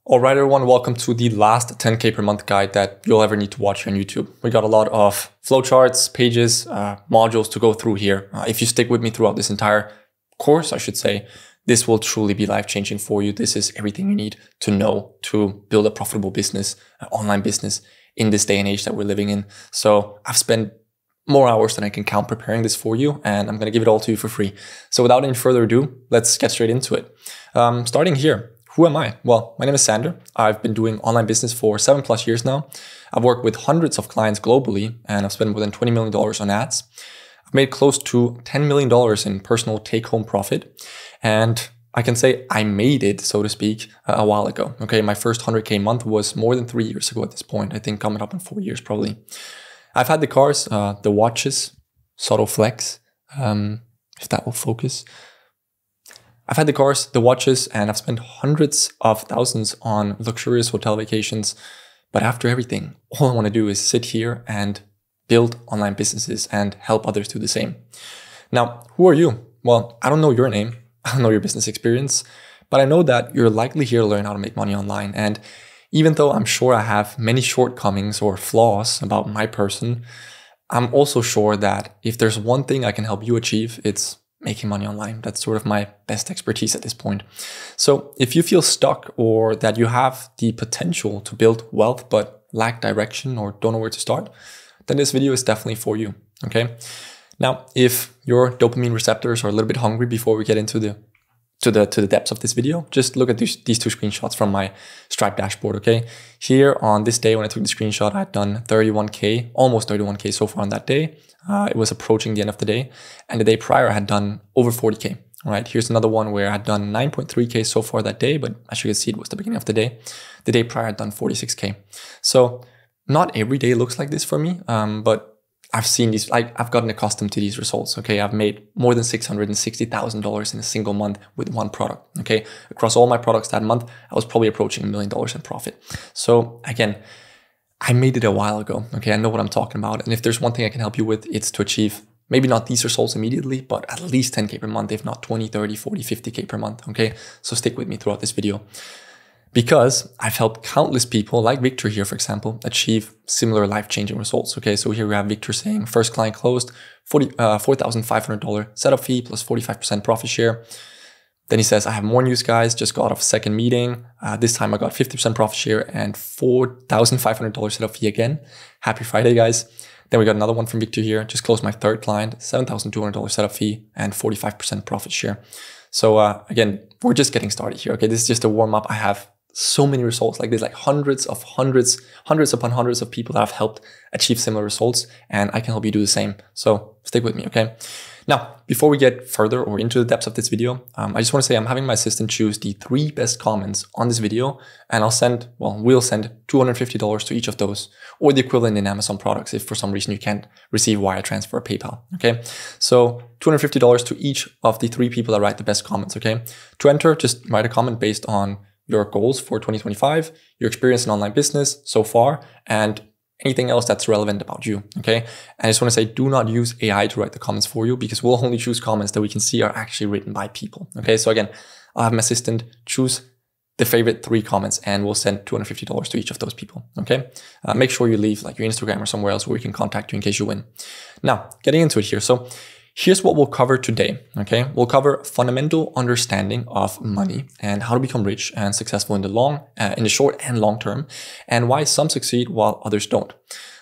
All right, everyone, welcome to the last 10K per month guide that you'll ever need to watch here on YouTube. We got a lot of flowcharts, pages, modules to go through here. If you stick with me throughout this entire course, I should say, this will truly be life-changing for you. This is everything you need to know to build a profitable business, an online business in this day and age that we're living in. So I've spent more hours than I can count preparing this for you, and I'm going to give it all to you for free. So without any further ado, let's get straight into it. Starting here. Who am I? Well, my name is Sander. I've been doing online business for 7+ years now. I've worked with hundreds of clients globally, and I've spent more than $20 million on ads. I've made close to $10 million in personal take-home profit. And I can say I made it, so to speak, a while ago. Okay, my first 100K month was more than 3 years ago at this point. I think coming up in 4 years probably. I've had the cars, the watches, Soto Flex, if that will focus. I've had the cars, the watches, and I've spent hundreds of thousands on luxurious hotel vacations. But after everything, all I want to do is sit here and build online businesses and help others do the same. Now, who are you? Well, I don't know your name. I don't know your business experience, but I know that you're likely here to learn how to make money online. And even though I'm sure I have many shortcomings or flaws about my person, I'm also sure that if there's one thing I can help you achieve, it's making money online. That's sort of my best expertise at this point. So if you feel stuck or that you have the potential to build wealth but lack direction or don't know where to start, then this video is definitely for you, okay? Now, if your dopamine receptors are a little bit hungry before we get into the depths of this video, just look at these two screenshots from my Stripe dashboard, okay? Here on this day when I took the screenshot, I had done 31K, almost 31K so far on that day. It was approaching the end of the day. And the day prior, I had done over 40K, all right? Here's another one where I had done 9.3K so far that day, but as you can see, it was the beginning of the day. The day prior, I had done 46K. So not every day looks like this for me, but I've seen these, I've gotten accustomed to these results, okay? I've made more than $660,000 in a single month with one product, okay? Across all my products that month, I was probably approaching $1 million in profit. So again, I made it a while ago, okay? I know what I'm talking about. And if there's one thing I can help you with, it's to achieve maybe not these results immediately, but at least 10K per month, if not 20, 30, 40, 50K per month, okay? So stick with me throughout this video. Because I've helped countless people like Victor here, for example, achieve similar life-changing results. Okay, so here we have Victor saying first client closed, $4,500 setup fee plus 45% profit share. Then he says, I have more news, guys. Just got off a second meeting. This time I got 50% profit share and $4,500 setup fee again. Happy Friday, guys. Then we got another one from Victor here. Just closed my third client, $7,200 setup fee and 45% profit share. So again, we're just getting started here. Okay, this is just a warm up. I have so many results like this, like hundreds upon hundreds of people that I've helped achieve similar results, and I can help you do the same. So stick with me, okay? Now, before we get further or into the depths of this video, I just want to say I'm having my assistant choose the 3 best comments on this video, and we'll send $250 to each of those, or the equivalent in Amazon products if for some reason you can't receive wire transfer or PayPal, okay? So $250 to each of the 3 people that write the best comments, okay? To enter, just write a comment based on your goals for 2025, your experience in online business so far, and anything else that's relevant about you, okay? And I just want to say, do not use AI to write the comments for you, because we'll only choose comments that we can see are actually written by people, okay? So again, I'll have my assistant choose the favorite 3 comments, and we'll send $250 to each of those people, okay? Make sure you leave like your Instagram or somewhere else where we can contact you in case you win. Now, getting into it here. So here's what we'll cover today, okay? We'll cover fundamental understanding of money and how to become rich and successful in the short and long term, and why some succeed while others don't.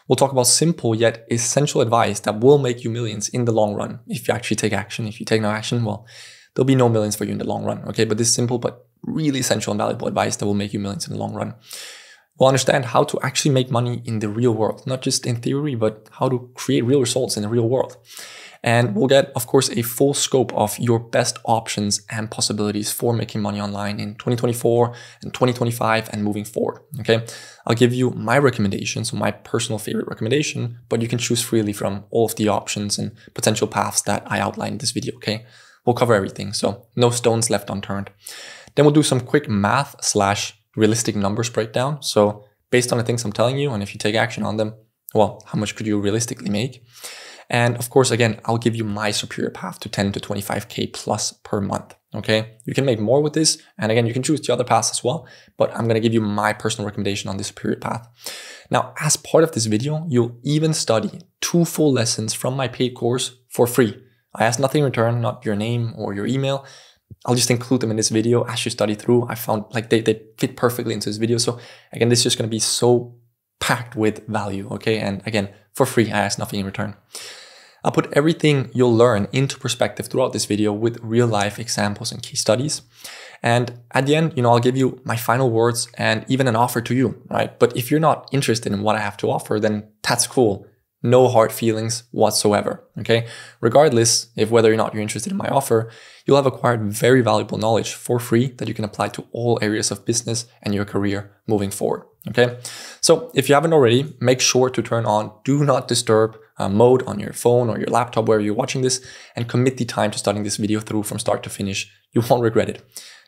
We'll talk about simple yet essential advice that will make you millions in the long run. If you actually take action, if you take no action, well, there'll be no millions for you in the long run, okay? But this simple but really essential and valuable advice that will make you millions in the long run. We'll understand how to actually make money in the real world, not just in theory, but how to create real results in the real world. And we'll get, of course, a full scope of your best options and possibilities for making money online in 2024 and 2025 and moving forward, okay? I'll give you my recommendations, so my personal favorite recommendation, but you can choose freely from all of the options and potential paths that I outlined in this video, okay? We'll cover everything, so no stones left unturned. Then we'll do some quick math/realistic numbers breakdown. So based on the things I'm telling you, and if you take action on them, well, how much could you realistically make? And of course, again, I'll give you my superior path to 10 to 25K plus per month. Okay. You can make more with this. And again, you can choose the other paths as well, but I'm going to give you my personal recommendation on the superior path. Now, as part of this video, you'll even study 2 full lessons from my paid course for free. I ask nothing in return, not your name or your email. I'll just include them in this video as you study through. I found like they fit perfectly into this video. So again, this is just going to be so packed with value. Okay. And again, for free, I ask nothing in return. I'll put everything you'll learn into perspective throughout this video with real life examples and case studies. And at the end, I'll give you my final words and even an offer to you, right? But if you're not interested in what I have to offer, then that's cool. No hard feelings whatsoever, okay? Regardless of whether or not you're interested in my offer, you'll have acquired very valuable knowledge for free that you can apply to all areas of business and your career moving forward, okay? So if you haven't already, make sure to turn on Do Not Disturb mode on your phone or your laptop, wherever you're watching this, and commit the time to studying this video through from start to finish. You won't regret it.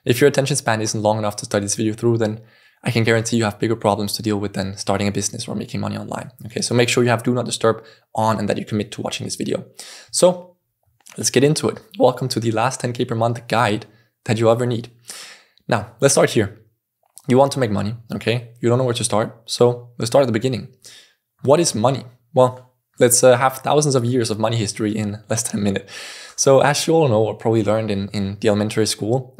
If your attention span isn't long enough to study this video through, then I can guarantee you have bigger problems to deal with than starting a business or making money online. Okay, so make sure you have Do Not Disturb on and that you commit to watching this video. So let's get into it. Welcome to the last 10K per month guide that you'll ever need. Now, let's start here. You want to make money, okay? You don't know where to start. So let's start at the beginning. What is money? Well, let's have thousands of years of money history in less than a minute. So as you all know, or probably learned in the elementary school,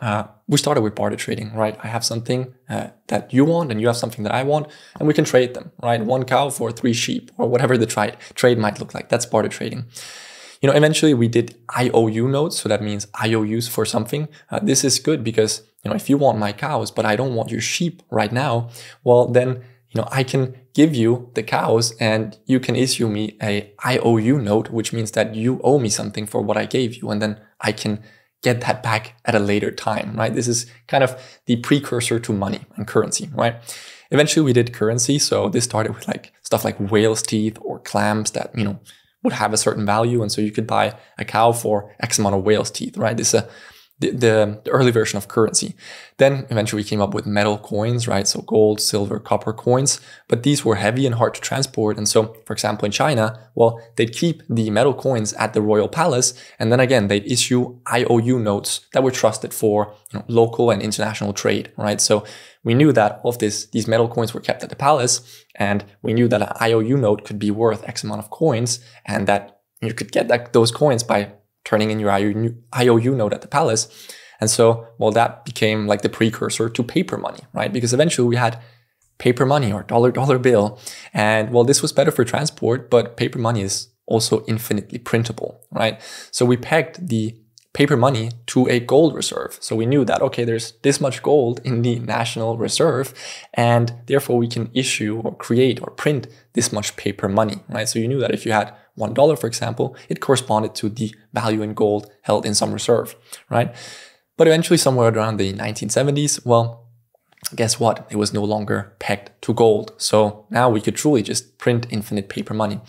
we started with barter trading, right? I have something that you want and you have something that I want, and we can trade them, right? 1 cow for 3 sheep or whatever the trade might look like. That's barter trading. Eventually we did IOU notes. So that means IOUs for something. This is good because, if you want my cows, but I don't want your sheep right now, well, then, I can give you the cows and you can issue me a IOU note, which means that you owe me something for what I gave you. And then I can get that back at a later time, right? This is kind of the precursor to money and currency, right? Eventually we did currency. So this started with stuff like whale's teeth or clams that, would have a certain value. And so you could buy a cow for X amount of whale's teeth, right? This is the early version of currency. Then eventually we came up with metal coins, right? So gold, silver, copper coins, but these were heavy and hard to transport. And so, for example, in China, well, they'd keep the metal coins at the royal palace. And then again, they'd issue IOU notes that were trusted for local and international trade, right? So we knew that all of these metal coins were kept at the palace, and we knew that an IOU note could be worth X amount of coins, and that you could get those coins by turning in your IOU note at the palace. And so, well, that became like the precursor to paper money, right? Because eventually we had paper money or dollar bill. And well, this was better for transport, but paper money is also infinitely printable, right? So we pegged the paper money to a gold reserve. So we knew that, okay, there's this much gold in the national reserve, and therefore we can issue or create or print this much paper money, right? So you knew that if you had $1, for example, it corresponded to the value in gold held in some reserve, right? But eventually somewhere around the 1970s, well, guess what? It was no longer pegged to gold. So now we could truly just print infinite paper money.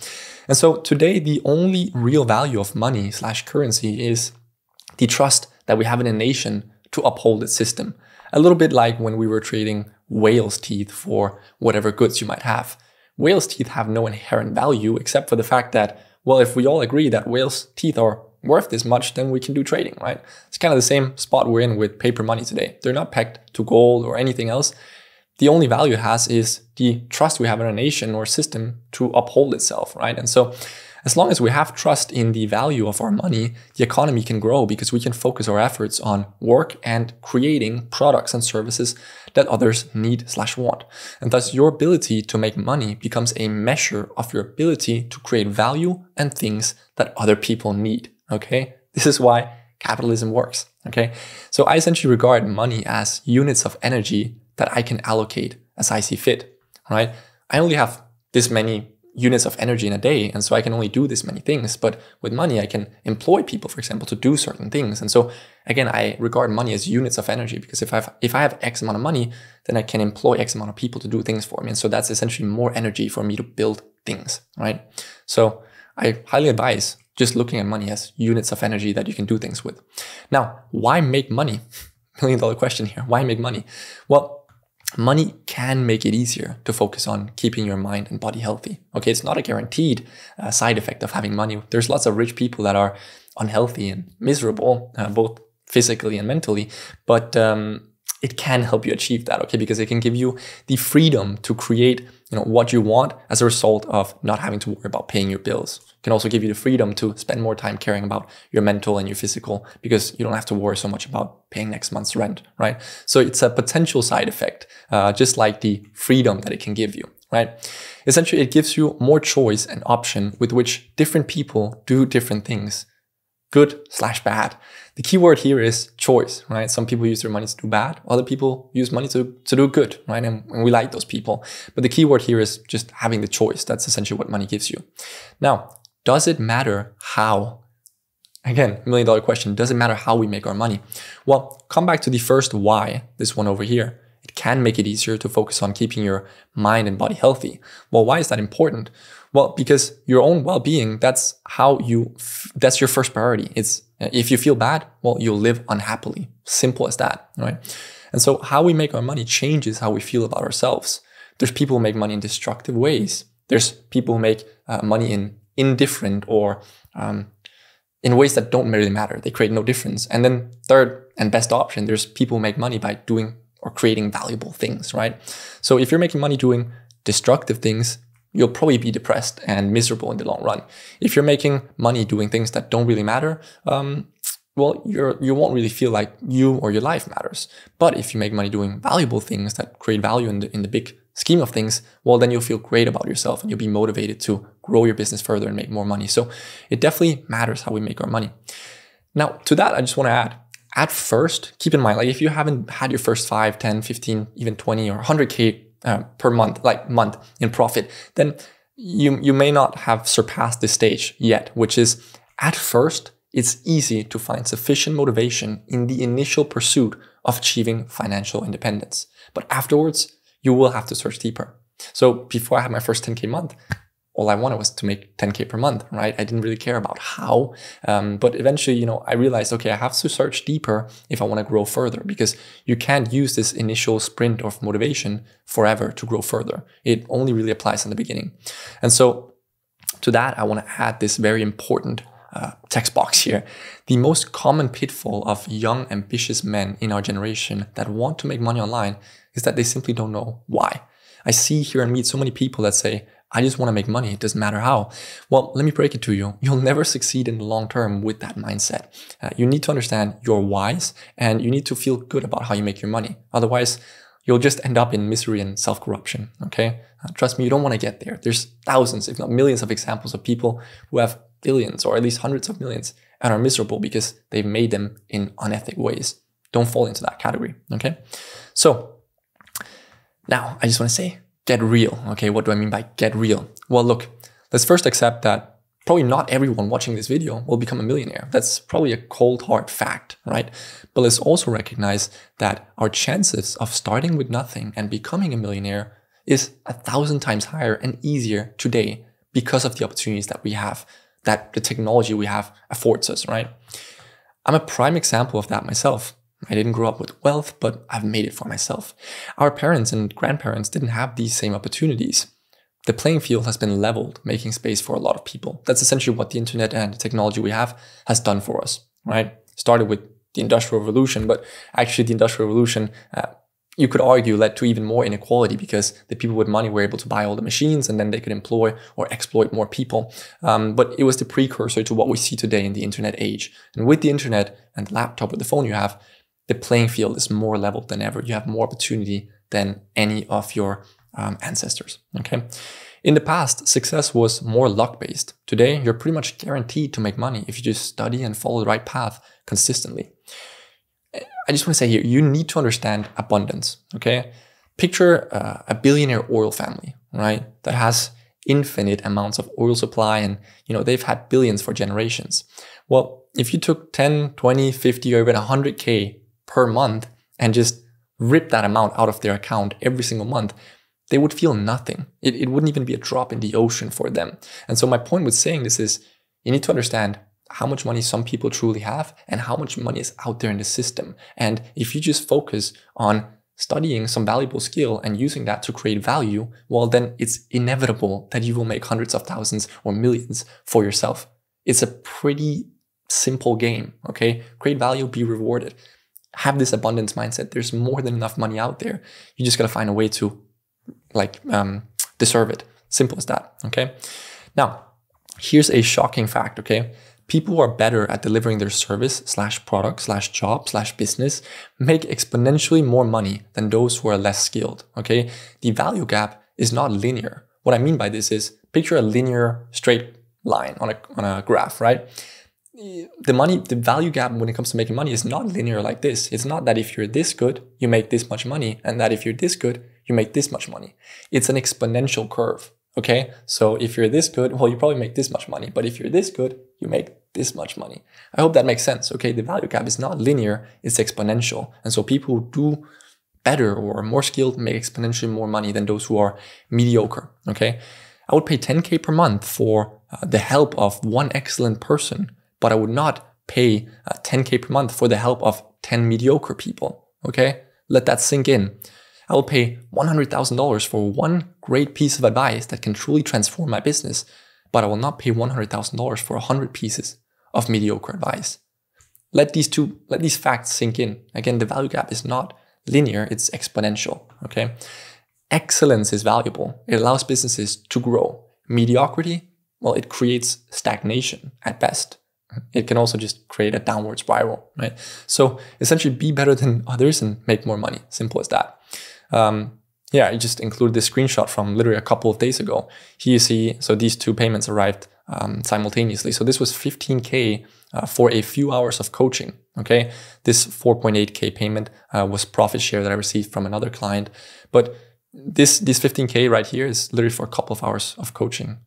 And so today, the only real value of money / currency is the trust that we have in a nation to uphold its system. A little bit like when we were trading whale's teeth for whatever goods you might have. Whale's teeth have no inherent value except for the fact that, well, if we all agree that whale's teeth are worth this much, then we can do trading, right? It's kind of the same spot we're in with paper money today. They're not pegged to gold or anything else. The only value it has is the trust we have in a nation or system to uphold itself, right? And so as long as we have trust in the value of our money, the economy can grow because we can focus our efforts on work and creating products and services that others need / want. And thus your ability to make money becomes a measure of your ability to create value and things that other people need, okay? This is why capitalism works, okay? So I essentially regard money as units of energy that I can allocate as I see fit, right? I only have this many units of energy in a day, and so I can only do this many things. But with money, I can employ people, for example, to do certain things. And so again, I regard money as units of energy, because if I have X amount of money, then I can employ X amount of people to do things for me. And so that's essentially more energy for me to build things, right? So I highly advise just looking at money as units of energy that you can do things with. Now, why make money? $1 million question here. Why make money? Well, money can make it easier to focus on keeping your mind and body healthy. Okay, it's not a guaranteed side effect of having money. There's lots of rich people that are unhealthy and miserable, both physically and mentally, but it can help you achieve that, okay? Because it can give you the freedom to create, what you want as a result of not having to worry about paying your bills. It can also give you the freedom to spend more time caring about your mental and your physical, because you don't have to worry so much about paying next month's rent, right? So it's a potential side effect, just like the freedom that it can give you, right? Essentially, it gives you more choice and option with which different people do different things, good/bad. The key word here is choice, right? Some people use their money to do bad. Other people use money to do good, right? And we like those people. But the key word here is just having the choice. That's essentially what money gives you. Now, does it matter how? Again, $1 million question. Does it matter how we make our money? Well, come back to the first why, this one over here. It can make it easier to focus on keeping your mind and body healthy. Well, why is that important? Well, because your own well-being, that's your first priority. It's if you feel bad, well, you'll live unhappily. Simple as that, right? And so how we make our money changes how we feel about ourselves. There's people who make money in destructive ways. There's people who make money in indifferent or in ways that don't really matter. They create no difference. And then third and best option, there's people who make money by doing or creating valuable things, right? So if you're making money doing destructive things, you'll probably be depressed and miserable in the long run. If you're making money doing things that don't really matter, well, you won't really feel like you or your life matters. But if you make money doing valuable things that create value in the big scheme of things, well, then you'll feel great about yourself and you'll be motivated to grow your business further and make more money. So it definitely matters how we make our money. Now, to that, I just want to add, at first, keep in mind, like if you haven't had your first 5, 10, 15, even 20 or 100K per month, month in profit, then you may not have surpassed this stage yet, which is at first, it's easy to find sufficient motivation in the initial pursuit of achieving financial independence. But afterwards, you will have to search deeper. So before I had my first 10K month, all I wanted was to make 10K per month, right? I didn't really care about how, but eventually, I realized, okay, I have to search deeper if I want to grow further, because you can't use this initial sprint of motivation forever to grow further. It only really applies in the beginning. And so to that, I want to add this very important text box here. The most common pitfall of young, ambitious men in our generation that want to make money online is that they simply don't know why. I see, hear, and meet so many people that say, I just want to make money. It doesn't matter how. Well, let me break it to you. You'll never succeed in the long term with that mindset. You need to understand your whys, and you need to feel good about how you make your money. Otherwise, you'll just end up in misery and self-corruption, okay? Trust me, you don't want to get there. There's thousands, if not millions of examples of people who have billions or at least hundreds of millions and are miserable because they've made them in unethical ways. Don't fall into that category, okay? So now I just want to say, get real. Okay, what do I mean by get real? Well, look, let's first accept that probably not everyone watching this video will become a millionaire. That's probably a cold, hard fact, right? But let's also recognize that our chances of starting with nothing and becoming a millionaire is 1,000 times higher and easier today because of the opportunities that we have, that the technology we have affords us, right? I'm a prime example of that myself. I didn't grow up with wealth, but I've made it for myself. Our parents and grandparents didn't have these same opportunities. The playing field has been leveled, making space for a lot of people. That's essentially what the internet and the technology we have has done for us, right? Started with the Industrial Revolution, but actually the Industrial Revolution, you could argue, led to even more inequality because the people with money were able to buy all the machines and then they could employ or exploit more people. But it was the precursor to what we see today in the internet age. And with the internet and the laptop, with the phone you have, the playing field is more leveled than ever. You have more opportunity than any of your ancestors, okay? In the past, success was more luck-based. Today, you're pretty much guaranteed to make money if you just study and follow the right path consistently. I just want to say here, you need to understand abundance, okay? Picture a billionaire oil family, right? That has infinite amounts of oil supply and, they've had billions for generations. Well, if you took 10, 20, 50, or even 100K per month and just rip that amount out of their account every single month, they would feel nothing. It wouldn't even be a drop in the ocean for them. And so my point with saying this is you need to understand how much money some people truly have and how much money is out there in the system. And if you just focus on studying some valuable skill and using that to create value, well, then it's inevitable that you will make hundreds of thousands or millions for yourself. It's a pretty simple game, okay? Create value, be rewarded. Have this abundance mindset. There's more than enough money out there. You just gotta find a way to deserve it. Simple as that, okay? Now, here's a shocking fact, okay? People who are better at delivering their service / product / job / business make exponentially more money than those who are less skilled, okay? The value gap is not linear. What I mean by this is, picture a linear straight line on a graph, right? The value gap when it comes to making money is not linear like this. It's not that if you're this good, you make this much money, and that if you're this good, you make this much money. It's an exponential curve, okay? So if you're this good, well, you probably make this much money, but if you're this good, you make this much money. I hope that makes sense, okay? The value gap is not linear, it's exponential. And so people who do better or are more skilled make exponentially more money than those who are mediocre, okay? I would pay 10K per month for the help of one excellent person, but I would not pay 10K per month for the help of 10 mediocre people, okay? Let that sink in. I will pay $100,000 for one great piece of advice that can truly transform my business, but I will not pay $100,000 for 100 pieces of mediocre advice. Let these facts sink in. Again, the value gap is not linear, it's exponential, okay? Excellence is valuable. It allows businesses to grow. Mediocrity, well, it creates stagnation at best. It can also just create a downward spiral, right? So essentially be better than others and make more money. Simple as that. I just included this screenshot from literally a couple of days ago. Here you see, so these two payments arrived simultaneously. So this was 15K for a few hours of coaching, okay? This 4.8K payment was profit share that I received from another client. But this 15K right here is literally for a couple of hours of coaching.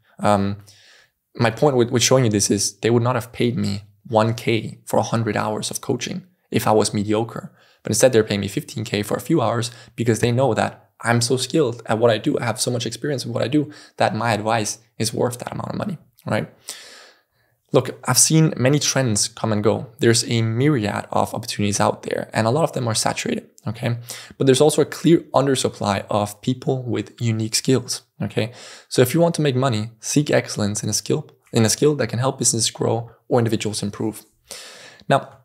My point with showing you this is they would not have paid me 1K for 100 hours of coaching if I was mediocre. But instead they're paying me 15K for a few hours because they know that I'm so skilled at what I do. I have so much experience with what I do that my advice is worth that amount of money, right? Look, I've seen many trends come and go. There's a myriad of opportunities out there and a lot of them are saturated, okay? But there's also a clear undersupply of people with unique skills, okay? So if you want to make money, seek excellence in a skill that can help business grow or individuals improve. Now,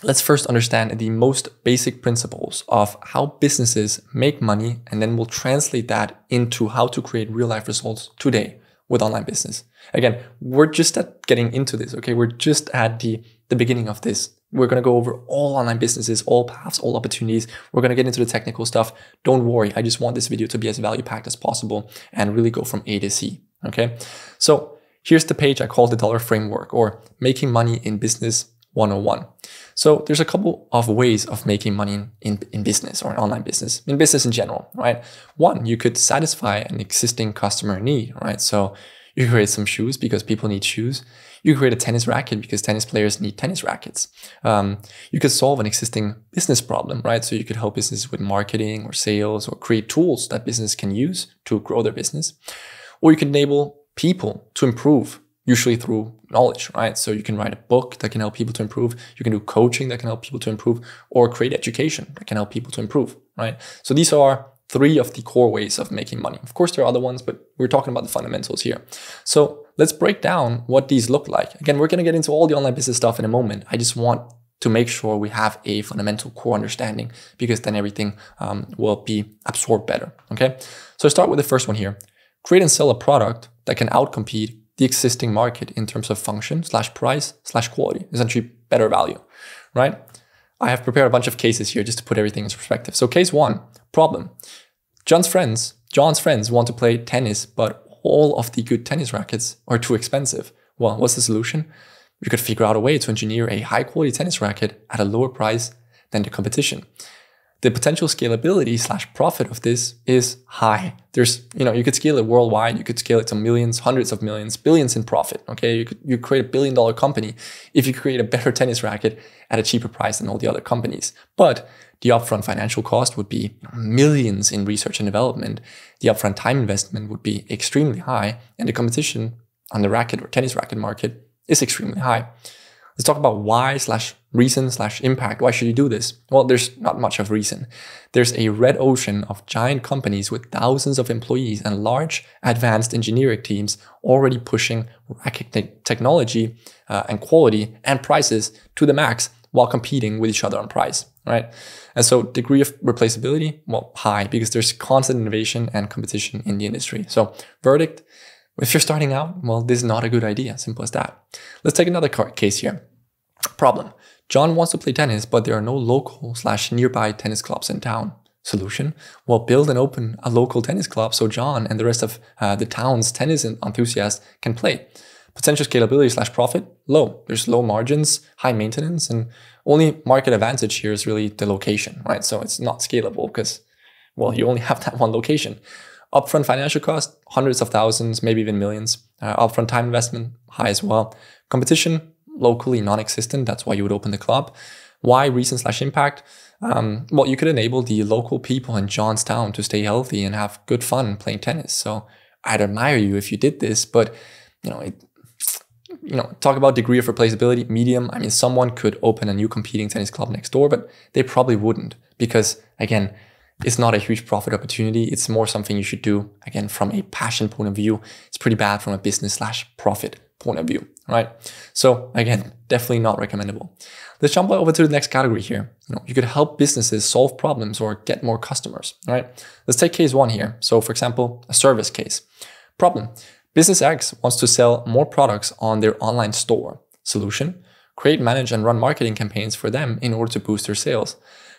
let's first understand the most basic principles of how businesses make money, and then we'll translate that into how to create real life results today with online business. Again, we're just at getting into this, okay? We're just at the beginning of this. We're going to go over all online businesses, all paths, all opportunities. We're going to get into the technical stuff. Don't worry. I just want this video to be as value packed as possible and really go from A to Z, okay? So here's the page I call the dollar framework, or making money in business 101. So there's a couple of ways of making money in business or in online business, in business in general, right? One, you could satisfy an existing customer need, right? So you create some shoes because people need shoes. You create a tennis racket because tennis players need tennis rackets. You could solve an existing business problem, right? So you could help business with marketing or sales or create tools that business can use to grow their business. Or you can enable people to improve, usually through knowledge, right? So you can write a book that can help people to improve. You can do coaching that can help people to improve, or create education that can help people to improve, right? So these are three of the core ways of making money. Of course, there are other ones, but we're talking about the fundamentals here. So let's break down what these look like. Again, we're going to get into all the online business stuff in a moment. I just want to make sure we have a fundamental core understanding, because then everything will be absorbed better, okay? So start with the first one here. Create and sell a product that can outcompete the existing market in terms of function / price / quality, essentially better value, right? I have prepared a bunch of cases here just to put everything into perspective. So case one, problem. John's friends want to play tennis, but all of the good tennis rackets are too expensive. Well, what's the solution? You could figure out a way to engineer a high quality tennis racket at a lower price than the competition. The potential scalability / profit of this is high. There's, you could scale it worldwide. You could scale it to millions, hundreds of millions, billions in profit. Okay. You create $1 billion company if you create a better tennis racket at a cheaper price than all the other companies. But the upfront financial cost would be millions in research and development. The upfront time investment would be extremely high, and the competition on the racket or tennis racket market is extremely high. Let's talk about why / Reason slash impact. Why should you do this? Well, there's not much of reason. There's a red ocean of giant companies with thousands of employees and large advanced engineering teams already pushing racket technology and quality and prices to the max while competing with each other on price, right? And so degree of replaceability, well, high, because there's constant innovation and competition in the industry. So verdict, if you're starting out, well, this is not a good idea. Simple as that. Let's take another case here. Problem. John wants to play tennis, but there are no local / nearby tennis clubs in town. Solution. Well, build and open a local tennis club so John and the rest of the town's tennis enthusiasts can play. Potential scalability / profit, low. There's low margins, high maintenance, and only market advantage here is really the location, right? So it's not scalable because, well, you only have that one location. Upfront financial cost, hundreds of thousands, maybe even millions. Upfront time investment, high as well. Competition, locally non-existent. That's why you would open the club. Why reason / impact? Well, you could enable the local people in John's town to stay healthy and have good fun playing tennis. So I'd admire you if you did this, but talk about degree of replaceability, medium. I mean, someone could open a new competing tennis club next door, but they probably wouldn't because, again, it's not a huge profit opportunity. It's more something you should do, again, from a passion point of view. It's pretty bad from a business / profit point of view, right? So again, definitely not recommendable. Let's jump over to the next category here. You could help businesses solve problems or get more customers, right? Let's take case one here. So for example, a service case. Problem. Business X wants to sell more products on their online store. Solution. Create, manage, and run marketing campaigns for them in order to boost their sales.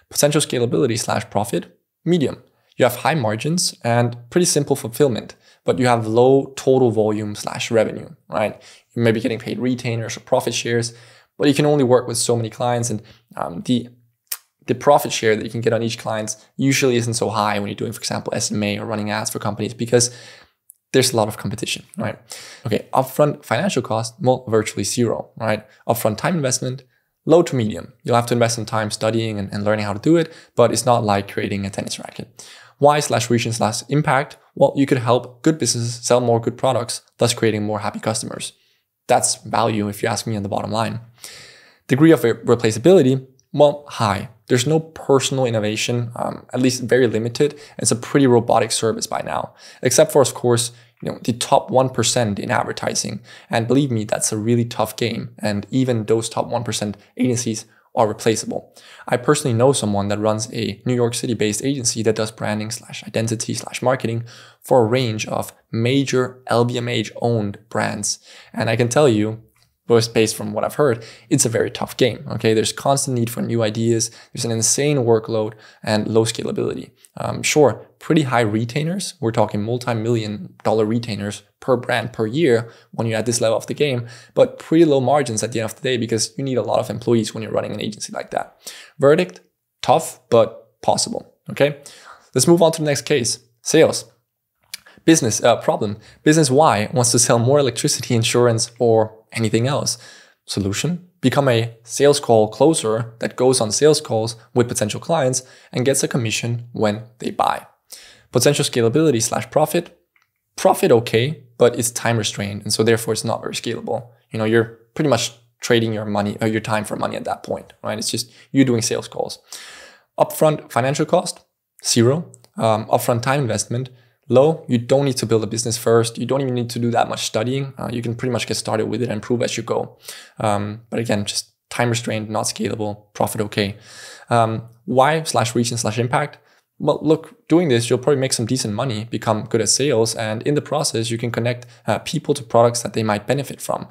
Potential scalability / profit. Medium. You have high margins and pretty simple fulfillment, but you have low total volume / revenue, right? You may be getting paid retainers or profit shares, but you can only work with so many clients, and the profit share that you can get on each client usually isn't so high when you're doing, for example, SMA or running ads for companies because there's a lot of competition, right? Okay, upfront financial cost, well, virtually zero, right? Upfront time investment, low to medium. You'll have to invest some time studying and learning how to do it, but it's not like creating a tennis racket. Why / reason / impact? Well, you could help good businesses sell more good products, thus creating more happy customers. That's value if you ask me on the bottom line. Degree of replaceability, well, high. There's no personal innovation, at least very limited. It's a pretty robotic service by now, except for, of course, the top 1% in advertising. And believe me, that's a really tough game. And even those top 1% agencies are replaceable. I personally know someone that runs a New York City-based agency that does branding / identity / marketing for a range of major LVMH-owned brands. And I can tell you, based from what I've heard, it's a very tough game. Okay, there's constant need for new ideas. There's an insane workload and low scalability. Sure, pretty high retainers. We're talking multi-million-dollar retainers per brand per year when you're at this level of the game, but pretty low margins at the end of the day because you need a lot of employees when you're running an agency like that. Verdict, tough, but possible. Okay, let's move on to the next case. Sales. Business problem. Business Y wants to sell more electricity insurance or anything else. Solution. Become a sales call closer that goes on sales calls with potential clients and gets a commission when they buy. Potential scalability / profit. Profit okay, but it's time restrained. And so therefore it's not very scalable. You're pretty much trading your money or your time for money at that point, right? It's just you doing sales calls. Upfront financial cost, zero. Upfront time investment, low. You don't need to build a business first. You don't even need to do that much studying. You can pretty much get started with it and improve as you go. But again, just time restrained, not scalable, profit okay. Why / reason / impact? Well, look, doing this, you'll probably make some decent money, become good at sales, and in the process, you can connect people to products that they might benefit from.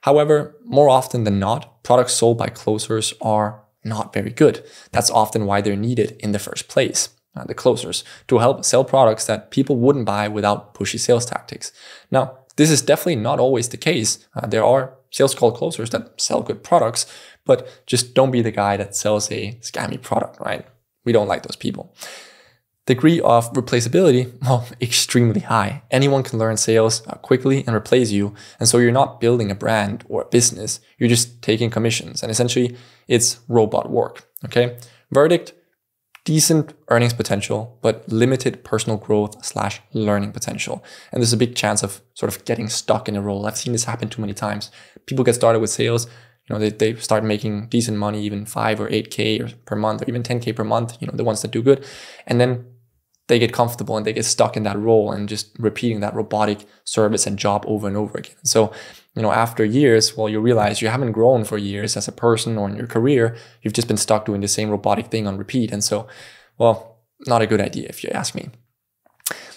However, more often than not, products sold by closers are not very good. That's often why they're needed in the first place. The closers, to help sell products that people wouldn't buy without pushy sales tactics. Now, this is definitely not always the case. There are sales call closers that sell good products, but just don't be the guy that sells a scammy product, right? We don't like those people. Degree of replaceability, well, extremely high. Anyone can learn sales quickly and replace you. And so you're not building a brand or a business. You're just taking commissions. And essentially, it's robot work, okay? Verdict, decent earnings potential, but limited personal growth / learning potential. And there's a big chance of sort of getting stuck in a role. I've seen this happen too many times. People get started with sales, they start making decent money, even 5 or 8K per month, or even 10K per month, the ones that do good. And then they get comfortable and they get stuck in that role and just repeating that robotic service and job over and over again. So, after years, well, you realize you haven't grown for years as a person or in your career. You've just been stuck doing the same robotic thing on repeat. And so, well, not a good idea if you ask me.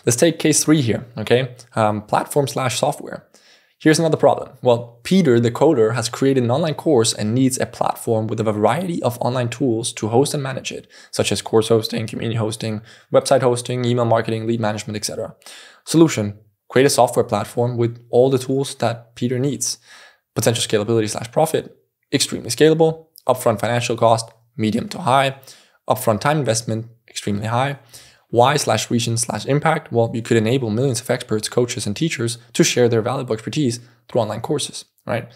Let's take case 3 here, okay? Platform/software. Here's another problem. Well, Peter, the coder, has created an online course and needs a platform with a variety of online tools to host and manage it, such as course hosting, community hosting, website hosting, email marketing, lead management, etc. Solution: create a software platform with all the tools that Peter needs. Potential scalability/profit: extremely scalable. Upfront financial cost: medium to high. Upfront time investment: extremely high. Why/reason/impact? Well, you could enable millions of experts, coaches, and teachers to share their valuable expertise through online courses, right?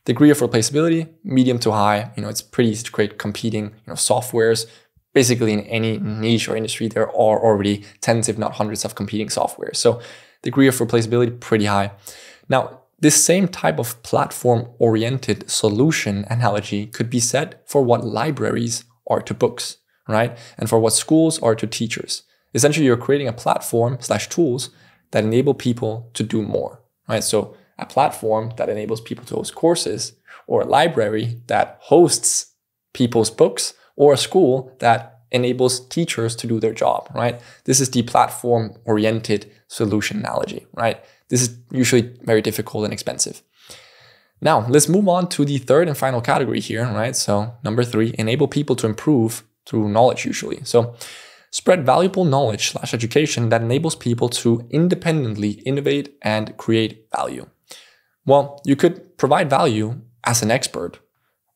Degree of replaceability: medium to high. It's pretty easy to create competing, softwares. Basically, in any niche or industry, there are already tens, if not hundreds, of competing software. So, degree of replaceability, pretty high. Now, this same type of platform-oriented solution analogy could be said for what libraries are to books, right? And for what schools are to teachers. Essentially, you're creating a platform/tools that enable people to do more, right? So a platform that enables people to host courses, or a library that hosts people's books, or a school that enables teachers to do their job, right? This is the platform-oriented solution analogy, right? This is usually very difficult and expensive. Now, let's move on to the third and final category here, right? So number 3, enable people to improve through knowledge usually. So spread valuable knowledge/education that enables people to independently innovate and create value. Well, you could provide value as an expert.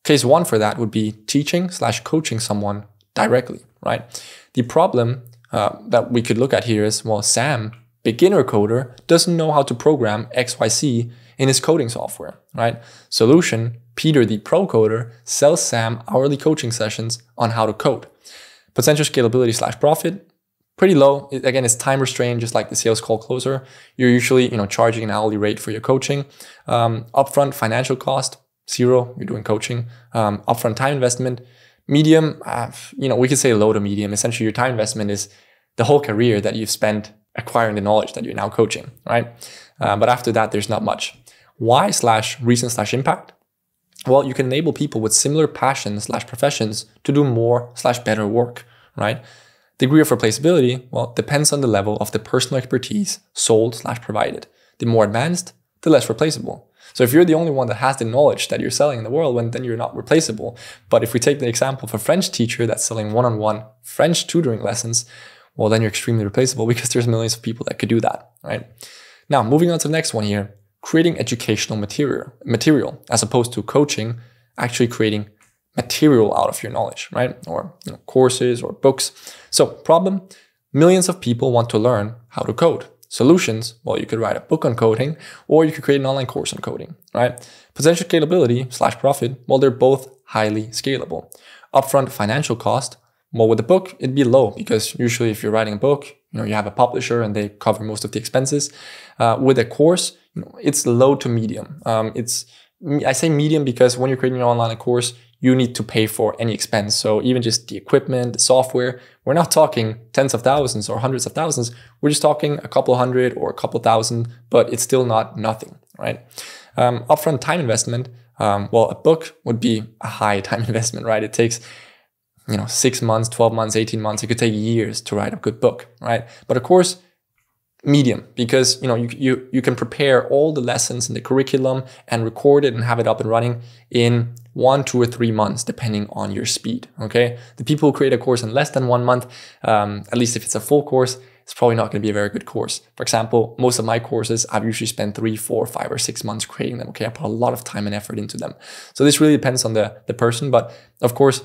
Case 1 for that would be teaching/coaching someone directly, right? The problem that we could look at here is, well, Sam, beginner coder, doesn't know how to program XYZ in his coding software, right? Solution: Peter, the pro coder, sells Sam hourly coaching sessions on how to code. Potential scalability/profit, pretty low. Again, it's time restrained, just like the sales call closer. You're usually, charging an hourly rate for your coaching. Upfront financial cost, 0. You're doing coaching. Upfront time investment, medium. We could say low to medium. Essentially, your time investment is the whole career that you've spent acquiring the knowledge that you're now coaching, right? But after that, there's not much. Why/reason/impact? Well, you can enable people with similar passions/professions to do more/better work, right? Degree of replaceability, well, depends on the level of the personal expertise sold/provided. The more advanced, the less replaceable. So if you're the only one that has the knowledge that you're selling in the world, then you're not replaceable. But if we take the example of a French teacher that's selling one-on-one French tutoring lessons, well, then you're extremely replaceable because there's millions of people that could do that, right? Now, moving on to the next one here. Creating educational material as opposed to coaching, actually creating material out of your knowledge, right? Or courses or books. So problem: millions of people want to learn how to code. Solutions: well, you could write a book on coding, or you could create an online course on coding, right? Potential scalability/profit, well, they're both highly scalable. Upfront financial cost, well, with a book, it'd be low because usually if you're writing a book, you have a publisher and they cover most of the expenses. With a course, it's low to medium. I say medium because when you're creating your online course, you need to pay for any expense. So even just the equipment, the software, we're not talking tens of thousands or hundreds of thousands. We're just talking a couple hundred or a couple thousand, but it's still not nothing, right? Upfront time investment, well, a book would be a high time investment, right? It takes 6 months, 12 months, 18 months. It could take years to write a good book, right? But of course, medium, because you can prepare all the lessons in the curriculum and record it and have it up and running in 1, 2, or 3 months, depending on your speed. Okay, the people who create a course in less than 1 month, at least if it's a full course, it's probably not going to be a very good course. For example, most of my courses, I've usually spent 3, 4, 5, or 6 months creating them. Okay, I put a lot of time and effort into them. So this really depends on the person, but of course,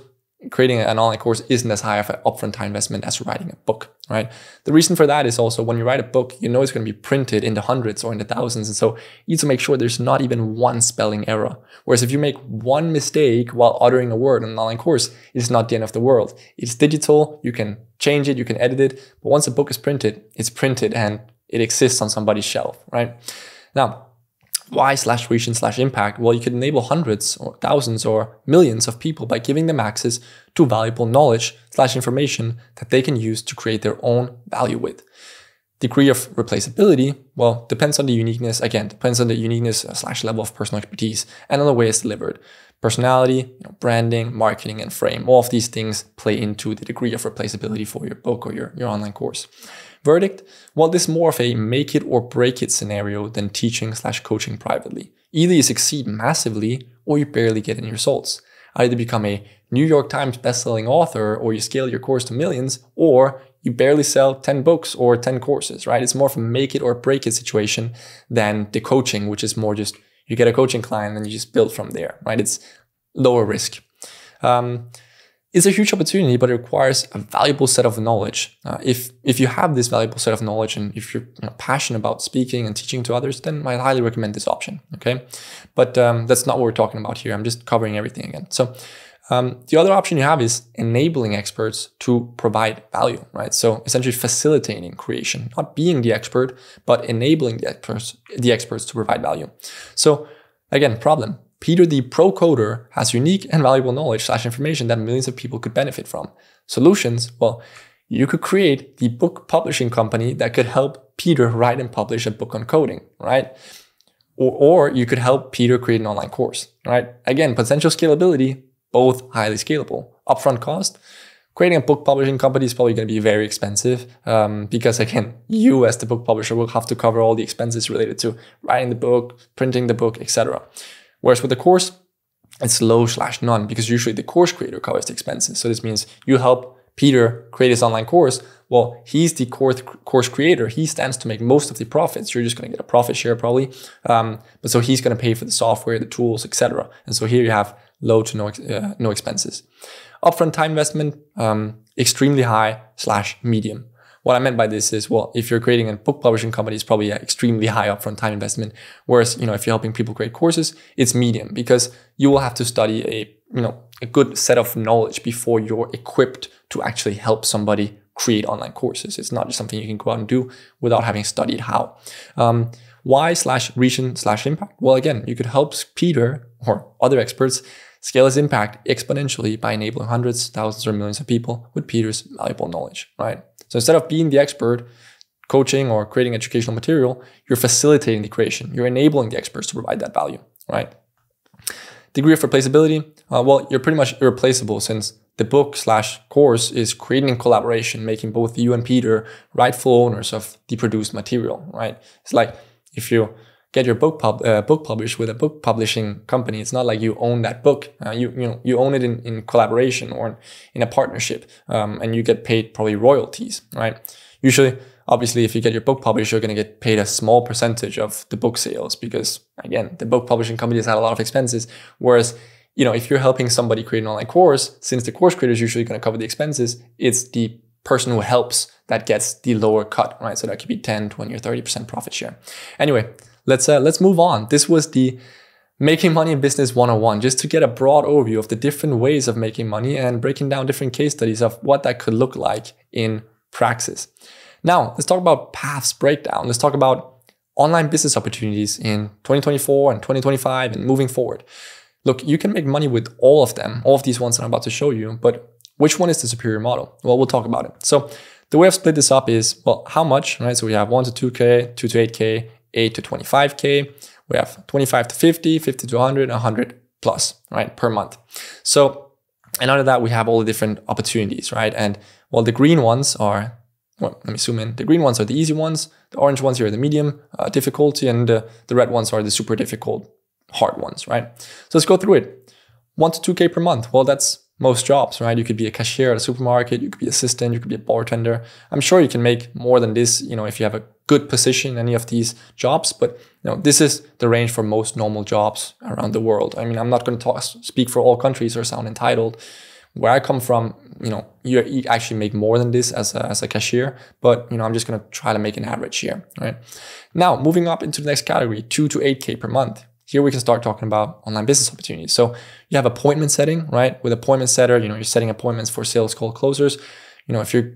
creating an online course isn't as high of an upfront time investment as writing a book, right? The reason for that is also when you write a book, it's going to be printed in the hundreds or in the thousands. And so you need to make sure there's not even one spelling error. Whereas if you make one mistake while uttering a word in an online course, it's not the end of the world. It's digital. You can change it. You can edit it. But once a book is printed, it's printed and it exists on somebody's shelf, right? Now, Why/reach/impact? Well, you could enable hundreds or thousands or millions of people by giving them access to valuable knowledge/information that they can use to create their own value with. Degree of replaceability, well, depends on the uniqueness, again, depends on the uniqueness/level of personal expertise and on the way it's delivered. Personality, branding, marketing, and frame, all of these things play into the degree of replaceability for your book or your online course. Verdict, well, this is more of a make it or break it scenario than teaching/coaching privately. Either you succeed massively or you barely get any results. Either become a New York Times bestselling author or you scale your course to millions, or you barely sell 10 books or 10 courses, right? It's more of a make it or break it situation than the coaching, which is more just you get a coaching client and you just build from there, right? It's lower risk. It's a huge opportunity, but it requires a valuable set of knowledge. If you have this valuable set of knowledge and if you're passionate about speaking and teaching to others, then I highly recommend this option, okay? But that's not what we're talking about here. I'm just covering everything again. So the other option you have is enabling experts to provide value, right? So essentially facilitating creation, not being the expert, but enabling the experts to provide value. So again, problem. Peter, the pro coder, has unique and valuable knowledge/information that millions of people could benefit from. Solutions, well, you could create the book publishing company that could help Peter write and publish a book on coding, right? Or you could help Peter create an online course, right? Again, potential scalability, both highly scalable. Upfront cost, creating a book publishing company is probably going to be very expensive because, again, you as the book publisher will have to cover all the expenses related to writing the book, printing the book, etc. Whereas with the course, it's low/none because usually the course creator covers the expenses. So this means you help Peter create his online course. Well, he's the course creator. He stands to make most of the profits. You're just going to get a profit share probably. But so he's going to pay for the software, the tools, etc. And so here you have low to no expenses. Upfront time investment, extremely high/medium. What I meant by this is, well, if you're creating a book publishing company, it's probably an extremely high upfront time investment. Whereas, if you're helping people create courses, it's medium because you will have to study a good set of knowledge before you're equipped to actually help somebody create online courses. It's not just something you can go out and do without having studied how. Why/reach/impact? Well, again, you could help Peter or other experts scale his impact exponentially by enabling hundreds, thousands, or millions of people with Peter's valuable knowledge, right? So instead of being the expert, coaching or creating educational material, you're facilitating the creation. You're enabling the experts to provide that value, right? Degree of replaceability, well, you're pretty much irreplaceable since the book/course is creating in collaboration, making both you and Peter rightful owners of the produced material, right? It's like if you get your book published with a book publishing company, it's not like you own that book. You own it in collaboration or in a partnership, and you get paid probably royalties, right? Usually, obviously, if you get your book published, you're going to get paid a small percentage of the book sales because, again, the book publishing company has had a lot of expenses. Whereas, if you're helping somebody create an online course, since the course creator is usually going to cover the expenses, it's the person who helps that gets the lower cut, right? So that could be 10, 20, or 30% profit share. Anyway, let's move on. This was the Making Money in Business 101, just to get a broad overview of the different ways of making money and breaking down different case studies of what that could look like in praxis. Now, let's talk about paths breakdown. Let's talk about online business opportunities in 2024 and 2025 and moving forward. Look, you can make money with all of them, all of these ones that I'm about to show you, but which one is the superior model? Well, we'll talk about it. So the way I've split this up is, well, how much, right? So we have 1 to 2K, 2 to 8K, 8 to 25K. We have 25 to 50, 50 to 100, 100 plus, right, per month. So, and under that, we have all the different opportunities, right? And well, the green ones are, well, let me zoom in. The green ones are the easy ones. The orange ones here are the medium difficulty, and the red ones are the super difficult, hard ones, right? So let's go through it. 1 to 2K per month. Well, that's most jobs, right? You could be a cashier at a supermarket, you could be an assistant, you could be a bartender. I'm sure you can make more than this, if you have a good position in any of these jobs, but this is the range for most normal jobs around the world. I mean, I'm not going to speak for all countries or sound entitled. Where I come from, you actually make more than this as a cashier, but I'm just going to try to make an average here, right? Now, moving up into the next category, 2 to 8K per month. Here we can start talking about online business opportunities. So you have appointment setting, right? With appointment setter, you're setting appointments for sales call closers. If you're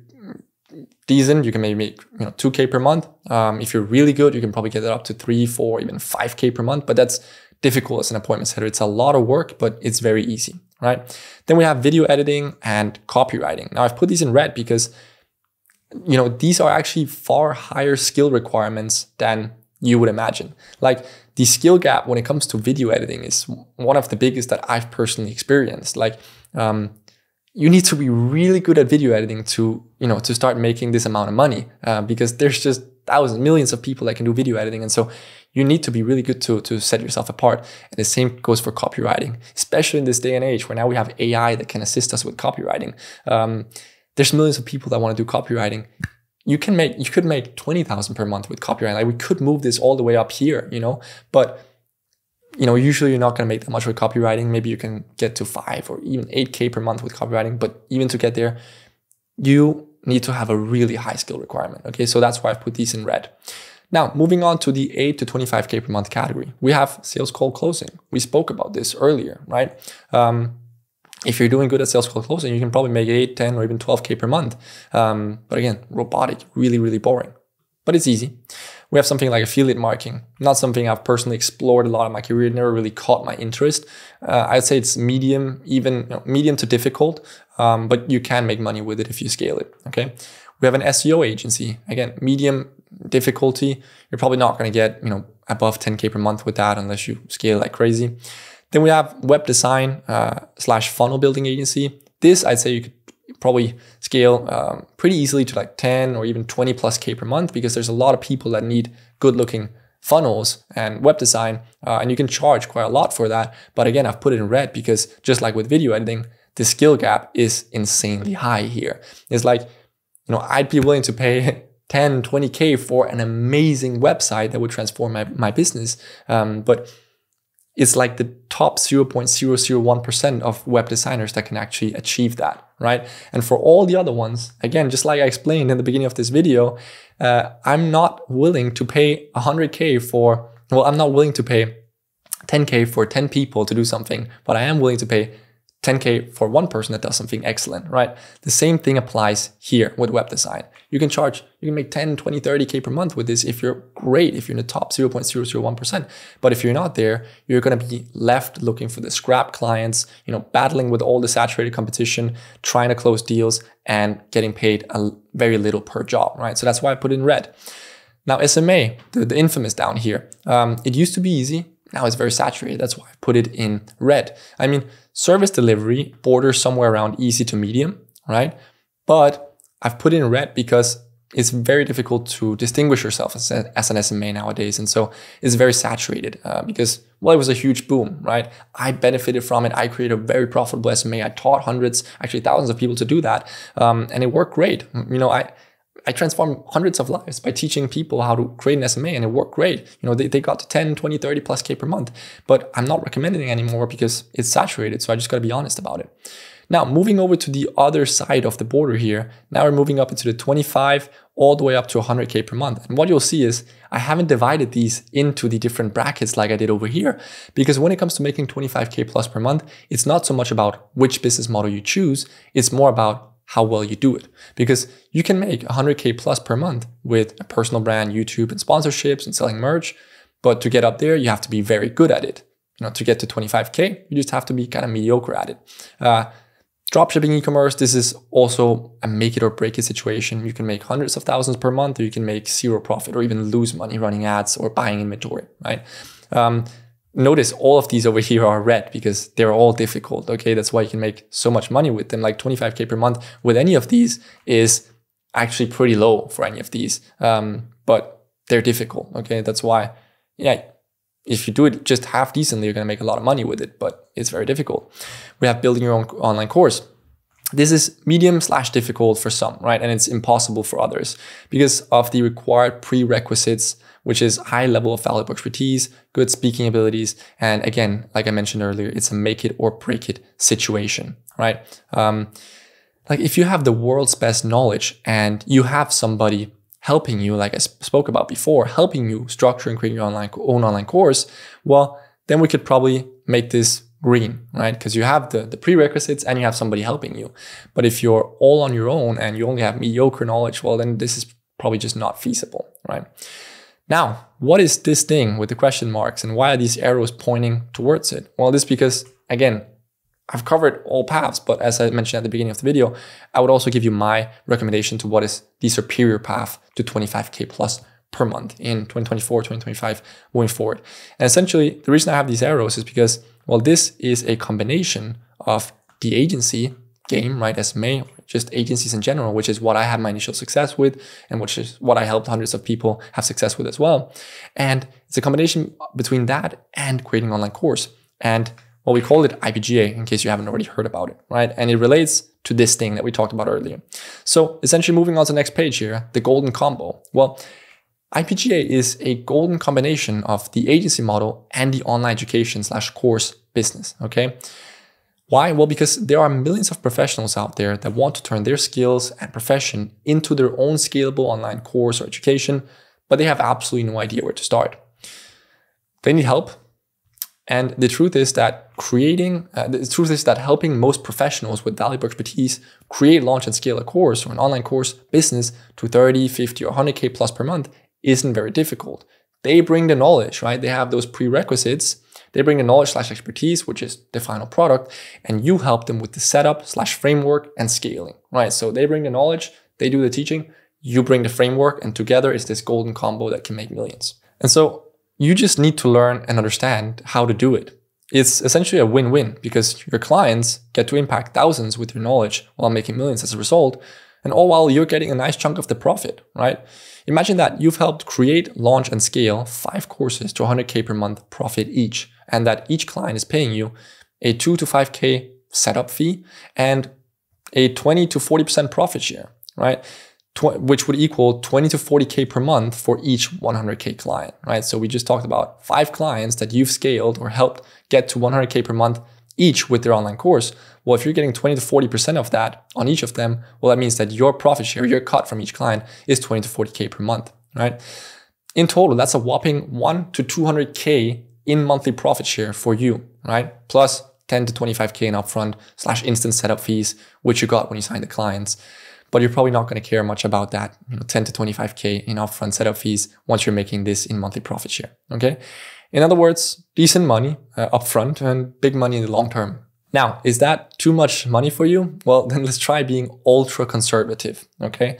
decent, you can maybe make 2K per month. If you're really good, you can probably get it up to 3, 4, even 5K per month. But that's difficult as an appointment setter. It's a lot of work, but it's very easy, right? Then we have video editing and copywriting. Now I've put these in red because these are actually far higher skill requirements than you would imagine. Like the skill gap when it comes to video editing is one of the biggest that I've personally experienced. Like you need to be really good at video editing to start making this amount of money because there's just thousands, millions of people that can do video editing. And so you need to be really good to set yourself apart. And the same goes for copywriting, especially in this day and age where now we have AI that can assist us with copywriting. There's millions of people that want to do copywriting. You could make 20,000 per month with copywriting. Like we could move this all the way up here, but usually you're not going to make that much with copywriting. Maybe you can get to 5 or even 8K per month with copywriting. But even to get there, you need to have a really high skill requirement. Okay, so that's why I've put these in red. Now, moving on to the 8 to 25K per month category, we have sales call closing. We spoke about this earlier, right? If you're doing good at sales call closing, you can probably make 8, 10, or even 12K per month. But again, robotic, really, really boring. But it's easy. We have something like affiliate marketing, not something I've personally explored a lot in my career. It never really caught my interest. I'd say it's medium, even medium to difficult, but you can make money with it if you scale it, okay? We have an SEO agency. Again, medium difficulty. You're probably not going to get, above 10K per month with that unless you scale like crazy. Then we have web design / funnel building agency. This, I'd say you could probably scale pretty easily to like 10 or even 20 plus K per month because there's a lot of people that need good looking funnels and web design. And you can charge quite a lot for that. But again, I've put it in red because just like with video editing, the skill gap is insanely high here. It's like, I'd be willing to pay 10, 20K for an amazing website that would transform my business. But it's like the top 0.001% of web designers that can actually achieve that, right? And for all the other ones, again, just like I explained in the beginning of this video, I'm not willing to pay 100K I'm not willing to pay 10K for 10 people to do something, but I am willing to pay 10K for one person that does something excellent, right? The same thing applies here with web design. You can make 10, 20, 30K per month with this if you're great, if you're in the top 0.001%. But if you're not there, you're going to be left looking for the scrap clients, battling with all the saturated competition, trying to close deals and getting paid a very little per job, right? So that's why I put it in red. Now, SMA, the infamous down here, it used to be easy. Now it's very saturated. That's why I put it in red. I mean, service delivery borders somewhere around easy to medium, right? But I've put it in red because it's very difficult to distinguish yourself as an SMA nowadays. And so it's very saturated because, it was a huge boom, right? I benefited from it. I created a very profitable SMA. I taught hundreds, actually thousands of people to do that. And it worked great. I transformed hundreds of lives by teaching people how to create an SMA, and it worked great. They got to 10, 20, 30 plus K per month, but I'm not recommending it anymore because it's saturated. So I just got to be honest about it. Now, moving over to the other side of the border here, now we're moving up into the 25 all the way up to 100K per month. And what you'll see is I haven't divided these into the different brackets like I did over here, because when it comes to making 25K plus per month, it's not so much about which business model you choose. It's more about how well you do it, because you can make 100K plus per month with a personal brand, YouTube and sponsorships and selling merch. But to get up there, you have to be very good at it. To get to 25K, you just have to be kind of mediocre at it. Dropshipping e-commerce, this is also a make it or break it situation. You can make hundreds of thousands per month, or you can make zero profit or even lose money running ads or buying inventory, right? Notice all of these over here are red because they're all difficult, okay? That's why you can make so much money with them. Like 25K per month with any of these is actually pretty low for any of these, but they're difficult, okay? That's why, if you do it just half decently, you're gonna make a lot of money with it, but it's very difficult. We have building your own online course. This is medium / difficult for some, right? And it's impossible for others because of the required prerequisites, which is high level of valuable expertise, good speaking abilities. And again, like I mentioned earlier, it's a make it or break it situation, right? Like if you have the world's best knowledge and you have somebody helping you, like I spoke about before, helping you structure and create your own online course, well, then we could probably make this green, right? Because you have the prerequisites and you have somebody helping you. But if you're all on your own and you only have mediocre knowledge, well, then this is probably just not feasible, right? Now, what is this thing with the question marks and why are these arrows pointing towards it? Well, this is because, again, I've covered all paths, but as I mentioned at the beginning of the video, I would also give you my recommendation to what is the superior path to 25K plus per month in 2024, 2025, moving forward. And essentially, the reason I have these arrows is because, well, this is a combination of the agency game, right? SMA, just agencies in general, which is what I had my initial success with and which is what I helped hundreds of people have success with as well. And it's a combination between that and creating an online course. And well, we call it IPGA in case you haven't already heard about it, right? And it relates to this thing that we talked about earlier. So essentially moving on to the next page here, the golden combo. Well, IPGA is a golden combination of the agency model and the online education / course business, okay? Why? Well, because there are millions of professionals out there that want to turn their skills and profession into their own scalable online course or education, but they have absolutely no idea where to start. They need help. And the truth is that helping most professionals with valuable expertise create, launch, and scale a course or an online course business to 30, 50, or 100K plus per month isn't very difficult. They bring the knowledge, right? They have those prerequisites. They bring the knowledge / expertise, which is the final product, and you help them with the setup / framework and scaling, right? So they bring the knowledge, they do the teaching, you bring the framework, and together it's this golden combo that can make millions. And so you just need to learn and understand how to do it. It's essentially a win-win because your clients get to impact thousands with your knowledge while making millions as a result, and all while you're getting a nice chunk of the profit, right? Imagine that you've helped create, launch, and scale 5 courses to 100K per month profit each, and that each client is paying you a 2 to 5K setup fee and a 20 to 40% profit share, right? Which would equal 20 to 40K per month for each 100K client, right? So we just talked about 5 clients that you've scaled or helped get to 100K per month each with their online course. Well, if you're getting 20 to 40% of that on each of them, well, that means that your profit share, your cut from each client is 20 to 40K per month, right? In total, that's a whopping 1 to 200K in monthly profit share for you, right? Plus 10 to 25K in upfront / instant setup fees, which you got when you signed the clients. But you're probably not going to care much about that, 10 to 25K in upfront setup fees once you're making this in monthly profit share, okay? In other words, decent money upfront and big money in the long term. Now, is that too much money for you? Well, then let's try being ultra conservative, okay?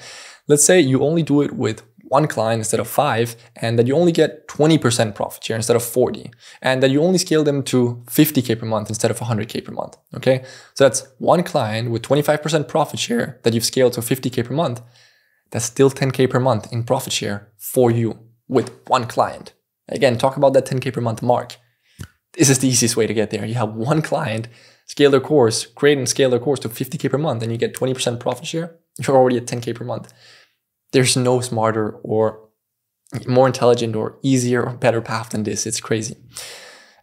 Let's say you only do it with 1 client instead of 5, and that you only get 20% profit share instead of 40, and that you only scale them to 50K per month instead of 100K per month, okay? So that's 1 client with 25% profit share that you've scaled to 50K per month. That's still 10K per month in profit share for you with 1 client. Again, talk about that 10K per month mark. This is the easiest way to get there. You have 1 client, scale their course, create and scale their course to 50K per month, and you get 20% profit share. You're already at 10K per month. There's no smarter or more intelligent or easier or better path than this. It's crazy.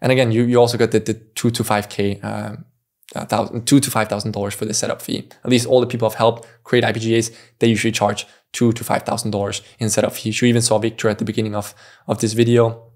And again, you also got the $2 to 5K, $2,000 to $5,000 for the setup fee. At least all the people I've helped create IPGAs, they usually charge $2,000 to $5,000 in setup fee. You even saw Victor at the beginning of this video.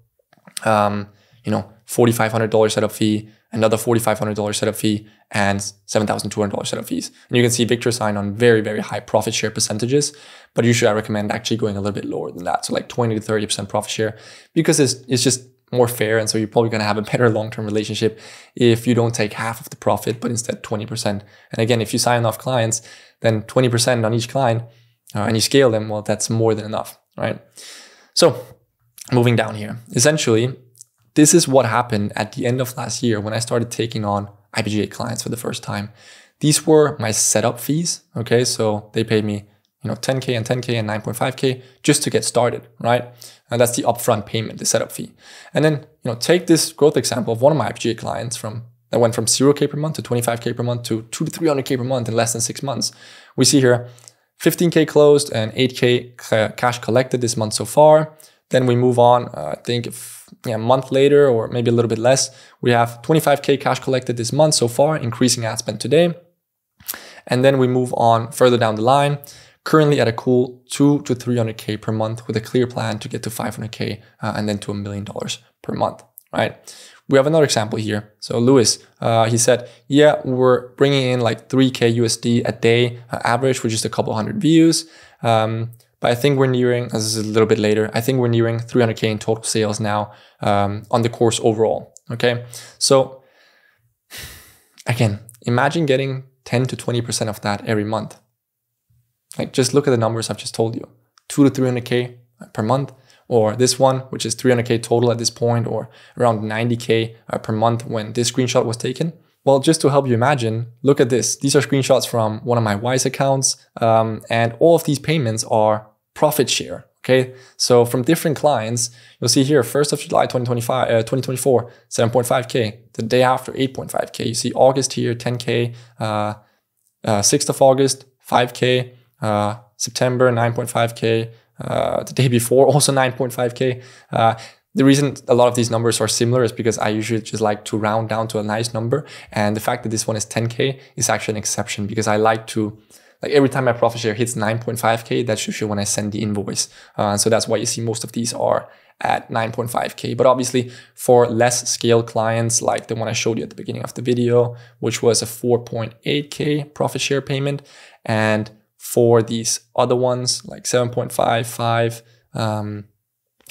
$4,500 setup fee, another $4,500 setup fee, and $7,200 setup fees. And you can see Victor sign on very, very high profit share percentages, but usually I recommend actually going a little bit lower than that. So like 20 to 30% profit share, because it's just more fair. And so you're probably going to have a better long-term relationship if you don't take half of the profit, but instead 20%. And again, if you sign enough clients, then 20% on each client and you scale them, well, that's more than enough, right? So moving down here, essentially, this is what happened at the end of last year when I started taking on IPGA clients for the first time. These were my setup fees, okay? So they paid me, 10K and 10K and 9.5K just to get started, right? And that's the upfront payment, the setup fee. And then, take this growth example of one of my IPGA clients that went from 0K per month to 25K per month to 2 to 300K per month in less than 6 months. We see here 15K closed and 8K cash collected this month so far. Then we move on, I think a month later or maybe a little bit less, we have 25K cash collected this month so far, increasing ad spend today. And then we move on further down the line, currently at a cool 2 to 300K per month with a clear plan to get to 500K and then to $1 million per month, right? We have another example here. So Lewis, he said, yeah, we're bringing in like 3K USD a day average for just a couple hundred views. But I think we're nearing, this is a little bit later, I think we're nearing 300K in total sales now on the course overall, okay? So again, imagine getting 10 to 20% of that every month. Like just look at the numbers I've just told you, 2 to 300K per month. Or this one, which is 300K total at this point, or around 90K per month when this screenshot was taken. Well, just to help you imagine, look at this. These are screenshots from one of my Wise accounts, and all of these payments are profit share, okay? So from different clients, you'll see here, 1st of July 2024, 7.5K. The day after, 8.5K. You see August here, 10K. 6th of August, 5K. September, 9.5K. The day before, also 9.5K. The reason a lot of these numbers are similar is because I usually just like to round down to a nice number. And the fact that this one is 10K is actually an exception because I like to, like every time my profit share hits 9.5K, that's usually when I send the invoice. So that's why you see most of these are at 9.5K. But obviously for less scale clients, like the one I showed you at the beginning of the video, which was a 4.8K profit share payment, and for these other ones like 7.5, 5,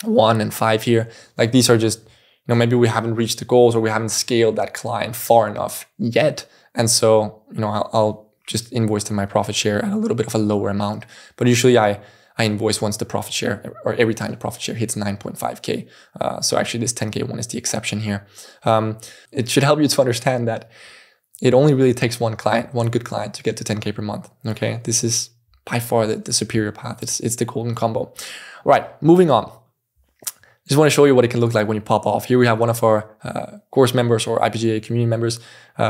1 and 5 here, like these are just, maybe we haven't reached the goals or we haven't scaled that client far enough yet. And so, I'll just invoice them my profit share at a little bit of a lower amount. But usually I invoice once the profit share, or every time the profit share hits 9.5K. So actually this 10K one is the exception here. It should help you to understand that it only really takes one client, one good client to get to 10K per month, okay? This is by far the superior path. It's the golden combo. All right, moving on. Just want to show you what it can look like when you pop off. Here we have one of our course members or IPGA community members.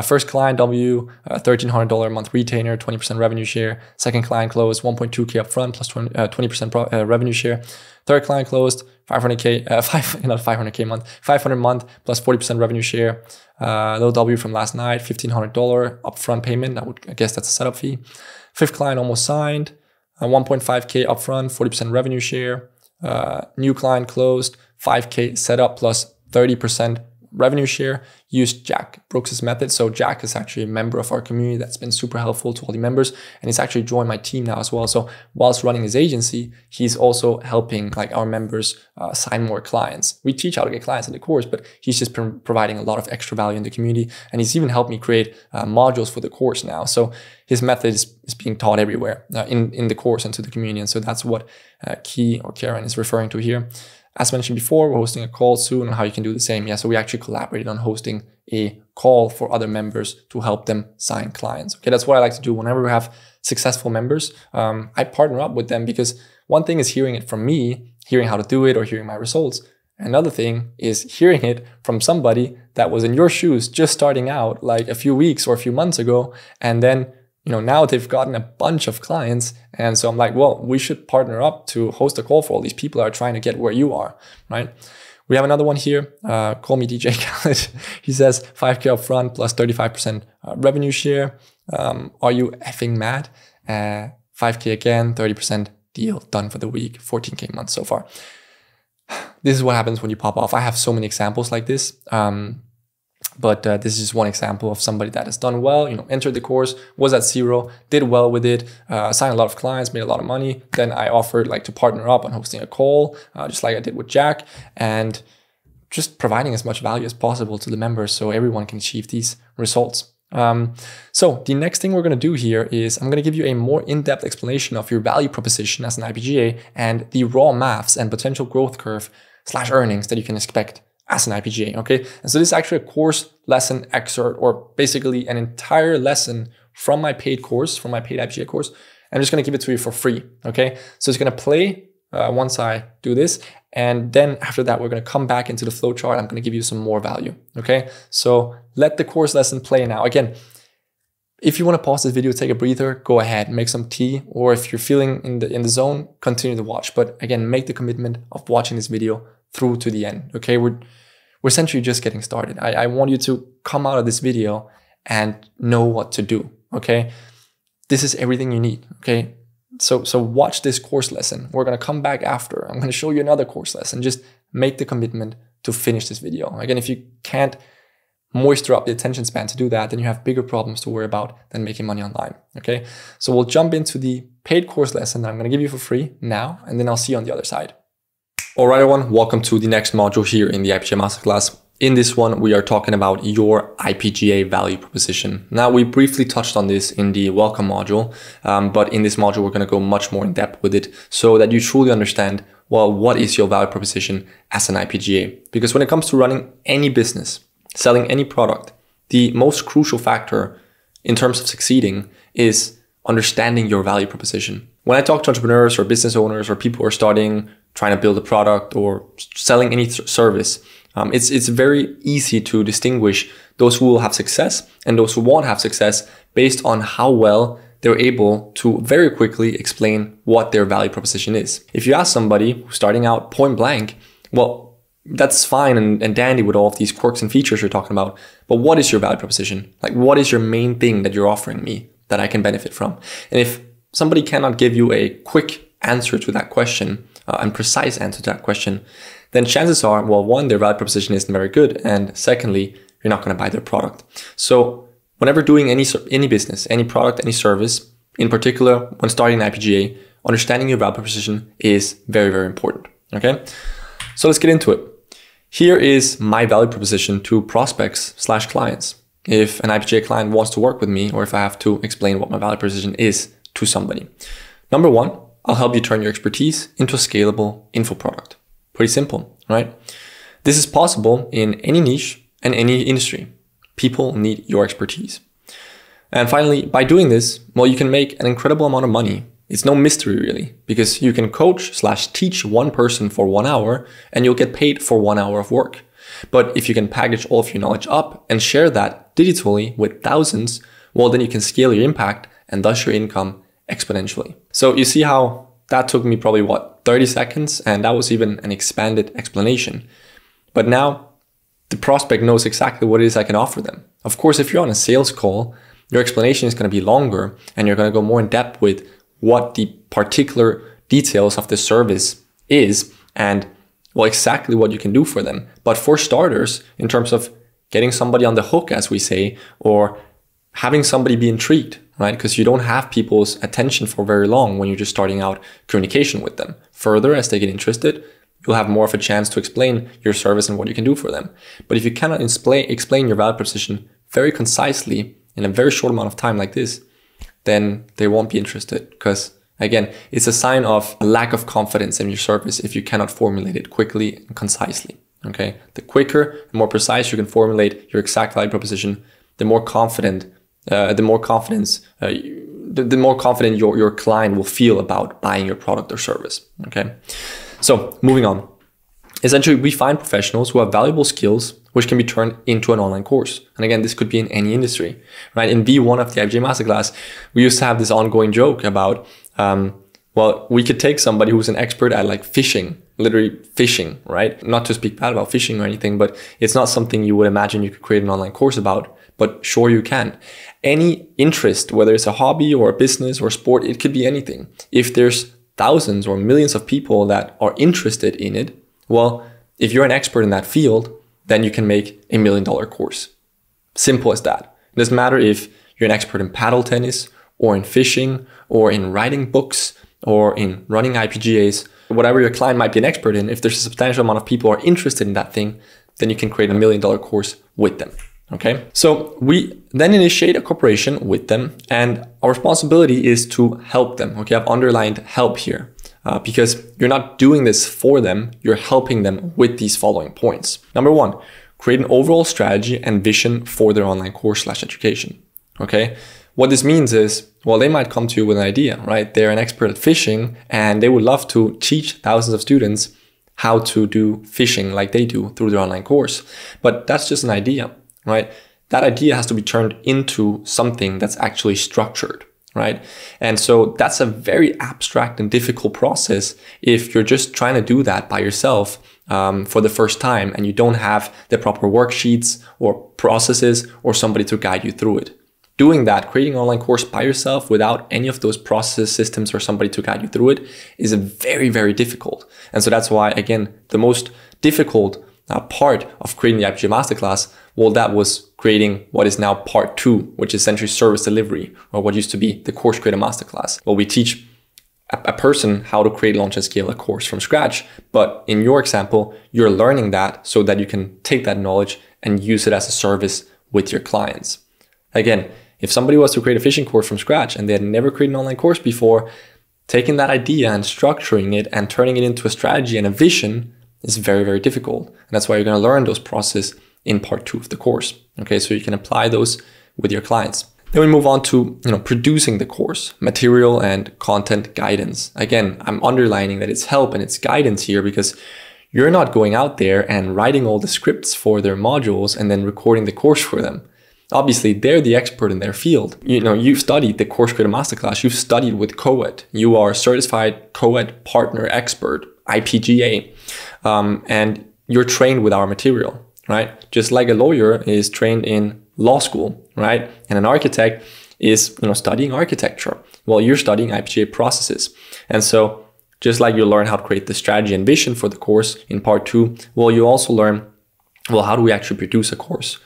First client W, $1,300 a month retainer, 20% revenue share. Second client closed, 1.2K upfront plus 20% revenue share. Third client closed, 500K, not 500K a month, 500 month plus 40% revenue share. Little W from last night, $1,500 upfront payment. I guess that's a setup fee. Fifth client almost signed, 1.5K upfront, 40% revenue share. New client closed, 5K setup plus 30% revenue share. Used Jack Brooks' method. So Jack is actually a member of our community that's been super helpful to all the members, and he's actually joined my team now as well. So whilst running his agency, he's also helping like our members sign more clients. We teach how to get clients in the course, but he's just providing a lot of extra value in the community, and he's even helped me create modules for the course now. So his method is being taught everywhere in the course and to the community, and so that's what Karen is referring to here. As mentioned before, we're hosting a call soon on how you can do the same. Yeah, so we actually collaborated on hosting a call for other members to help them sign clients. Okay, that's what I like to do whenever we have successful members. I partner up with them because one thing is hearing it from me, hearing how to do it or hearing my results. Another thing is hearing it from somebody that was in your shoes just starting out like a few weeks or a few months ago, and then now they've gotten a bunch of clients. And so I'm like, well, we should partner up to host a call for all these people that are trying to get where you are, right? We have another one here. Call me DJ Khaled. He says 5K upfront plus 35% revenue share. Are you effing mad? 5K again, 30% deal done for the week, 14K months so far. This is what happens when you pop off. I have so many examples like this. But this is just one example of somebody that has done well, entered the course, was at zero, did well with it, signed a lot of clients, made a lot of money. Then I offered to partner up on hosting a call, just like I did with Jack, and just providing as much value as possible to the members so everyone can achieve these results. So the next thing we're going to do here is I'm going to give you a more in-depth explanation of your value proposition as an IPGA and the raw maths and potential growth curve / earnings that you can expect as an IPGA, okay? And so this is actually a course lesson excerpt, or basically an entire lesson from my paid course, from my paid IPGA course. I'm just gonna give it to you for free, okay? So it's gonna play once I do this, and then after that, we're gonna come back into the flowchart. I'm gonna give you some more value, okay? So let the course lesson play now. Again, if you wanna pause this video, take a breather, go ahead, make some tea, or if you're feeling in the zone, continue to watch. But again, make the commitment of watching this video through to the end, okay? We're essentially just getting started. I want you to come out of this video and know what to do, okay? This is everything you need, okay? So watch this course lesson. We're gonna come back after. I'm gonna show you another course lesson. Just make the commitment to finish this video. Again, if you can't moisture up the attention span to do that, then you have bigger problems to worry about than making money online, okay? So we'll jump into the paid course lesson that I'm gonna give you for free now, and then I'll see you on the other side. All right, everyone, welcome to the next module here in the IPGA Masterclass. In this one, we are talking about your IPGA value proposition. Now, we briefly touched on this in the welcome module, but in this module, we're gonna go much more in depth with it so that you truly understand, well, what is your value proposition as an IPGA? Because when it comes to running any business, selling any product, the most crucial factor in terms of succeeding is understanding your value proposition. When I talk to entrepreneurs or business owners or people who are starting, trying to build a product or selling any service, it's very easy to distinguish those who will have success and those who won't have success based on how well they're able to very quickly explain what their value proposition is. If you ask somebody who's starting out point blank, well, that's fine and dandy with all of these quirks and features you're talking about, but what is your value proposition? Like, what is your main thing that you're offering me that I can benefit from? And if somebody cannot give you a quick answer to that question, and precise answer to that question, then chances are, well, one, their value proposition isn't very good, and secondly, you're not going to buy their product. So whenever doing any business, any product, any service, in particular, when starting an IPGA, understanding your value proposition is very, very important, okay? So let's get into it. Here is my value proposition to prospects/clients. If an IPGA client wants to work with me, or if I have to explain what my value proposition is to somebody. Number one, I'll help you turn your expertise into a scalable info product. Pretty simple, right? This is possible in any niche and any industry. People need your expertise. And finally, by doing this, well, you can make an incredible amount of money. It's no mystery really, because you can coach/teach one person for 1 hour and you'll get paid for 1 hour of work. But if you can package all of your knowledge up and share that digitally with thousands, well, then you can scale your impact and thus your income exponentially. So you see how that took me probably 30 seconds, and that was even an expanded explanation. But now the prospect knows exactly what it is I can offer them. Of course, if you're on a sales call, your explanation is going to be longer and you're going to go more in depth with what the particular details of the service is and, well, exactly what you can do for them. But for starters, in terms of getting somebody on the hook, as we say, or having somebody be intrigued, right? Because you don't have people's attention for very long when you're just starting out communication with them. Further, as they get interested, you'll have more of a chance to explain your service and what you can do for them. But if you cannot explain your value proposition very concisely in a very short amount of time like this, then they won't be interested, because again, it's a sign of a lack of confidence in your service if you cannot formulate it quickly and concisely, okay? The quicker and more precise you can formulate your exact value proposition, the more confident your client will feel about buying your product or service, okay? So moving on. Essentially, we find professionals who have valuable skills which can be turned into an online course. And again, this could be in any industry, right? In V1 of the IPGA Masterclass, we used to have this ongoing joke about, well, we could take somebody who's an expert at like fishing, literally fishing, right? Not to speak bad about fishing or anything, but it's not something you would imagine you could create an online course about, but sure you can. Any interest, whether it's a hobby or a business or sport, it could be anything. If there's thousands or millions of people that are interested in it, well, if you're an expert in that field, then you can make $1 million course. Simple as that. It doesn't matter if you're an expert in paddle tennis or in fishing or in writing books or in running IPGAs, whatever your client might be an expert in. If there's a substantial amount of people who are interested in that thing, then you can create $1 million course with them. Okay, so we then initiate a cooperation with them, and our responsibility is to help them. Okay, I've underlined help here because you're not doing this for them, you're helping them with these following points. Number one, create an overall strategy and vision for their online course/education. Okay, what this means is, well, they might come to you with an idea, right? They're an expert at fishing and they would love to teach thousands of students how to do fishing like they do through their online course. But that's just an idea, right? That idea has to be turned into something that's actually structured, right? And so that's a very abstract and difficult process if you're just trying to do that by yourself for the first time and you don't have the proper worksheets or processes or somebody to guide you through it. Doing that, creating an online course by yourself without any of those processes, systems, or somebody to guide you through it is very, very difficult. And so that's why, again, the most difficult part of creating the IPGA Masterclass, well, that was creating what is now part 2, which is essentially service delivery, or what used to be the Course Creator Masterclass. Well, we teach a person how to create, launch, and scale a course from scratch. But in your example, you're learning that so that you can take that knowledge and use it as a service with your clients. Again, if somebody was to create a fishing course from scratch and they had never created an online course before, taking that idea and structuring it and turning it into a strategy and a vision is very, very difficult. And that's why you're going to learn those processes in part 2 of the course. Okay, so you can apply those with your clients. Then we move on to, producing the course, material and content guidance. Again, I'm underlining that it's help and it's guidance here, because you're not going out there and writing all the scripts for their modules and then recording the course for them. Obviously, they're the expert in their field. You've studied the Course Creator Masterclass. You've studied with COED. You are a certified COED partner expert, IPGA, and you're trained with our material, right? Just like a lawyer is trained in law school, right? And an architect is, studying architecture. Well, you're studying IPGA processes. And so just like you learn how to create the strategy and vision for the course in part 2, well, you also learn, well, how do we actually produce a course?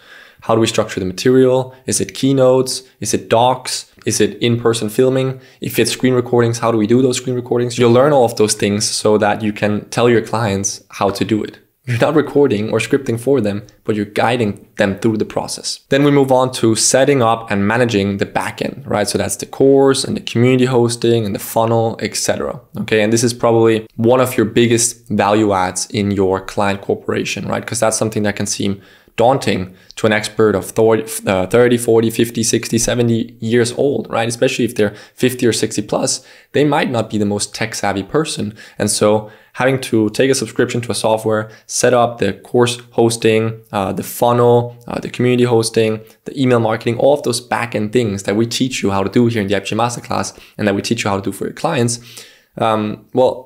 How do we structure the material? Is it keynotes? Is it docs? Is it in-person filming? If it's screen recordings, how do we do those screen recordings? You'll learn all of those things so that you can tell your clients how to do it. You're not recording or scripting for them, but you're guiding them through the process. Then we move on to setting up and managing the backend, right? So that's the course and the community hosting and the funnel, etc. Okay, and this is probably one of your biggest value adds in your client corporation, right? Because that's something that can seem daunting to an expert of 30, 40, 50, 60, 70 years old, right? Especially if they're 50 or 60 plus, they might not be the most tech savvy person. And so having to take a subscription to a software, set up the course hosting, the funnel, the community hosting, the email marketing, all of those back-end things that we teach you how to do here in the IPGA Masterclass and that we teach you how to do for your clients, well,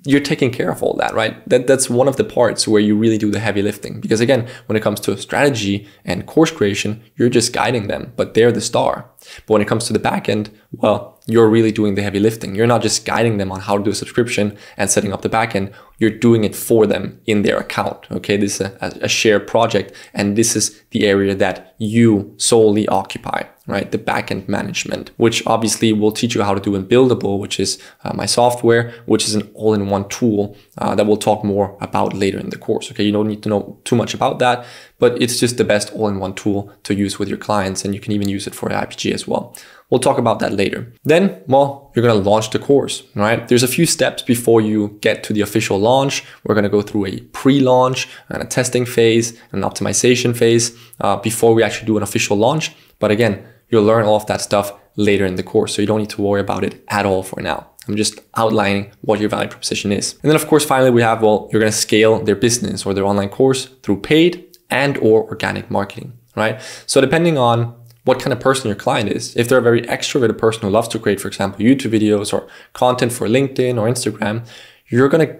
you're taking care of all that, right? That's one of the parts where you really do the heavy lifting. Because again, when it comes to strategy and course creation, you're just guiding them, but they're the star. But when it comes to the back end, well, you're really doing the heavy lifting. You're not just guiding them on how to do a subscription and setting up the back end. You're doing it for them in their account. Okay, this is a shared project, and this is the area that you solely occupy, right? The backend management, which obviously will teach you how to do in Buildable, which is my software, which is an all-in-one tool that we'll talk more about later in the course. Okay, you don't need to know too much about that, but it's just the best all-in-one tool to use with your clients, and you can even use it for IPG as well. We'll talk about that later. Then, well, you're going to launch the course, right? There's a few steps before you get to the official launch. We're going to go through a pre-launch and a testing phase, an optimization phase before we actually do an official launch. But again, you'll learn all of that stuff later in the course, so you don't need to worry about it at all for now. I'm just outlining what your value proposition is. And then of course, finally, we have, well, you're going to scale their business or their online course through paid and or organic marketing, right? So depending on what kind of person your client is, if they're a very extroverted person who loves to create, for example, YouTube videos or content for LinkedIn or Instagram, you're going to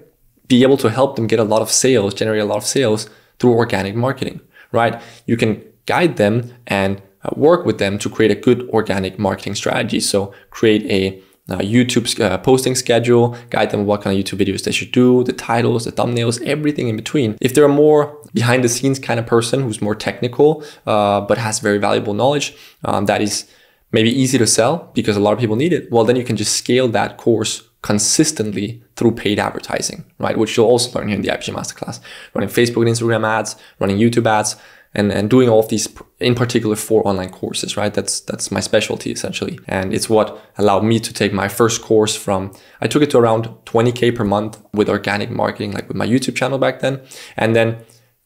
be able to help them get a lot of sales, generate a lot of sales through organic marketing, right? You can guide them and work with them to create a good organic marketing strategy. So create a YouTube posting schedule, guide them what kind of YouTube videos they should do, the titles, the thumbnails, everything in between. If they're a more behind the scenes kind of person who's more technical, but has very valuable knowledge, that is maybe easy to sell because a lot of people need it, well, then you can just scale that course consistently through paid advertising, right? Which you'll also learn here in the IPGA Masterclass, running Facebook and Instagram ads, running YouTube ads, and doing all of these in particular for online courses, right? That's my specialty essentially. And it's what allowed me to take my first course from, I took it to around 20K per month with organic marketing, like with my YouTube channel back then. And then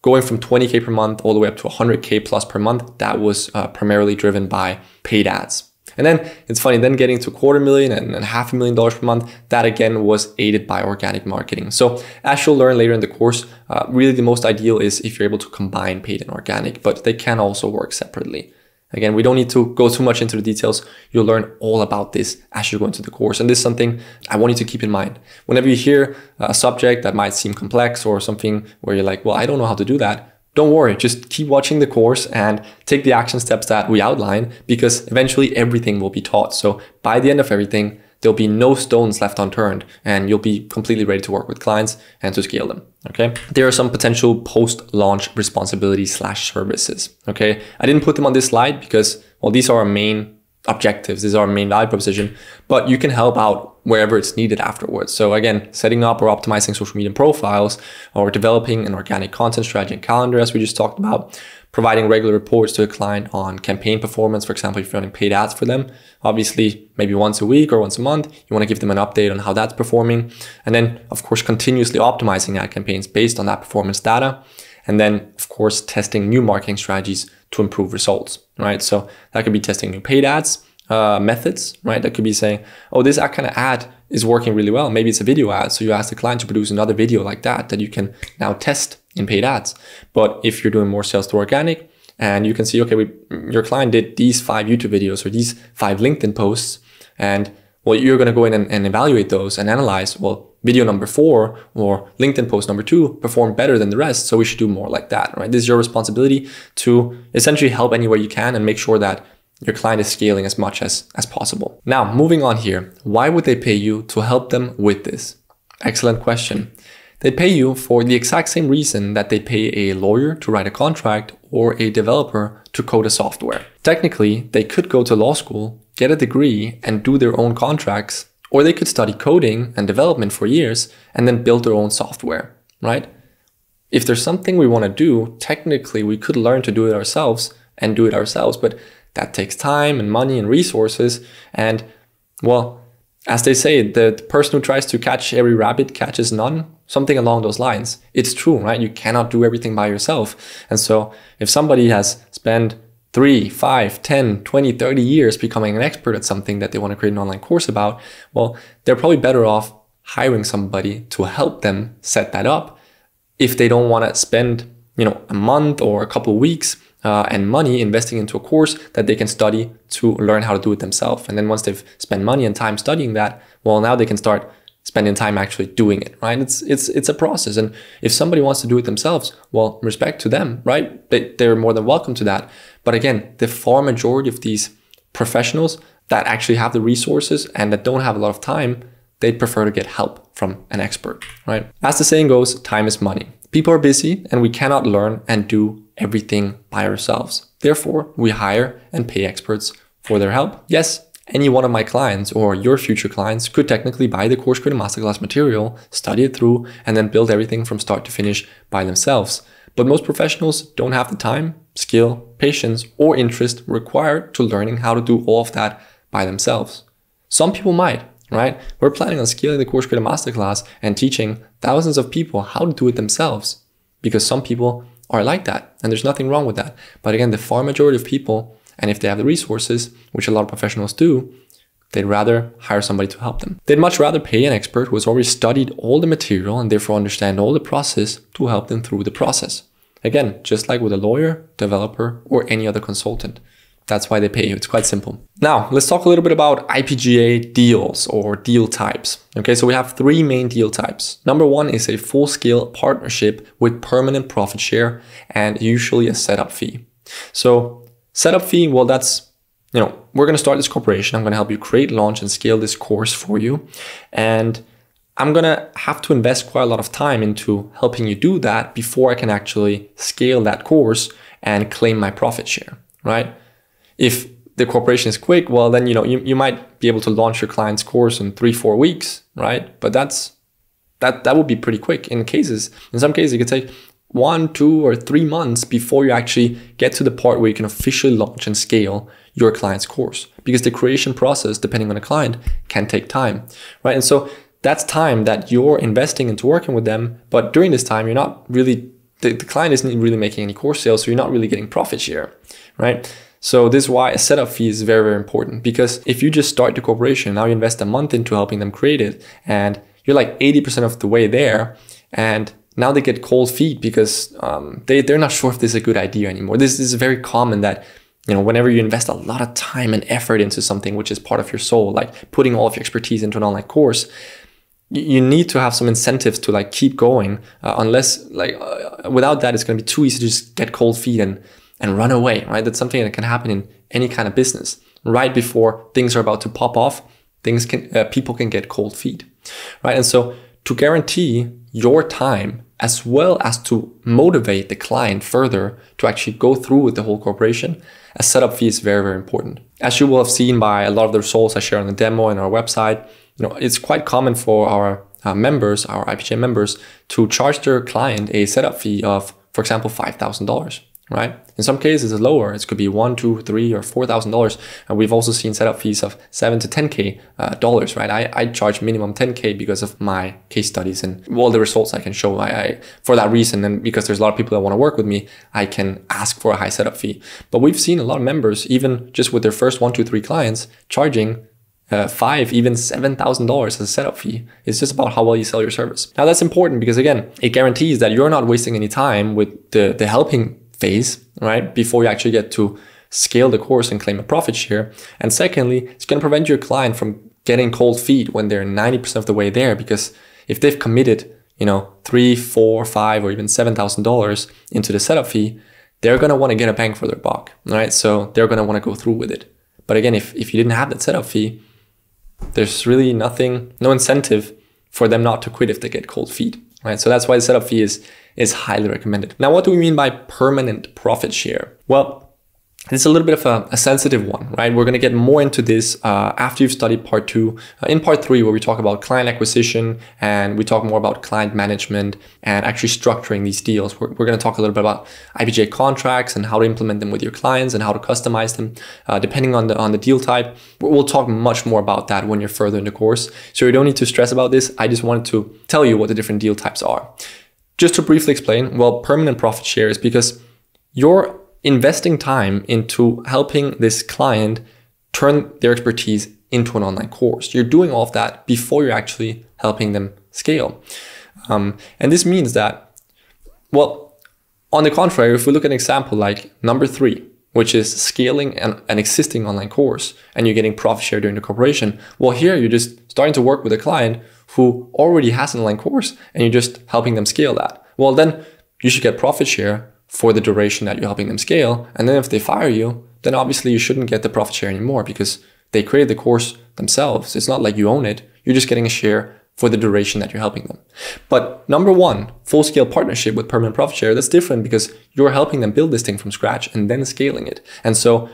going from 20K per month all the way up to 100K plus per month, that was primarily driven by paid ads. And then it's funny, then getting to $250,000 and $500,000 per month, that again was aided by organic marketing. So as you'll learn later in the course, really the most ideal is if you're able to combine paid and organic, but they can also work separately. Again, we don't need to go too much into the details. You'll learn all about this as you go into the course. And this is something I want you to keep in mind. Whenever you hear a subject that might seem complex or something where you're like, well, I don't know how to do that, don't worry, just keep watching the course and take the action steps that we outline, because eventually everything will be taught. So by the end of everything, there'll be no stones left unturned and you'll be completely ready to work with clients and to scale them. Okay. There are some potential post-launch responsibilities / services. Okay. I didn't put them on this slide because, well, these are our main objectives. These are our main value proposition, but you can help out wherever it's needed afterwards. So again, setting up or optimizing social media profiles, or developing an organic content strategy and calendar, as we just talked about, providing regular reports to a client on campaign performance. For example, if you're running paid ads for them, obviously maybe once a week or once a month, you want to give them an update on how that's performing. And then of course, continuously optimizing ad campaigns based on that performance data. And then of course, testing new marketing strategies to improve results, right? So that could be testing new paid ads, methods, right? That could be saying, oh, this kind of ad is working really well. Maybe it's a video ad. So you ask the client to produce another video like that you can now test in paid ads. But if you're doing more sales through organic and you can see, okay, your client did these 5 YouTube videos or these 5 LinkedIn posts, and well, you're going to go in and evaluate those and analyze, well, video number 4 or LinkedIn post number 2 performed better than the rest. So we should do more like that, right? This is your responsibility to essentially help any way you can and make sure that your client is scaling as much as possible. Now, moving on here, why would they pay you to help them with this? Excellent question. They pay you for the exact same reason that they pay a lawyer to write a contract or a developer to code a software. Technically, they could go to law school, get a degree, and do their own contracts, or they could study coding and development for years and then build their own software, right? If there's something we want to do, technically we could learn to do it ourselves and do it ourselves, but that takes time and money and resources. And well, as they say, the person who tries to catch every rabbit catches none, something along those lines. It's true, right? You cannot do everything by yourself. And so if somebody has spent 3, 5, 10, 20, 30 years becoming an expert at something that they want to create an online course about, well, they're probably better off hiring somebody to help them set that up if they don't want to spend, a month or a couple of weeks and money investing into a course that they can study to learn how to do it themselves. And then once they've spent money and time studying that, well, now they can start spending time actually doing it, right? It's a process. And if somebody wants to do it themselves, well, respect to them, right? They're more than welcome to that. But again, the far majority of these professionals that actually have the resources and that don't have a lot of time, they'd prefer to get help from an expert, right? As the saying goes, time is money. People are busy and we cannot learn and do everything by ourselves. Therefore, we hire and pay experts for their help. Yes, any one of my clients or your future clients could technically buy the Course Creator Masterclass material, study it through, and then build everything from start to finish by themselves. But most professionals don't have the time, skill, patience, or interest required to learning how to do all of that by themselves. Some people might, right? We're planning on scaling the Course Creator Masterclass and teaching thousands of people how to do it themselves, because some people are like that and there's nothing wrong with that. But again, the far majority of people, and if they have the resources, which a lot of professionals do, they'd rather hire somebody to help them. They'd much rather pay an expert who has already studied all the material and therefore understand all the process to help them through the process. Again, just like with a lawyer, developer, or any other consultant. That's why they pay you. It's quite simple. Now, let's talk a little bit about IPGA deals or deal types. Okay, so we have 3 main deal types. Number 1 is a full-scale partnership with permanent profit share and usually a setup fee. So setup fee, well, that's, we're going to start this corporation. I'm going to help you create, launch, and scale this course for you. And I'm going to have to invest quite a lot of time into helping you do that before I can actually scale that course and claim my profit share, right? If the corporation is quick, well, then, you might be able to launch your client's course in 3-4 weeks, right? But that would be pretty quick in some cases, it could take 1, 2, or 3 months before you actually get to the part where you can officially launch and scale your client's course, because the creation process, depending on the client, can take time, right? And so that's time that you're investing into working with them. But during this time, you're not really, the client isn't really making any course sales, so you're not really getting profit share, right? So this is why a setup fee is very, very important, because if you just start the corporation, now you invest a month into helping them create it, and you're like 80% of the way there, and now they get cold feet because they're not sure if this is a good idea anymore. This is very common that, whenever you invest a lot of time and effort into something which is part of your soul, like putting all of your expertise into an online course, you need to have some incentives to keep going. Unless without that, it's going to be too easy to just get cold feet and run away, right? That's something that can happen in any kind of business. Right before things are about to pop off, people can get cold feet, right? And so to guarantee your time as well as to motivate the client further to actually go through with the whole corporation, a setup fee is very, very important. As you will have seen by a lot of the results I share on the demo and our website, it's quite common for our members, our IPJ members, to charge their client a setup fee of, for example, $5,000, right? In some cases, it's lower. It could be $1,000, $2,000, $3,000 or $4,000. And we've also seen setup fees of $7,000 to $10,000 dollars, right? I charge minimum $10,000 because of my case studies and all the results I can show. For that reason, and because there's a lot of people that want to work with me, I can ask for a high setup fee. But we've seen a lot of members, even just with their first 1, 2, 3 clients, charging $5,000, even $7,000 as a setup fee. It's just about how well you sell your service. Now that's important because again, it guarantees that you're not wasting any time with the helping phase, right? Before you actually get to scale the course and claim a profit share. And secondly, it's going to prevent your client from getting cold feet when they're 90% of the way there, because if they've committed, $3,000, $4,000, $5,000 or even $7,000 into the setup fee, they're going to want to get a bang for their buck, right? So they're going to want to go through with it. But again, if you didn't have that setup fee, there's really no incentive for them not to quit if they get cold feet, right? So that's why the setup fee is highly recommended. Now, what do we mean by permanent profit share? Well, it's a little bit of a sensitive one, right? We're going to get more into this after you've studied part 2. In part 3, where we talk about client acquisition and we talk more about client management and actually structuring these deals. We're going to talk a little bit about IPJ contracts and how to implement them with your clients and how to customize them depending on the deal type. We'll talk much more about that when you're further in the course. So you don't need to stress about this. I just wanted to tell you what the different deal types are. Just to briefly explain, well, permanent profit share is because you're investing time into helping this client turn their expertise into an online course. You're doing all of that before you're actually helping them scale. And this means that, well, on the contrary, if we look at an example like number 3, which is scaling an existing online course and you're getting profit share during the corporation, well, here you're just starting to work with a client who already has an online course and you're just helping them scale that. Well, then you should get profit share for the duration that you're helping them scale. And then if they fire you, then obviously you shouldn't get the profit share anymore because they created the course themselves. It's not like you own it. You're just getting a share for the duration that you're helping them. But number 1, full-scale partnership with permanent profit share, that's different because you're helping them build this thing from scratch and then scaling it. And so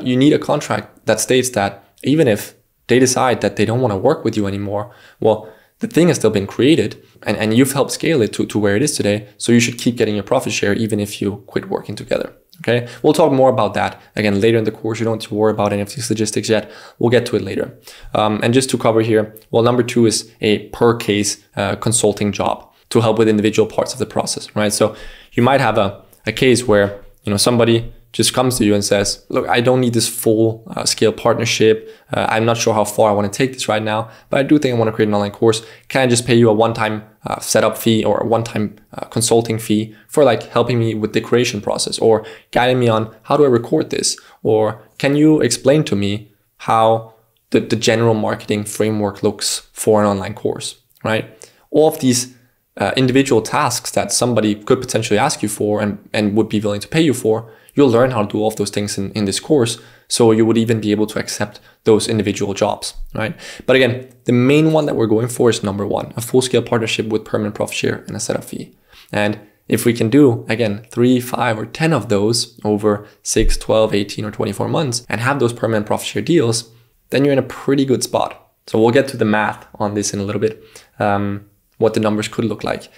you need a contract that states that even if they decide that they don't want to work with you anymore, well, the thing has still been created and you've helped scale it to where it is today. So you should keep getting your profit share even if you quit working together. Okay, we'll talk more about that again later in the course. You don't have to worry about any of these logistics yet. We'll get to it later. And just to cover here, well, number 2 is a per case consulting job to help with individual parts of the process, right? So you might have a case where somebody just comes to you and says, look, I don't need this full scale partnership. I'm not sure how far I want to take this right now, but I do think I want to create an online course. Can I just pay you a one-time setup fee or a one-time consulting fee for like helping me with the creation process or guiding me on how do I record this? Or can you explain to me how the general marketing framework looks for an online course, right? All of these individual tasks that somebody could potentially ask you for and would be willing to pay you for, you'll learn how to do all of those things in this course. So you would even be able to accept those individual jobs, right? But again, the main one that we're going for is number 1, a full-scale partnership with permanent profit share and a setup fee. And if we can do, again, 3, 5, or 10 of those over 6, 12, 18, or 24 months and have those permanent profit share deals, then you're in a pretty good spot. So we'll get to the math on this in a little bit, what the numbers could look like.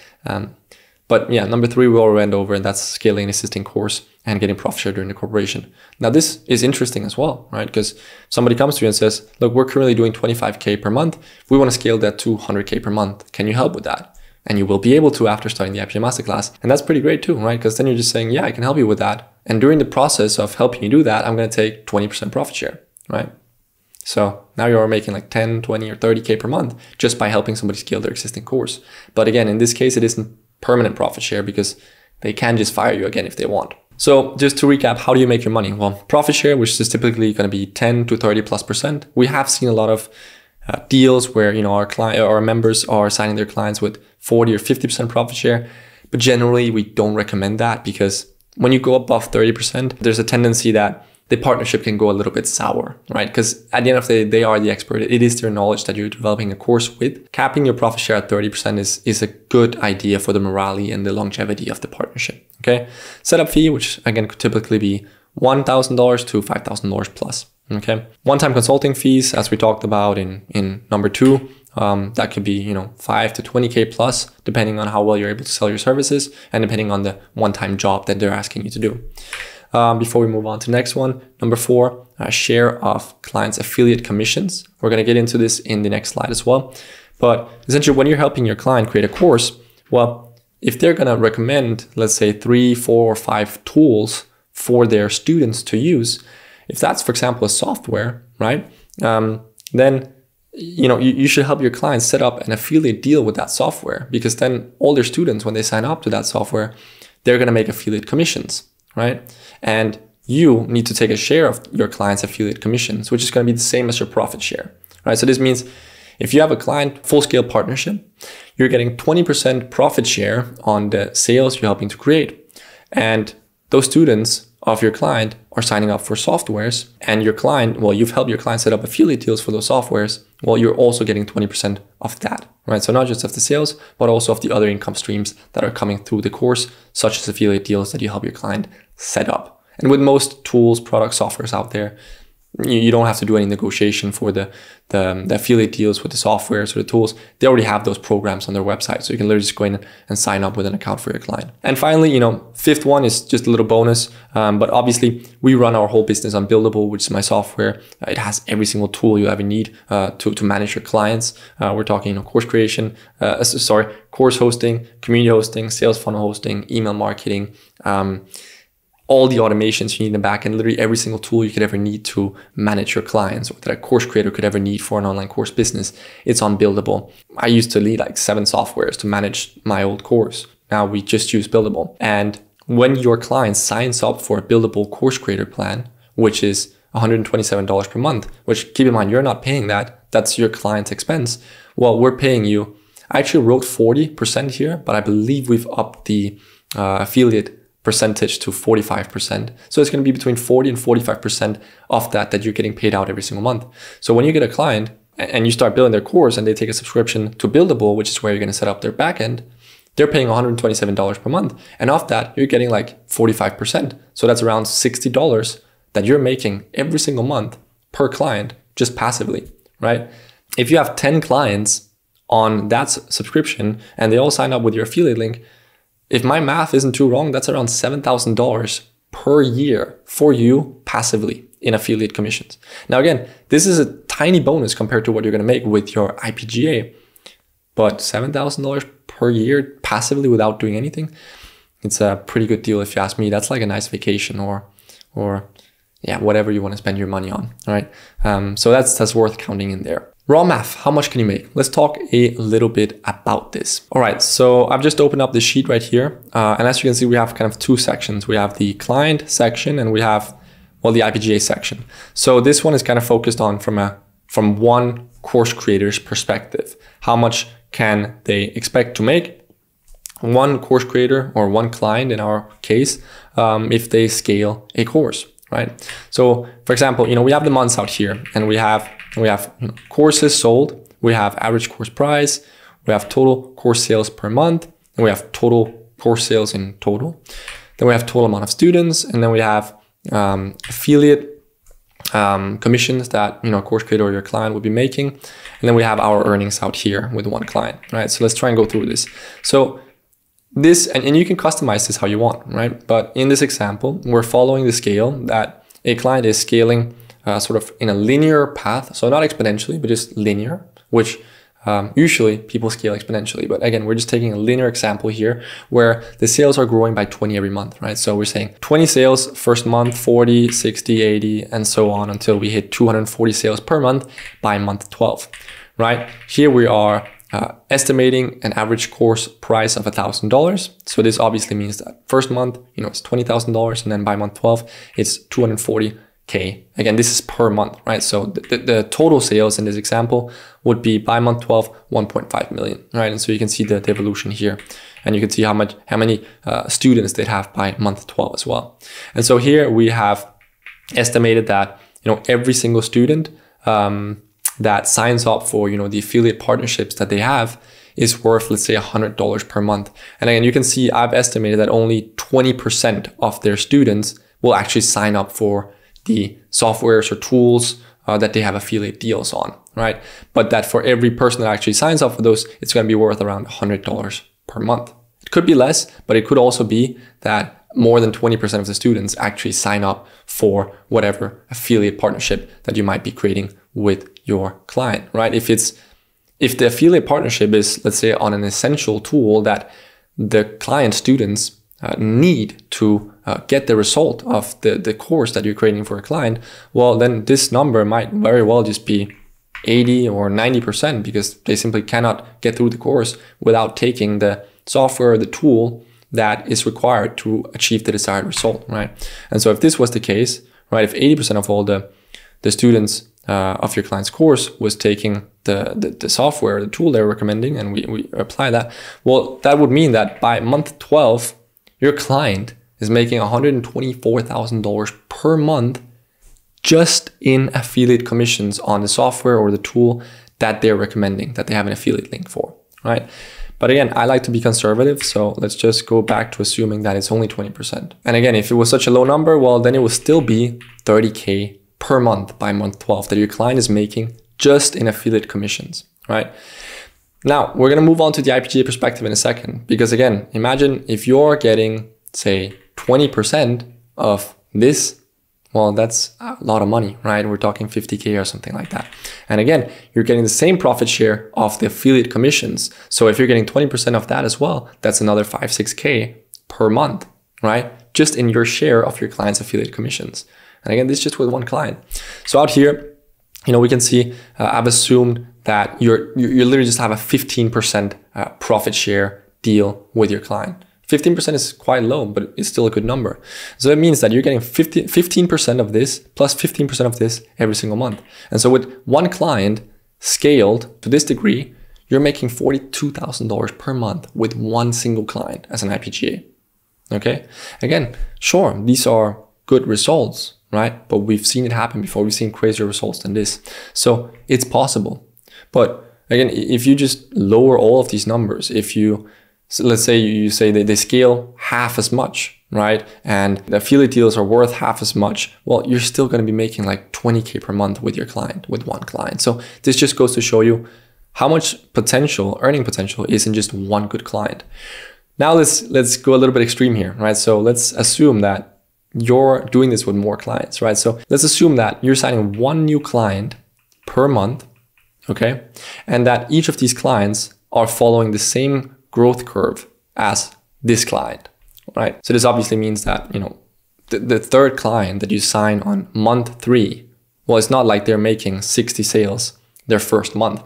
But yeah, number 3 we already went over, and that's scaling an existing course and getting profit share during the corporation. Now this is interesting as well, right? Because somebody comes to you and says, look, we're currently doing 25K per month. We want to scale that to 100K per month. Can you help with that? And you will be able to after starting the IPJ Masterclass. And that's pretty great too, right? Because then you're just saying, yeah, I can help you with that. And during the process of helping you do that, I'm going to take 20% profit share, right? So now you're making like 10, 20, or 30K per month just by helping somebody scale their existing course. But again, in this case, it isn't permanent profit share because they can just fire you again if they want. So just to recap, how do you make your money? Well, profit share, which is typically going to be 10 to 30+%. We have seen a lot of deals where our members are signing their clients with 40 or 50% profit share, but generally we don't recommend that because when you go above 30%, there's a tendency that the partnership can go a little bit sour, right? Because at the end of the day, they are the expert. It is their knowledge that you're developing a course with. Capping your profit share at 30% is a good idea for the morality and the longevity of the partnership, okay? Setup fee, which again could typically be $1,000 to $5,000 plus, okay? One-time consulting fees, as we talked about in number 2, that could be, $5 to $20K plus, depending on how well you're able to sell your services and depending on the one-time job that they're asking you to do. Before we move on to the next one, number 4, share of clients' affiliate commissions. We're going to get into this in the next slide as well. But essentially, when you're helping your client create a course, well, if they're going to recommend, let's say 3, 4, or 5 tools for their students to use, if that's, for example, a software, right? Then you should help your clients set up an affiliate deal with that software, because then all their students, when they sign up to that software, they're going to make affiliate commissions, right? And you need to take a share of your client's affiliate commissions, which is going to be the same as your profit share, right? So this means if you have a client full-scale partnership, you're getting 20% profit share on the sales you're helping to create. And those students of your client are signing up for softwares, and your client, well, you've helped your client set up affiliate deals for those softwares. Well, you're also getting 20% of that, right? So not just of the sales, but also of the other income streams that are coming through the course, such as affiliate deals that you help your client set up. And with most tools, products, softwares out there, you don't have to do any negotiation for the affiliate deals with the softwares or the tools. They already have those programs on their website. So you can literally just go in and sign up with an account for your client. And finally, 5th one is just a little bonus. But obviously we run our whole business on Buildable, which is my software. It has every single tool you ever need to manage your clients. We're talking course creation, course hosting, community hosting, sales funnel hosting, email marketing, all the automations you need in the back end, literally every single tool you could ever need to manage your clients, or that a course creator could ever need for an online course business. It's on Buildable. I used to lead like 7 softwares to manage my old course. Now we just use Buildable. And when your client signs up for a Buildable course creator plan, which is $127 per month, which keep in mind, you're not paying that. That's your client's expense. Well, we're paying you. I actually wrote 40% here, but I believe we've upped the affiliate percentage to 45%. So it's going to be between 40 and 45% of that you're getting paid out every single month. So when you get a client and you start building their course and they take a subscription to Buildable, which is where you're going to set up their backend, they're paying $127 per month. And off that, you're getting like 45%. So that's around $60 that you're making every single month per client, just passively, right? If you have 10 clients on that subscription and they all sign up with your affiliate link, if my math isn't too wrong, that's around $7,000 per year for you passively in affiliate commissions. Now, again, this is a tiny bonus compared to what you're going to make with your IPGA, but $7,000 per year passively without doing anything, it's a pretty good deal if you ask me. That's like a nice vacation or whatever you want to spend your money on, all right? So that's worth counting in there. Raw math, how much can you make? Let's talk a little bit about this. All right, so I've just opened up the sheet right here. And as you can see, we have kind of 2 sections. We have the client section and we have, the IPGA section. So this one is kind of focused on from one course creator's perspective. How much can they expect to make? One course creator or one client in our case, if they scale a course, right? So for example, we have the months out here and we have courses sold, we have average course price, we have total course sales per month, and we have total course sales in total. Then we have total amount of students, and then we have affiliate commissions that a course creator or your client would be making. And then we have our earnings out here with one client, right? So let's try and go through this. So this, and you can customize this how you want, right? But in this example, we're following the scale that a client is scaling sort of in a linear path. So not exponentially, but just linear, which usually people scale exponentially. But again, we're just taking a linear example here where the sales are growing by 20 every month, right? So we're saying 20 sales first month, 40, 60, 80, and so on until we hit 240 sales per month by month 12, right? Here we are estimating an average course price of $1,000. So this obviously means that first month, it's $20,000, and then by month 12, it's 240K. Again, this is per month, right? So the total sales in this example would be by month 12, 1.5 million, right? And so you can see the evolution here, and you can see how many students they'd have by month 12 as well. And so here we have estimated that, every single student that signs up for, the affiliate partnerships that they have is worth, let's say, $100 per month. And again, you can see I've estimated that only 20% of their students will actually sign up for the softwares or tools that they have affiliate deals on, right? But that for every person that actually signs up for those, it's going to be worth around $100 per month. It could be less, but it could also be that more than 20% of the students actually sign up for whatever affiliate partnership that you might be creating with your client, right? If the affiliate partnership is, let's say, on an essential tool that the client students need to get the result of the course that you're creating for a client, well, then this number might very well just be 80 or 90% because they simply cannot get through the course without taking the software or the tool that is required to achieve the desired result, right? And so if this was the case, right, if 80% of all the students of your client's course was taking the software, the tool they're recommending, and we apply that, well, that would mean that by month 12, your client is making $124,000 per month just in affiliate commissions on the software or the tool that they're recommending, that they have an affiliate link for, right? But again, I like to be conservative, so let's just go back to assuming that it's only 20%. And again, if it was such a low number, well, then it would still be $30K per month by month 12 that your client is making just in affiliate commissions, right? Now, we're going to move on to the IPGA perspective in a second, because again, imagine if you're getting, say, 20% of this, well, that's a lot of money, right? We're talking 50K or something like that. And again, you're getting the same profit share of the affiliate commissions. So if you're getting 20% of that as well, that's another 5-6K per month, right? Just in your share of your client's affiliate commissions. And again, this is just with one client. So out here, we can see I've assumed that you literally just have a 15% profit share deal with your client. 15% is quite low, but it's still a good number. So it means that you're getting 15% of this plus 15% of this every single month. And so with one client scaled to this degree, you're making $42,000 per month with one single client as an IPGA. Okay. Again, sure, these are good results, right? But we've seen it happen before. We've seen crazier results than this. So it's possible. But again, if you just lower all of these numbers, so let's say you say that they scale half as much, right? And the affiliate deals are worth half as much. Well, you're still going to be making like 20K per month with your client, with one client. So this just goes to show you how much earning potential is in just one good client. Now let's go a little bit extreme here, right? So let's assume that you're doing this with more clients, right? So let's assume that you're signing one new client per month, okay? And that each of these clients are following the same growth curve as this client, right? So this obviously means that, the third client that you sign on month 3, well, it's not like they're making 60 sales their first month.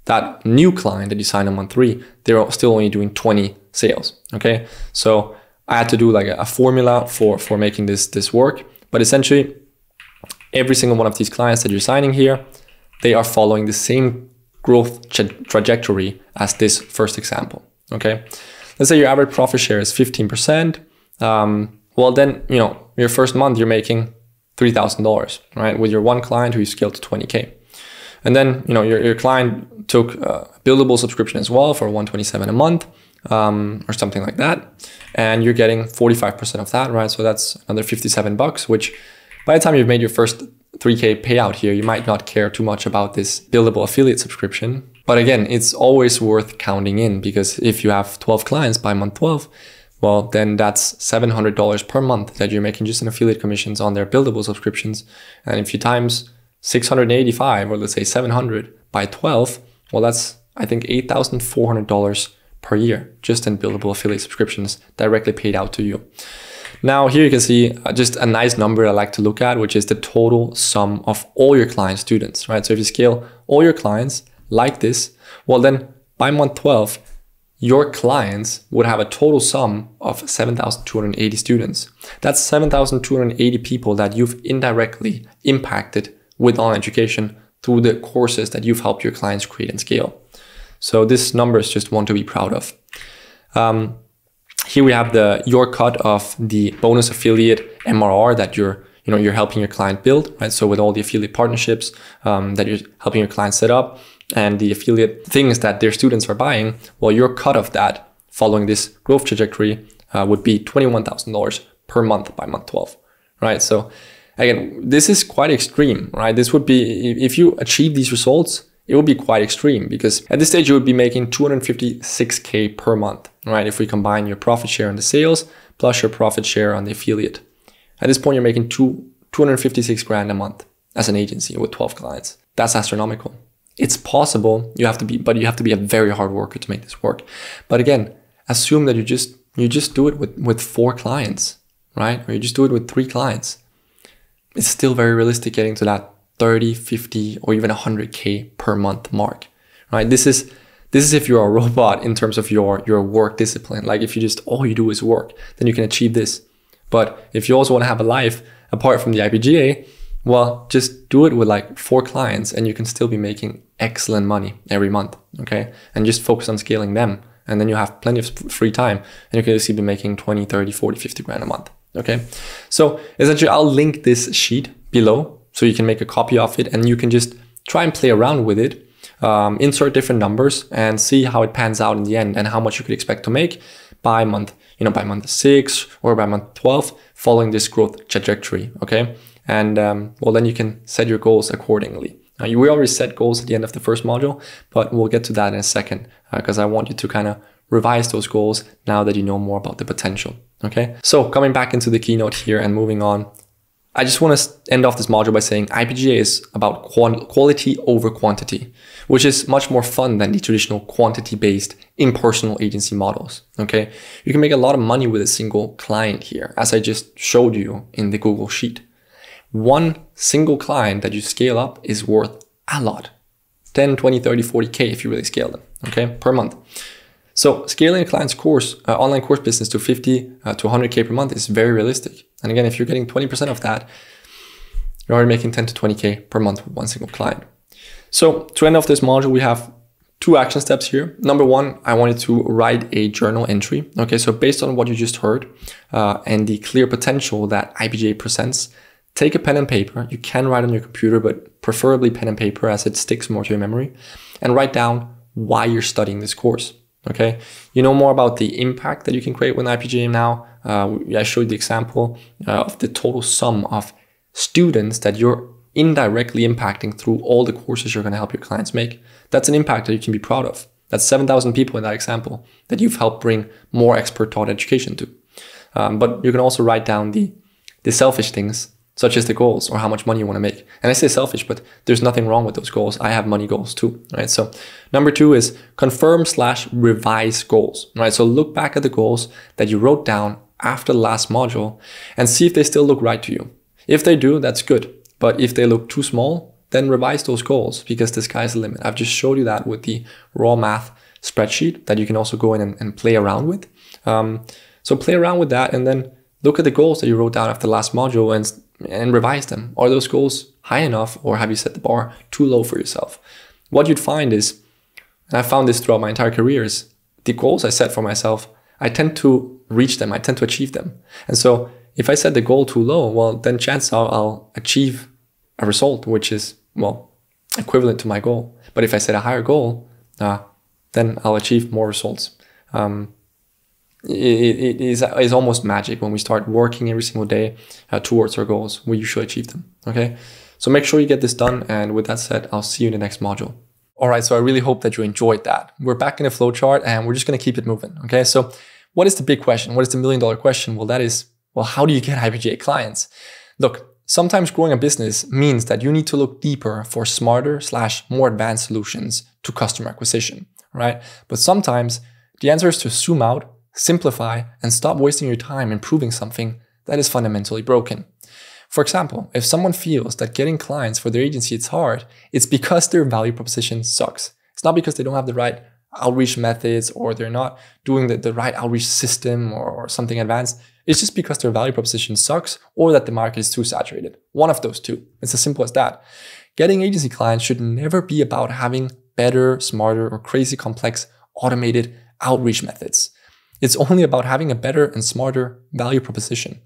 That new client that you sign on month 3, they're still only doing 20 sales, okay? So I had to do like a formula for making this work, but essentially every single one of these clients that you're signing here, they are following the same growth trajectory as this first example. Okay, let's say your average profit share is 15%. Well, then, your first month you're making $3,000, right? With your one client who you scaled to 20K. And then, your client took a billable subscription as well for $127 a month, or something like that. And you're getting 45% of that, right? So that's another $57, which by the time you've made your first 3K payout here, you might not care too much about this billable affiliate subscription. But again, it's always worth counting in, because if you have 12 clients by month 12, well, then that's $700 per month that you're making just in affiliate commissions on their billable subscriptions. And if you times 685, or let's say 700 by 12, well, that's, I think, $8,400 per year just in billable affiliate subscriptions directly paid out to you. Now here you can see just a nice number I like to look at, which is the total sum of all your client students, right? So if you scale all your clients like this, well, then by month 12, your clients would have a total sum of 7,280 students. That's 7,280 people that you've indirectly impacted with online education through the courses that you've helped your clients create and scale. So this number is just one to be proud of. Here we have your cut of the bonus affiliate MRR that you're you're helping your client build, right? So with all the affiliate partnerships that you're helping your client set up and the affiliate things that their students are buying, well, your cut of that following this growth trajectory would be $21,000 per month by month 12, right? So again, this is quite extreme, right? This would be, if you achieve these results, it would be quite extreme, because at this stage you would be making $256K per month, right? If we combine your profit share on the sales plus your profit share on the affiliate. At this point, you're making 256 grand a month as an agency with 12 clients. That's astronomical. It's possible, but you have to be a very hard worker to make this work. But again, assume that you just do it with 4 clients, right? Or you just do it with 3 clients. It's still very realistic getting to that 30, 50, or even 100K per month mark, right? This is if you're a robot in terms of your work discipline. Like if you just, all you do is work, then you can achieve this. But if you also want to have a life apart from the IPGA, well, just do it with like 4 clients and you can still be making excellent money every month, okay? And just focus on scaling them. And then you have plenty of free time and you can easily be making 20, 30, 40, 50 grand a month, okay? So essentially, I'll link this sheet below so you can make a copy of it and you can just try and play around with it, insert different numbers and see how it pans out in the end and how much you could expect to make by month, by month 6 or by month 12 following this growth trajectory, okay? And well, then you can set your goals accordingly. We already set goals at the end of the first module, but we'll get to that in a second because I want you to kind of revise those goals now that you know more about the potential, okay? So coming back into the keynote here and moving on, I just want to end off this module by saying IPGA is about quality over quantity, which is much more fun than the traditional quantity-based impersonal agency models, okay? You can make a lot of money with a single client here, as I just showed you in the Google Sheet. One single client that you scale up is worth a lot, 10, 20, 30, 40K if you really scale them, okay, per month. So scaling a client's course, online course business to 50 to 100K per month is very realistic. And again, if you're getting 20% of that, you're already making 10 to 20K per month with one single client. So to end off this module, we have 2 action steps here. Number 1, I wanted to write a journal entry. Okay, so based on what you just heard and the clear potential that IPGA presents, take a pen and paper. You can write on your computer, but preferably pen and paper as it sticks more to your memory, and write down why you're studying this course. Okay, you know more about the impact that you can create with IPGA now. I showed the example of the total sum of students that you're indirectly impacting through all the courses you're going to help your clients make. That's an impact that you can be proud of. That's 7,000 people in that example that you've helped bring more expert taught education to. But you can also write down the selfish things, such as the goals or how much money you want to make. And I say selfish, but there's nothing wrong with those goals. I have money goals too, right? So number 2 is confirm/revise goals, right? So look back at the goals that you wrote down after the last module and see if they still look right to you. If they do, that's good. But if they look too small, then revise those goals because the sky's the limit. I've just showed you that with the raw math spreadsheet that you can also go in and play around with. So play around with that and then look at the goals that you wrote down after the last module and revise them. Are those goals high enough or have you set the bar too low for yourself? What you'd find is, and I found this throughout my entire career, is the goals I set for myself, I tend to reach them, I tend to achieve them. And so if I set the goal too low, well, then chances are I'll achieve a result which is, well, equivalent to my goal. But if I set a higher goal, then I'll achieve more results. It is almost magic when we start working every single day towards our goals. We usually achieve them, okay? So make sure you get this done. And with that said, I'll see you in the next module. All right, so I really hope that you enjoyed that. We're back in the flowchart and we're just gonna keep it moving, okay? So what is the big question? What is the $1 million question? Well, that is, well, how do you get IPGA clients? Look, sometimes growing a business means that you need to look deeper for smarter/more advanced solutions to customer acquisition, right? But sometimes the answer is to zoom out, simplify, and stop wasting your time improving something that is fundamentally broken. For example, if someone feels that getting clients for their agency is hard, it's because their value proposition sucks. It's not because they don't have the right outreach methods or they're not doing the right outreach system or something advanced. It's just because their value proposition sucks or that the market is too saturated. One of those two. It's as simple as that. Getting agency clients should never be about having better, smarter, or crazy complex automated outreach methods. It's only about having a better and smarter value proposition.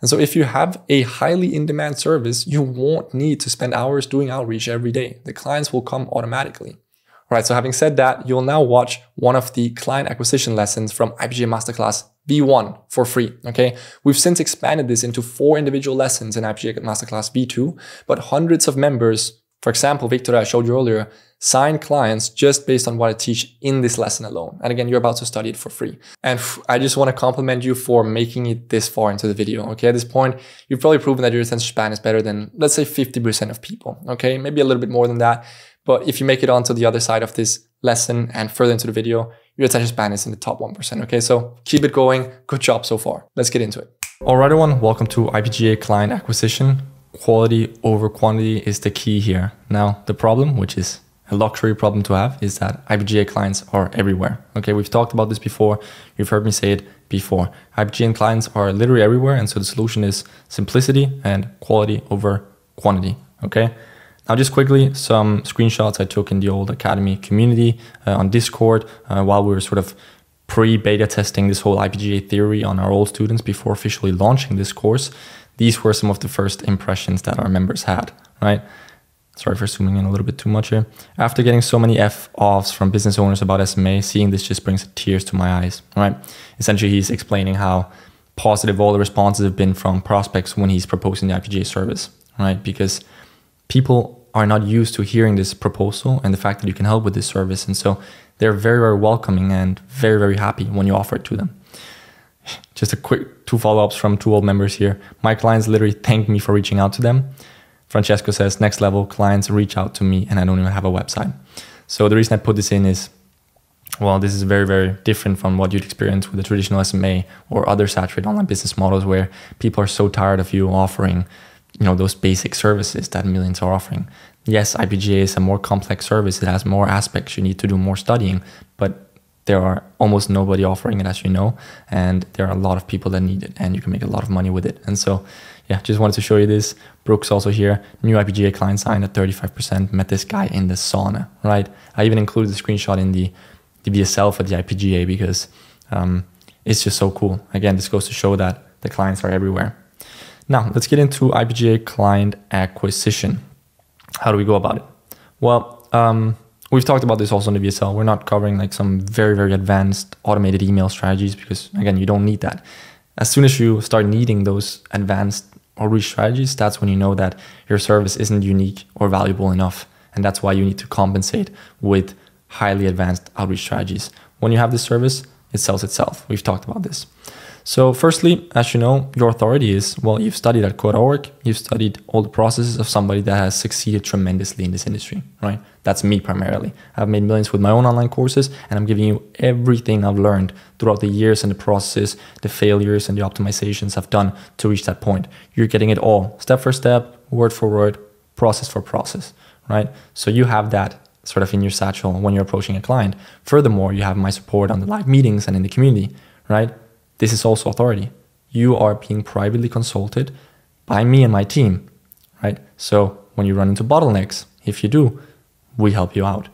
And so if you have a highly in-demand service, you won't need to spend hours doing outreach every day. The clients will come automatically. All right, so having said that, you'll now watch one of the client acquisition lessons from IPGA Masterclass V1 for free, okay? We've since expanded this into 4 individual lessons in IPGA Masterclass V2, but hundreds of members, for example, Victor, I showed you earlier, sign clients just based on what I teach in this lesson alone. And again, you're about to study it for free. And I just want to compliment you for making it this far into the video, okay? At this point, you've probably proven that your attention span is better than, let's say, 50% of people, okay? Maybe a little bit more than that. But if you make it onto the other side of this lesson and further into the video, your attention span is in the top 1%, okay? So keep it going. Good job so far. Let's get into it. All right, everyone, welcome to IPGA Client Acquisition. Quality over quantity is the key here. Now, the problem, which is a luxury problem to have, is that IPGA clients are everywhere. Okay, we've talked about this before. You've heard me say it before. IPGA clients are literally everywhere. And so the solution is simplicity and quality over quantity. Okay. Now, just quickly, some screenshots I took in the old Academy community on Discord while we were sort of pre-beta testing this whole IPGA theory on our old students before officially launching this course. These were some of the first impressions that our members had, right? Sorry for zooming in a little bit too much here. After getting so many F-offs from business owners about SMA, seeing this just brings tears to my eyes, right? Essentially, he's explaining how positive all the responses have been from prospects when he's proposing the IPGA service, right? Because people are not used to hearing this proposal and the fact that you can help with this service. And so they're very, very welcoming and very, very happy when you offer it to them. Just a quick 2 follow-ups from 2 old members here. My clients literally thanked me for reaching out to them. Francesco says, next level, clients reach out to me and I don't even have a website. So the reason I put this in is, well, this is very, very different from what you'd experience with the traditional SMA or other saturated online business models where people are so tired of you offering, you know, those basic services that millions are offering. Yes, IPGA is a more complex service. It has more aspects. You need to do more studying, but there are almost nobody offering it, as you know, and there are a lot of people that need it and you can make a lot of money with it. And so, yeah, just wanted to show you this. Brooks also here, new IPGA client signed at 35%, met this guy in the sauna, right? I even included the screenshot in the VSL for the IPGA because it's just so cool. Again, this goes to show that the clients are everywhere. Now, let's get into IPGA client acquisition. How do we go about it? Well, we've talked about this also in the VSL. We're not covering like some very, very advanced automated email strategies because, again, you don't need that. As soon as you start needing those advanced outreach strategies, that's when you know that your service isn't unique or valuable enough. And that's why you need to compensate with highly advanced outreach strategies. When you have this service, it sells itself. We've talked about this. So firstly, as you know, your authority is, well, you've studied at Quora.org, you've studied all the processes of somebody that has succeeded tremendously in this industry, right? That's me primarily. I've made millions with my own online courses and I'm giving you everything I've learned throughout the years and the processes, the failures and the optimizations I've done to reach that point. You're getting it all, step for step, word for word, process for process, right? So you have that sort of in your satchel when you're approaching a client. Furthermore, you have my support on the live meetings and in the community, right? This is also authority. You are being privately consulted by me and my team, right? So when you run into bottlenecks, if you do, we help you out.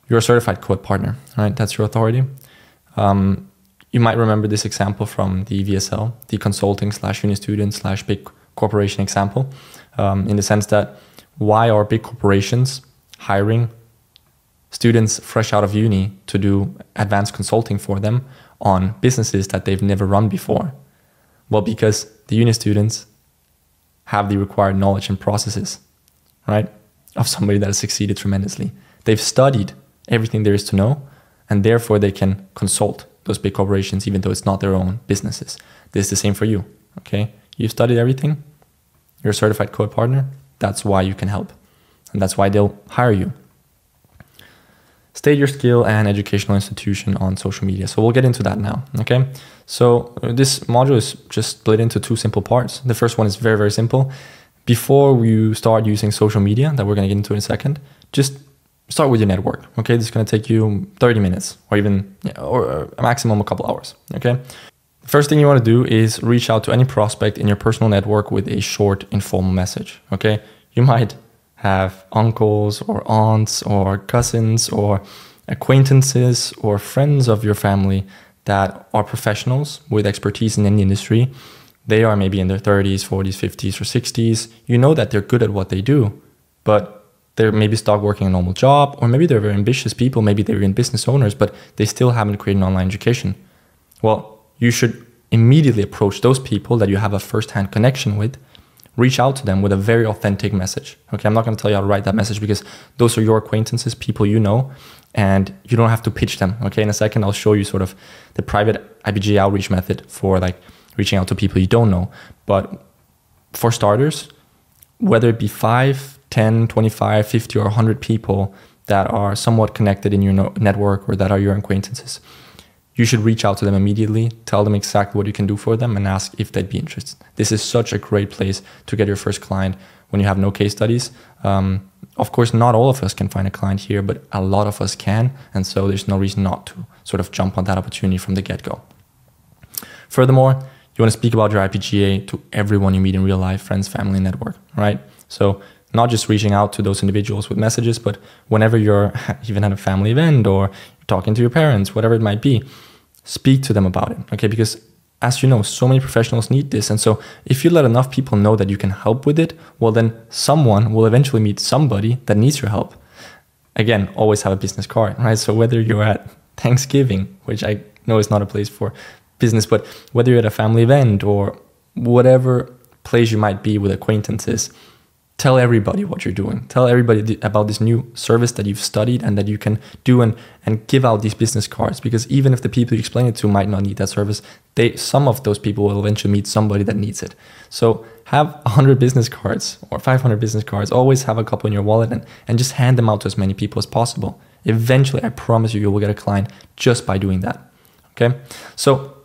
You're a certified code partner, right? That's your authority. You might remember this example from the VSL, the consulting / uni student / big corporation example, in the sense that why are big corporations hiring students fresh out of uni to do advanced consulting for them on businesses that they've never run before? Well, because the uni students have the required knowledge and processes, right, of somebody that has succeeded tremendously. They've studied everything there is to know, and therefore they can consult those big corporations, even though it's not their own businesses. This is the same for you, okay? You've studied everything. You're a certified code partner. That's why you can help, and that's why they'll hire you. State your skill and educational institution on social media. So we'll get into that now, okay? So this module is just split into 2 simple parts. The first one is very, very simple. Before you start using social media, that we're gonna get into in a second, just start with your network, okay? This is gonna take you 30 minutes or even, or a maximum a couple hours, okay? The first thing you wanna do is reach out to any prospect in your personal network with a short, informal message, okay? You might have uncles or aunts or cousins or acquaintances or friends of your family that are professionals with expertise in any industry They are maybe in their 30s, 40s, 50s, or 60s. You know that they're good at what they do, but they're maybe stuck working a normal job, or maybe they're very ambitious people. Maybe they're even business owners, but they still haven't created an online education. Well, you should immediately approach those people that you have a first-hand connection with, reach out to them with a very authentic message. Okay, I'm not going to tell you how to write that message because those are your acquaintances, people you know, and you don't have to pitch them. Okay, in a second, I'll show you sort of the private IBGA outreach method for like reaching out to people you don't know. But for starters, whether it be 5, 10, 25, 50, or 100 people that are somewhat connected in your network or that are your acquaintances, you should reach out to them immediately, tell them exactly what you can do for them, and ask if they'd be interested. This is such a great place to get your first client when you have no case studies. Of course, not all of us can find a client here, but a lot of us can. And so there's no reason not to sort of jump on that opportunity from the get-go. Furthermore, you want to speak about your IBGA to everyone you meet in real life, friends, family, network, right? So not just reaching out to those individuals with messages, but whenever you're even at a family event or talking to your parents, whatever it might be, speak to them about it, okay? Because as you know, so many professionals need this. And so if you let enough people know that you can help with it, well, then someone will eventually meet somebody that needs your help. Again, always have a business card, right? So whether you're at Thanksgiving, which I know is not a place for business, but whether you're at a family event or whatever place you might be with acquaintances, tell everybody what you're doing. Tell everybody about this new service that you've studied and that you can do, and give out these business cards, because even if the people you explain it to might not need that service, some of those people will eventually meet somebody that needs it. So have 100 business cards or 500 business cards. Always have a couple in your wallet and just hand them out to as many people as possible. Eventually, I promise you will get a client just by doing that. Okay. So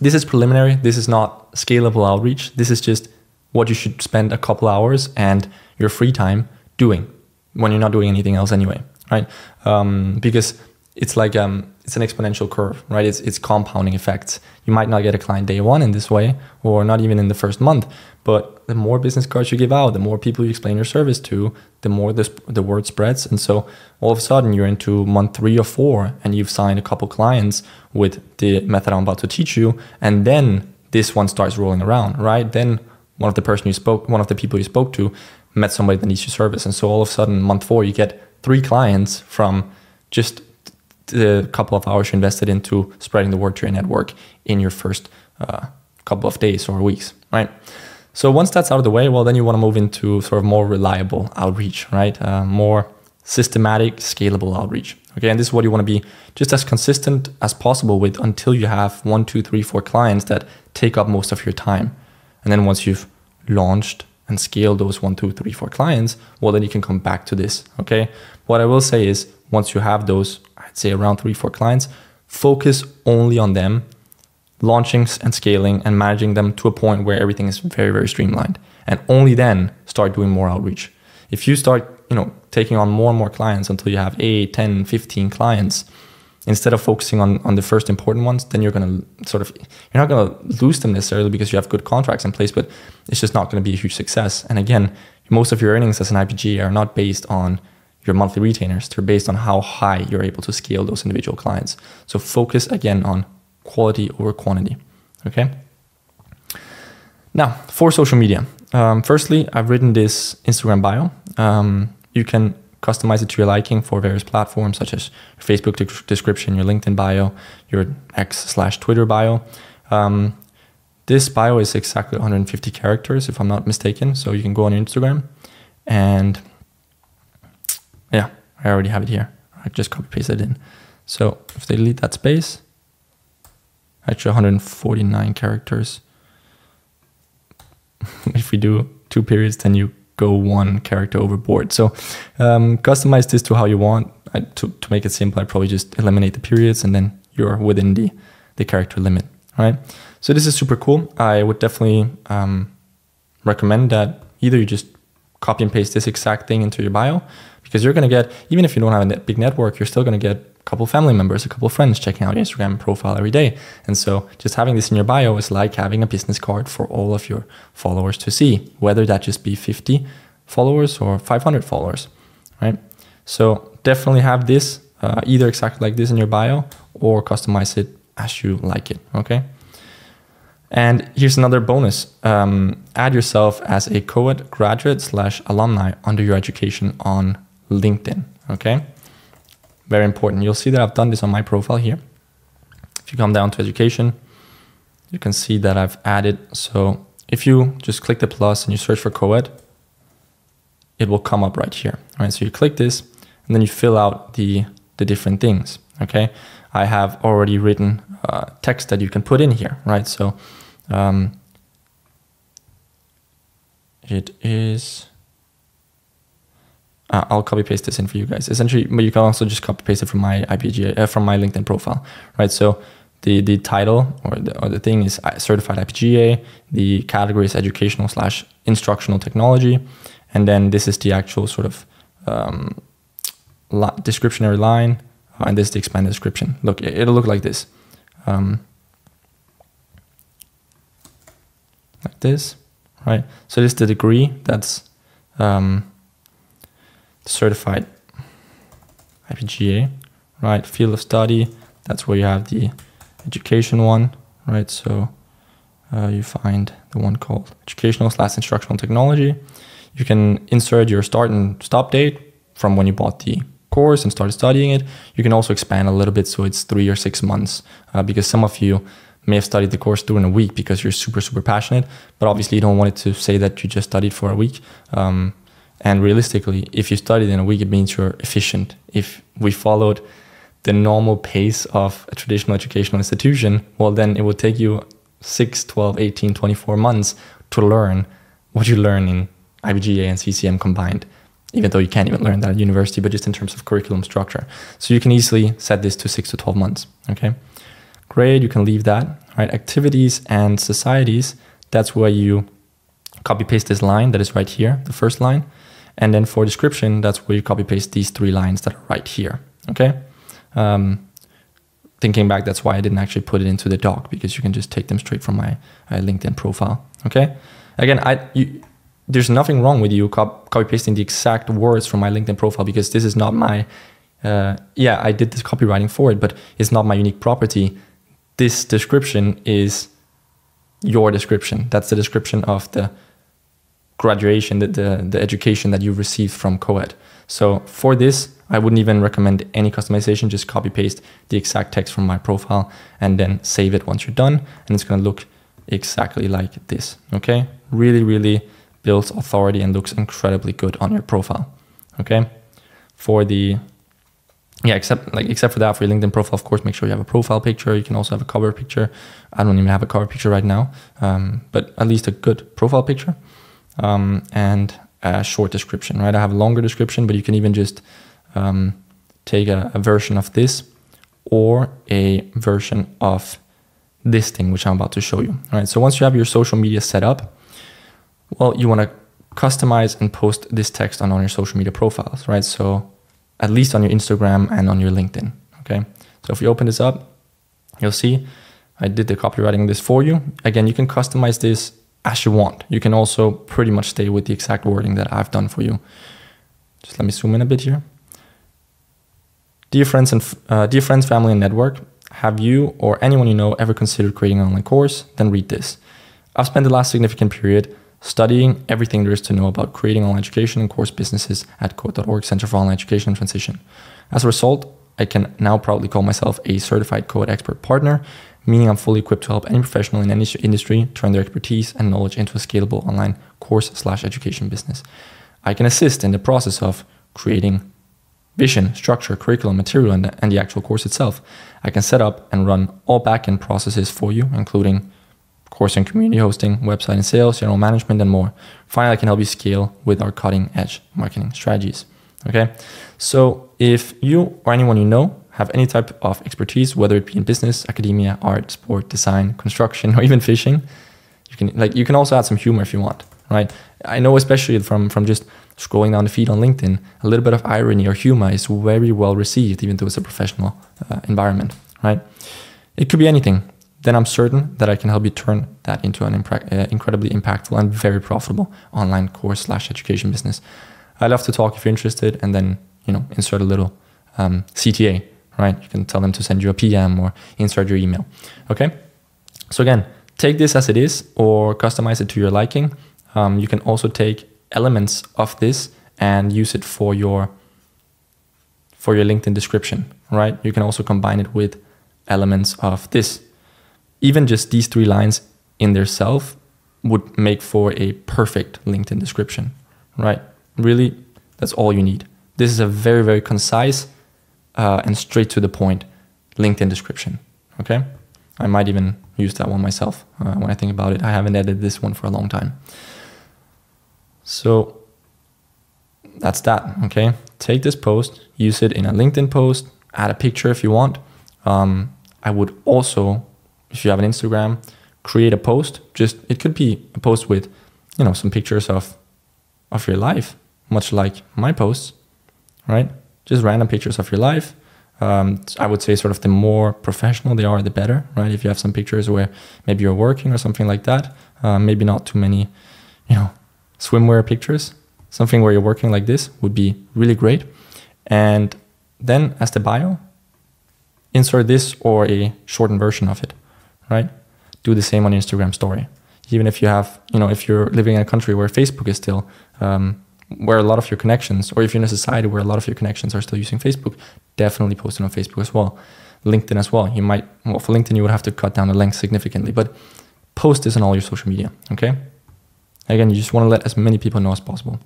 this is preliminary. This is not scalable outreach. This is just what you should spend a couple hours and your free time doing when you're not doing anything else anyway, right? Because it's like it's an exponential curve, right? It's compounding effects. You might not get a client day one in this way, or not even in the first month, but the more business cards you give out, the more people you explain your service to, the more the word spreads. And so all of a sudden you're into month 3 or 4 and you've signed a couple clients with the method I'm about to teach you. And then this one starts rolling around, right? Then one of the people you spoke to met somebody that needs your service. And so all of a sudden, month 4, you get 3 clients from just the couple of hours you invested into spreading the word to your network in your first couple of days or weeks, right? So once that's out of the way, well, then you want to move into sort of more reliable outreach, right? More systematic, scalable outreach. Okay, and this is what you want to be just as consistent as possible with until you have 1, 2, 3, 4 clients that take up most of your time. And then once you've launched and scaled those 1, 2, 3, 4 clients, well, then you can come back to this, okay? What I will say is once you have those, I'd say around 3, 4 clients, focus only on them, launching and scaling and managing them to a point where everything is very, very streamlined. And only then start doing more outreach. If you start, taking on more and more clients until you have 8, 10, 15 clients, instead of focusing on the first important ones, then you're not going to lose them necessarily because you have good contracts in place, but it's just not going to be a huge success. And again, most of your earnings as an IBG are not based on your monthly retainers. They're based on how high you're able to scale those individual clients. So focus again on quality over quantity. Okay. Now for social media. Firstly, I've written this Instagram bio. You can customize it to your liking for various platforms such as your Facebook description, your LinkedIn bio, your X/Twitter bio. This bio is exactly 150 characters, if I'm not mistaken. So you can go on Instagram and yeah, I already have it here. I just copy pasted it in. So if they delete that space, actually 149 characters. If we do 2 periods, then you go 1 character overboard. So customize this to how you want. To make it simple, I probably just eliminate the periods and then you're within the character limit. All right. So this is super cool. I would definitely recommend that either you just copy and paste this exact thing into your bio, because you're going to get, even if you don't have a big network, you're still going to get a couple of family members, a couple of friends checking out your Instagram profile every day. And so just having this in your bio is like having a business card for all of your followers to see, whether that just be 50 followers or 500 followers, right? So definitely have this either exactly like this in your bio or customize it as you like it, okay? And here's another bonus. Add yourself as a co-ed graduate / alumni under your education on LinkedIn, okay? Very important. You'll see that I've done this on my profile here. If you come down to education, you can see that I've added. So if you just click the plus and you search for co-ed, it will come up right here, right? So you click this and then you fill out the different things, okay? I have already written text that you can put in here, right? So it is, I'll copy paste this in for you guys. Essentially, but you can also just copy paste it from my IPGA, from my LinkedIn profile, right? So the title or the thing is certified IPGA. The category is educational / instructional technology. And then this is the actual sort of descriptionary line. And this is the expanded description. Look, it'll look like this. Like this, right? So this is the degree, that's certified IPGA, right? Field of study, that's where you have the education one, right? So you find the one called educational / instructional technology. You can insert your start and stop date from when you bought the course and started studying it. You can also expand a little bit, so it's 3 or 6 months, because some of you may have studied the course during a week because you're super passionate, but obviously you don't want it to say that you just studied for a week. And realistically, if you studied in a week, it means you're efficient. If we followed the normal pace of a traditional educational institution, well, then it would take you 6, 12, 18, 24 months to learn what you learn in IPGA and CCM combined, even though you can't even learn that at university, but just in terms of curriculum structure. So you can easily set this to 6 to 12 months, okay? Great, you can leave that, right? Activities and societies, that's where you copy paste this line that is right here, the first line. And then for description, that's where you copy paste these 3 lines that are right here, okay? Thinking back, that's why I didn't actually put it into the doc, because you can just take them straight from my LinkedIn profile, okay? Again, there's nothing wrong with you copy pasting the exact words from my LinkedIn profile, because this is not my, I did this copywriting for it, but it's not my unique property. This description is your description. That's the description of the graduation, the education that you received from co-ed. So for this, I wouldn't even recommend any customization. Just copy paste the exact text from my profile and then save it once you're done. And it's going to look exactly like this. Okay. Really builds authority and looks incredibly good on your profile. Okay. For the, except for that, for your LinkedIn profile, of course, make sure you have a profile picture. You can also have a cover picture. I don't even have a cover picture right now, but at least a good profile picture. And a short description, right? I have a longer description, but you can even just take a version of this or a version of this thing, which I'm about to show you. All right. So once you have your social media set up, well, you want to customize and post this text on your social media profiles, right? So at least on your Instagram and on your LinkedIn. Okay. So if you open this up, you'll see I did the copywriting this for you. Again, you can customize this as you want. You can also pretty much stay with the exact wording that I've done for you. Just let me zoom in a bit here. Dear friends, family, and network, have you or anyone you know ever considered creating an online course? Then read this. I've spent the last significant period studying everything there is to know about creating online education and course businesses at co-ed.org Center for Online Education and Transition. As a result, I can now proudly call myself a certified co-ed expert partner, meaning I'm fully equipped to help any professional in any industry turn their expertise and knowledge into a scalable online course/education business. I can assist in the process of creating vision, structure, curriculum, material, and the actual course itself. I can set up and run all back-end processes for you, including course and community hosting, website and sales, general management, and more. Finally, I can help you scale with our cutting-edge marketing strategies. Okay, so if you or anyone you know have any type of expertise, whether it be in business, academia, art, sport, design, construction, or even fishing, you can also add some humor if you want, right? I know, especially from just scrolling down the feed on LinkedIn, a little bit of irony or humor is very well received, even though it's a professional environment, right? It could be anything. Then I'm certain that I can help you turn that into an incredibly impactful and very profitable online course/education business. I'd love to talk if you're interested, and then, insert a little CTA, right? You can tell them to send you a PM or insert your email. Okay. So again, take this as it is or customize it to your liking. You can also take elements of this and use it for your LinkedIn description, right? You can also combine it with elements of this. Even just these 3 lines in themselves would make for a perfect LinkedIn description, right? Really, that's all you need. This is a very, very concise and straight to the point LinkedIn description, okay? I might even use that one myself when I think about it. I haven't edited this one for a long time. So that's that, okay? Take this post, use it in a LinkedIn post, add a picture if you want. I would also, if you have an Instagram, create a post. It could be a post with, some pictures of your life, much like my posts, right? Just random pictures of your life. I would say sort of the more professional they are, the better, right? If you have some pictures where maybe you're working or something like that, maybe not too many, swimwear pictures, something where you're working like this would be really great. And then as the bio, insert this or a shortened version of it, right? Do the same on Instagram story. Even if you have, if you're living in a country where Facebook is still, where a lot of your connections, or if you're in a society where a lot of your connections are still using Facebook, definitely post it on Facebook as well. LinkedIn as well. For LinkedIn, you would have to cut down the length significantly, but post this on all your social media, okay? Again, you just want to let as many people know as possible.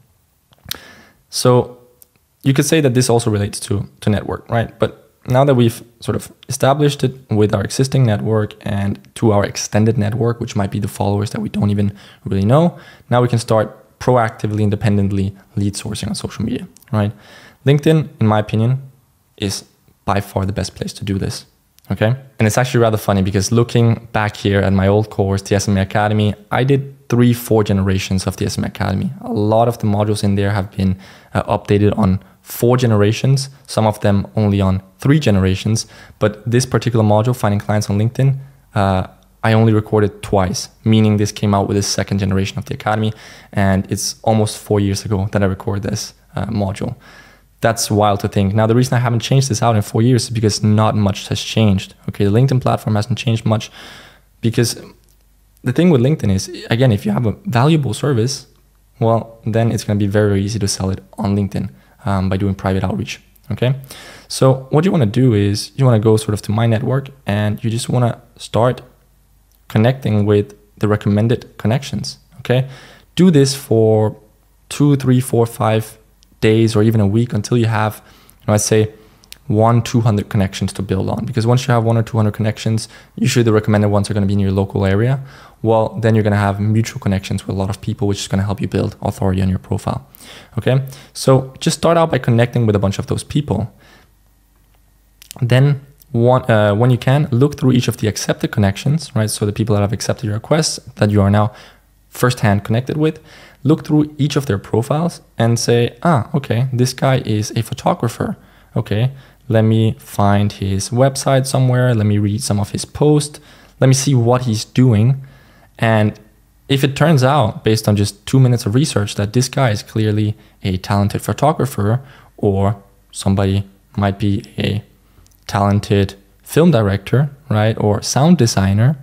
So you could say that this also relates to network, right? But now that we've sort of established it with our existing network and to our extended network, which might be the followers that we don't even really know, now we can start proactively, independently lead sourcing on social media, right? LinkedIn, in my opinion, is by far the best place to do this, okay? And it's actually rather funny because looking back here at my old course, the SMA Academy, I did 3-4 generations of the SMA Academy. A lot of the modules in there have been updated on 4 generations, some of them only on 3 generations, but this particular module, Finding Clients on LinkedIn, I only recorded twice, meaning this came out with the 2nd generation of the Academy, and it's almost 4 years ago that I recorded this module. That's wild to think. Now, the reason I haven't changed this out in 4 years is because not much has changed. Okay, the LinkedIn platform hasn't changed much because the thing with LinkedIn is, again, if you have a valuable service, well, then it's going to be very, very easy to sell it on LinkedIn by doing private outreach, okay? So what you want to do is you want to go sort of to my network and you just want to start connecting with the recommended connections, okay? Do this for 2, 3, 4, 5 days or even a week until you have, I'd say 100-200 connections to build on. Because once you have 100 or 200 connections, usually the recommended ones are going to be in your local area. Well, then you're going to have mutual connections with a lot of people, which is going to help you build authority on your profile, okay? So just start out by connecting with a bunch of those people. Then when you can, look through each of the accepted connections, right? So the people that have accepted your requests that you are now firsthand connected with, look through each of their profiles and say, okay, this guy is a photographer. Okay, let me find his website somewhere. Let me read some of his posts. Let me see what he's doing. And if it turns out, based on just 2 minutes of research, that this guy is clearly a talented photographer, or somebody might be a talented film director, right? Or sound designer,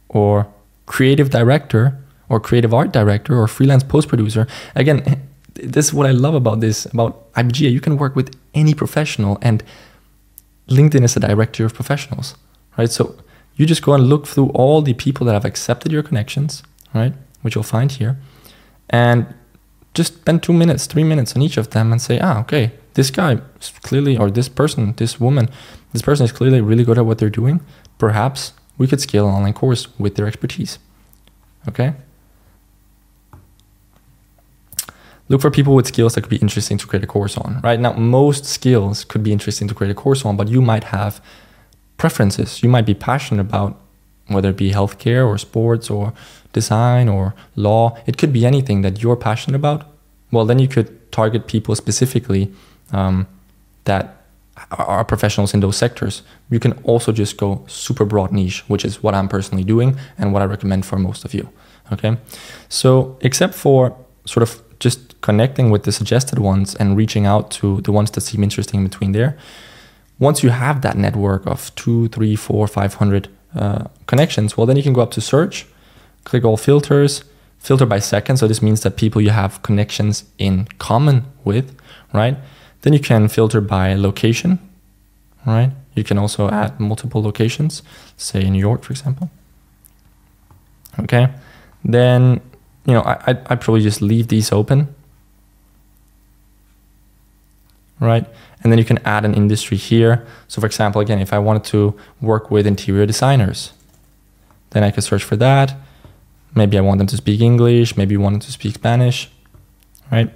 or creative director, or creative art director, or freelance post producer. Again, this is what I love about IBGA. You can work with any professional, and LinkedIn is a directory of professionals, right? So you just go and look through all the people that have accepted your connections, right? Which you'll find here, and just spend 2 minutes, 3 minutes on each of them and say, okay, this guy is clearly, or this person, this woman, this person is clearly really good at what they're doing. Perhaps we could scale an online course with their expertise, okay? Look for people with skills that could be interesting to create a course on, right? Now, most skills could be interesting to create a course on, but you might have preferences. You might be passionate about whether it be healthcare or sports or design or law. It could be anything that you're passionate about. Well, then you could target people specifically that are professionals in those sectors. You can also just go super broad niche, which is what I'm personally doing and what I recommend for most of you, okay? So except for sort of just connecting with the suggested ones and reaching out to the ones that seem interesting in between there, once you have that network of 2, 3, 4, 500 connections, well, then you can go up to search, click all filters, filter by second. So this means that people you have connections in common with, right? Then you can filter by location, right? You can also add multiple locations, say in New York, for example. Okay. Then, you know, I'd probably just leave these open, right? And then you can add an industry here. So for example, again, if I wanted to work with interior designers, then I could search for that. Maybe I want them to speak English, maybe you want them to speak Spanish, right?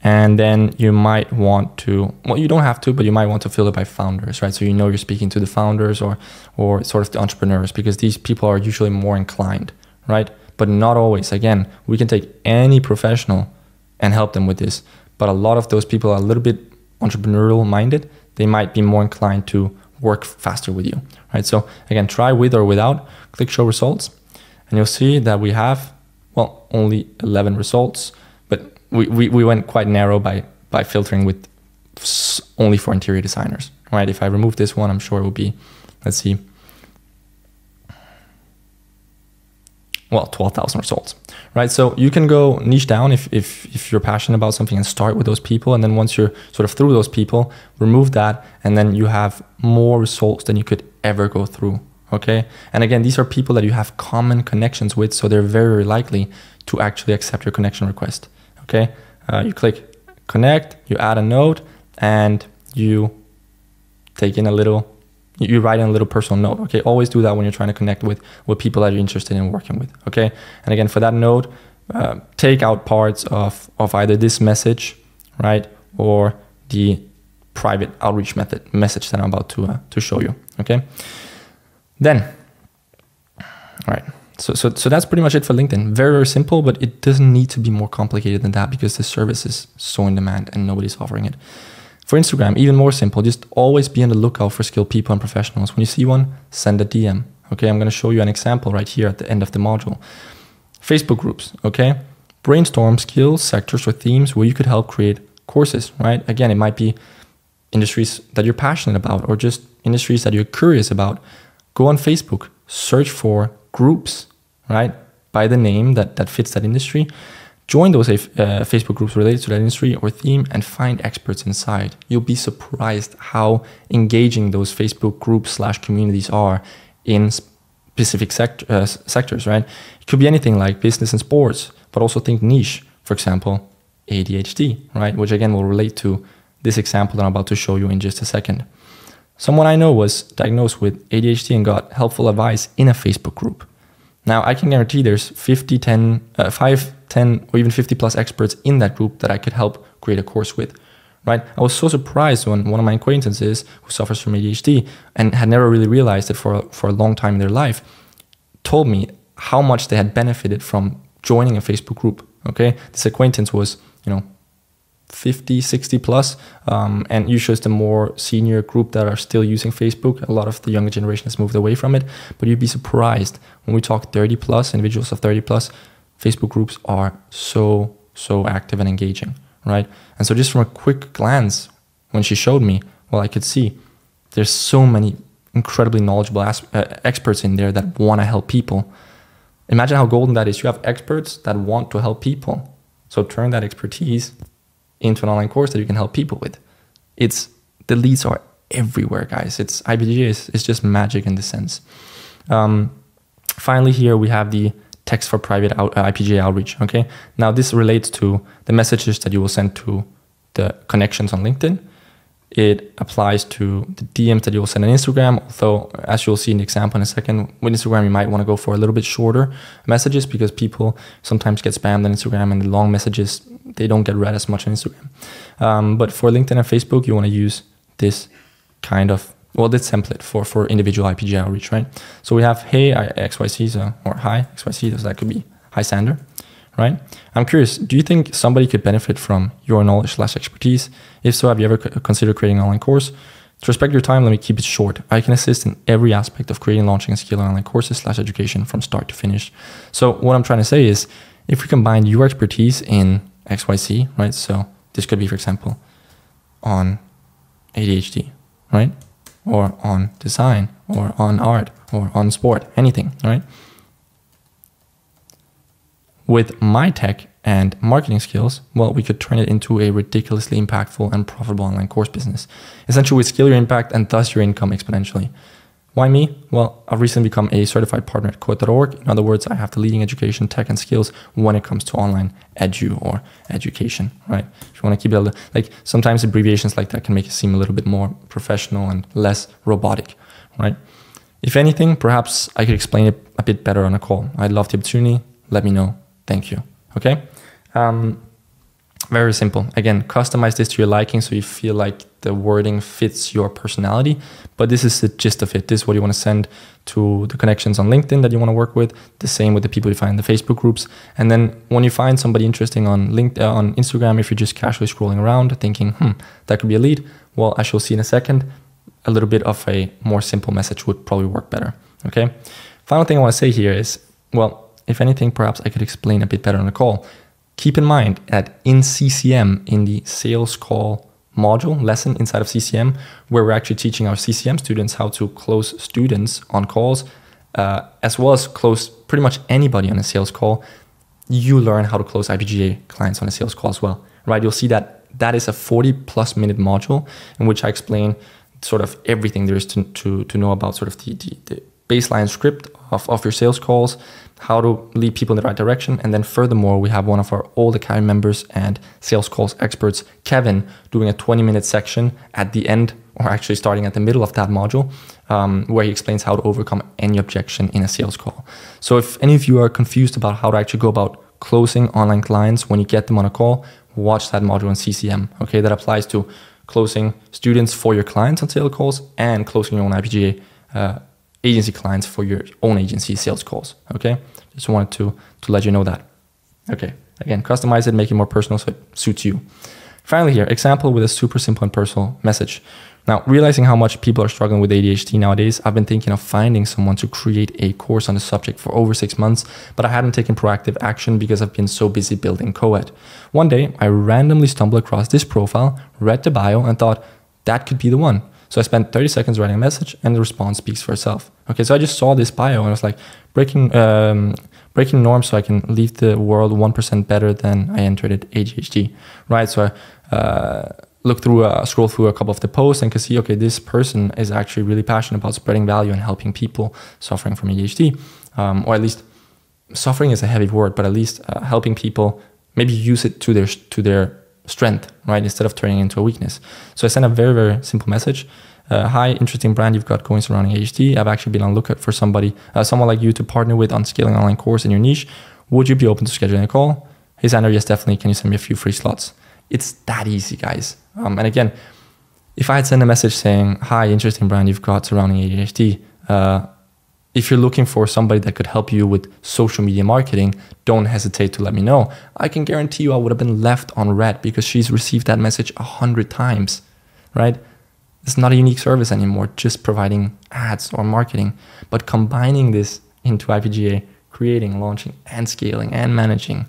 And then you might want to, well, you don't have to, but you might want to filter by founders, right? So you know you're speaking to the founders or sort of the entrepreneurs, because these people are usually more inclined, right? But not always. Again, we can take any professional and help them with this, but a lot of those people are a little bit entrepreneurial minded. They might be more inclined to work faster with you, right? So again, try with or without, click show results, and you'll see that we have, well, only 11 results, but we went quite narrow by filtering with only for interior designers, right? If I remove this one, I'm sure it will be, let's see, well, 12,000 results, right? So you can go niche down if you're passionate about something and start with those people. And then once you're sort of through those people, remove that. And then you have more results than you could ever go through, okay? And again, these are people that you have common connections with. So they're very likely to actually accept your connection request, okay? You click connect, you add a note, and you take in a little, you write in a little personal note, okay? Always do that when you're trying to connect with people that you're interested in working with, okay? And again, for that note, take out parts of either this message, right? Or the private outreach message that I'm about to show you, okay? Then, all right. So that's pretty much it for LinkedIn. Very, very simple, but it doesn't need to be more complicated than that because the service is so in demand and nobody's offering it. For Instagram, even more simple. Just always be on the lookout for skilled people and professionals. When you see one, send a DM. Okay, I'm going to show you an example right here at the end of the module. Facebook groups, okay? Brainstorm skills, sectors, or themes where you could help create courses, right? Again, it might be industries that you're passionate about or just industries that you're curious about. Go on Facebook, search for groups, right? By the name that fits that industry. Join those Facebook groups related to that industry or theme and find experts inside. You'll be surprised how engaging those Facebook groups / communities are in specific sectors, right? It could be anything like business and sports, but also think niche, for example, ADHD, right? Which again will relate to this example that I'm about to show you in just a second. Someone I know was diagnosed with ADHD and got helpful advice in a Facebook group. Now I can guarantee there's 5, 10, or even 50 plus experts in that group that I could help create a course with, right? I was so surprised when one of my acquaintances who suffers from ADHD and had never really realized it for a long time in their life told me how much they had benefited from joining a Facebook group, okay? This acquaintance was, 50, 60 plus, and usually it's the more senior group that are still using Facebook. A lot of the younger generation has moved away from it, but you'd be surprised when we talk 30 plus, individuals of 30 plus, Facebook groups are so active and engaging, right? And so just from a quick glance, when she showed me, well, I could see there's so many incredibly knowledgeable experts in there that want to help people. Imagine how golden that is. You have experts that want to help people. So turn that expertise into an online course that you can help people with. The leads are everywhere, guys. IPGA is just magic in this sense. Finally, here we have the text for private IPGA outreach, okay? Now this relates to the messages that you will send to the connections on LinkedIn. It applies to the DMs that you will send on Instagram, although as you'll see in the example in a second, with Instagram you might want to go for a little bit shorter messages because people sometimes get spammed on Instagram and the long messages, they don't get read as much on Instagram. But for LinkedIn and Facebook, you want to use this kind of, this template for individual IPGA outreach, right? So we have, hey, XYZ, or hi, XYZ, so that could be hi, Sander, right? I'm curious, do you think somebody could benefit from your knowledge / expertise? If so, have you ever considered creating an online course? To respect your time, let me keep it short. I can assist in every aspect of creating and launching and scaling online courses / education from start to finish. So what I'm trying to say is, if we combine your expertise in XYZ, right? So this could be, for example, on ADHD, right? or on design or on art or on sport, anything, right? With my tech and marketing skills, well, we could turn it into a ridiculously impactful and profitable online course business. Essentially, we scale your impact and thus your income exponentially. Why me? Well, I've recently become a certified partner at Code.org. In other words, I have the leading education, tech, and skills when it comes to online edu or education, right? If you want to keep it, like sometimes abbreviations like that can make it seem a little bit more professional and less robotic, right? If anything, perhaps I could explain it a bit better on a call. I'd love the opportunity. Let me know. Thank you. Okay. Very simple. Again, customize this to your liking so you feel like the wording fits your personality. But this is the gist of it. This is what you want to send to the connections on LinkedIn that you want to work with. The same with the people you find in the Facebook groups. And then when you find somebody interesting on on Instagram, if you're just casually scrolling around thinking, that could be a lead. Well, as you'll see in a second, a little bit of a more simple message would probably work better. Okay. Final thing I want to say here is, well, if anything, perhaps I could explain a bit better on the call. Keep in mind that in CCM, in the sales call module lesson inside of CCM, where we're actually teaching our CCM students how to close students on calls, as well as close pretty much anybody on a sales call, you learn how to close IPGA clients on a sales call as well, right? You'll see that that is a 40+ minute module in which I explain sort of everything there is to know about sort of the baseline script of your sales calls, how to lead people in the right direction. And then furthermore, we have one of our old Academy members and sales calls experts, Kevin, doing a 20-minute section at the end, or actually starting at the middle of that module, where he explains how to overcome any objection in a sales call. So if any of you are confused about how to actually go about closing online clients when you get them on a call, watch that module in CCM. Okay, that applies to closing students for your clients on sales calls and closing your own IPGA agency clients for your own agency sales calls. Okay, just wanted to let you know that. Okay, again, customize it, make it more personal so it suits you. Finally here, example with a super simple and personal message. Now, realizing how much people are struggling with ADHD nowadays, I've been thinking of finding someone to create a course on the subject for over 6 months, but I hadn't taken proactive action because I've been so busy building Coed. One day, I randomly stumbled across this profile, read the bio, and thought that could be the one. So I spent 30 seconds writing a message and the response speaks for itself. Okay, so I just saw this bio and I was like, breaking norms so I can leave the world 1% better than I entered it, ADHD, right? So I scroll through a couple of the posts and can see, okay, this person is actually really passionate about spreading value and helping people suffering from ADHD, or at least suffering is a heavy word, but at least helping people maybe use it to their strength, right? Instead of turning it into a weakness. So I sent a very, very simple message. Hi, interesting brand you've got going surrounding ADHD. I've actually been on lookout for someone like you to partner with on scaling online course in your niche. Would you be open to scheduling a call? Hey, Xander, yes, definitely. Can you send me a few free slots? It's that easy, guys. And again, if I had sent a message saying, hi, interesting brand you've got surrounding ADHD, if you're looking for somebody that could help you with social media marketing, don't hesitate to let me know. I can guarantee you I would have been left on red because she's received that message 100 times, right? It's not a unique service anymore, just providing ads or marketing, but combining this into IPGA, creating, launching, and scaling and managing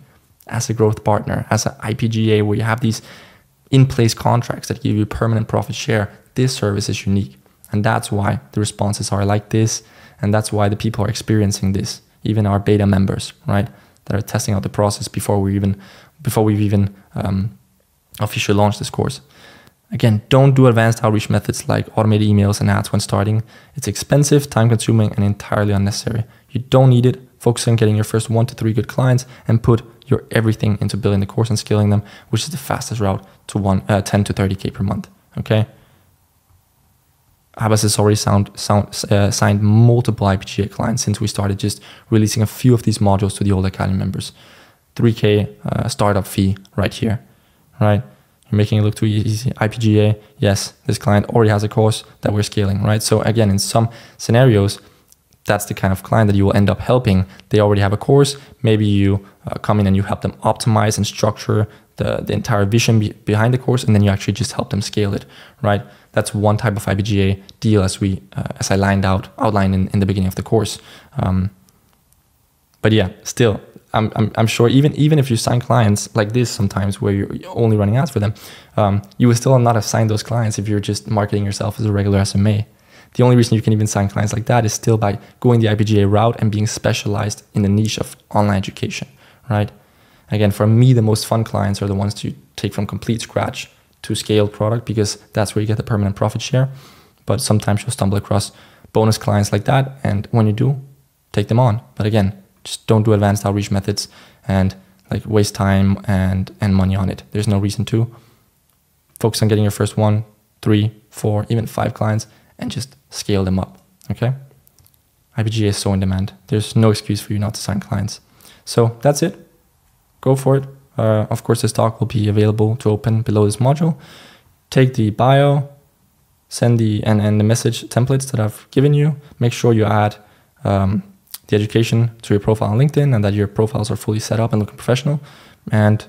as a growth partner, as an IPGA where you have these in-place contracts that give you permanent profit share. This service is unique. And that's why the responses are like this. And that's why the people are experiencing this, even our beta members, right? That are testing out the process before we've even officially launched this course. Again, don't do advanced outreach methods like automated emails and ads when starting. It's expensive, time-consuming, and entirely unnecessary. You don't need it. Focus on getting your first 1 to 3 good clients and put your everything into building the course and scaling them, which is the fastest route to 10 to 30K per month. Okay. Abbas has already signed multiple IPGA clients since we started just releasing a few of these modules to the old Academy members. 3K startup fee right here, right? You're making it look too easy. IPGA, yes, this client already has a course that we're scaling, right? So again, in some scenarios, that's the kind of client that you will end up helping. They already have a course. Maybe you come in and you help them optimize and structure the entire vision behind the course, and then you actually just help them scale it, right? That's one type of IPGA deal as I outlined in the beginning of the course. But yeah, still, I'm sure even if you sign clients like this sometimes where you're only running ads for them, you will still not have signed those clients if you're just marketing yourself as a regular SMA. The only reason you can even sign clients like that is still by going the IPGA route and being specialized in the niche of online education, right? Again, for me, the most fun clients are the ones to take from complete scratch to scaled product, because that's where you get the permanent profit share. But sometimes you'll stumble across bonus clients like that. And when you do, take them on. But again, just don't do advanced outreach methods and like waste time and money on it. There's no reason to. Focus on getting your first 1, 3, 4, even 5 clients and just scale them up. Okay. IPGA is so in demand. There's no excuse for you not to sign clients. So that's it. Go for it. Of course, this talk will be available to open below this module. Take the bio, send the message templates that I've given you. Make sure you add the education to your profile on LinkedIn and that your profiles are fully set up and looking professional, and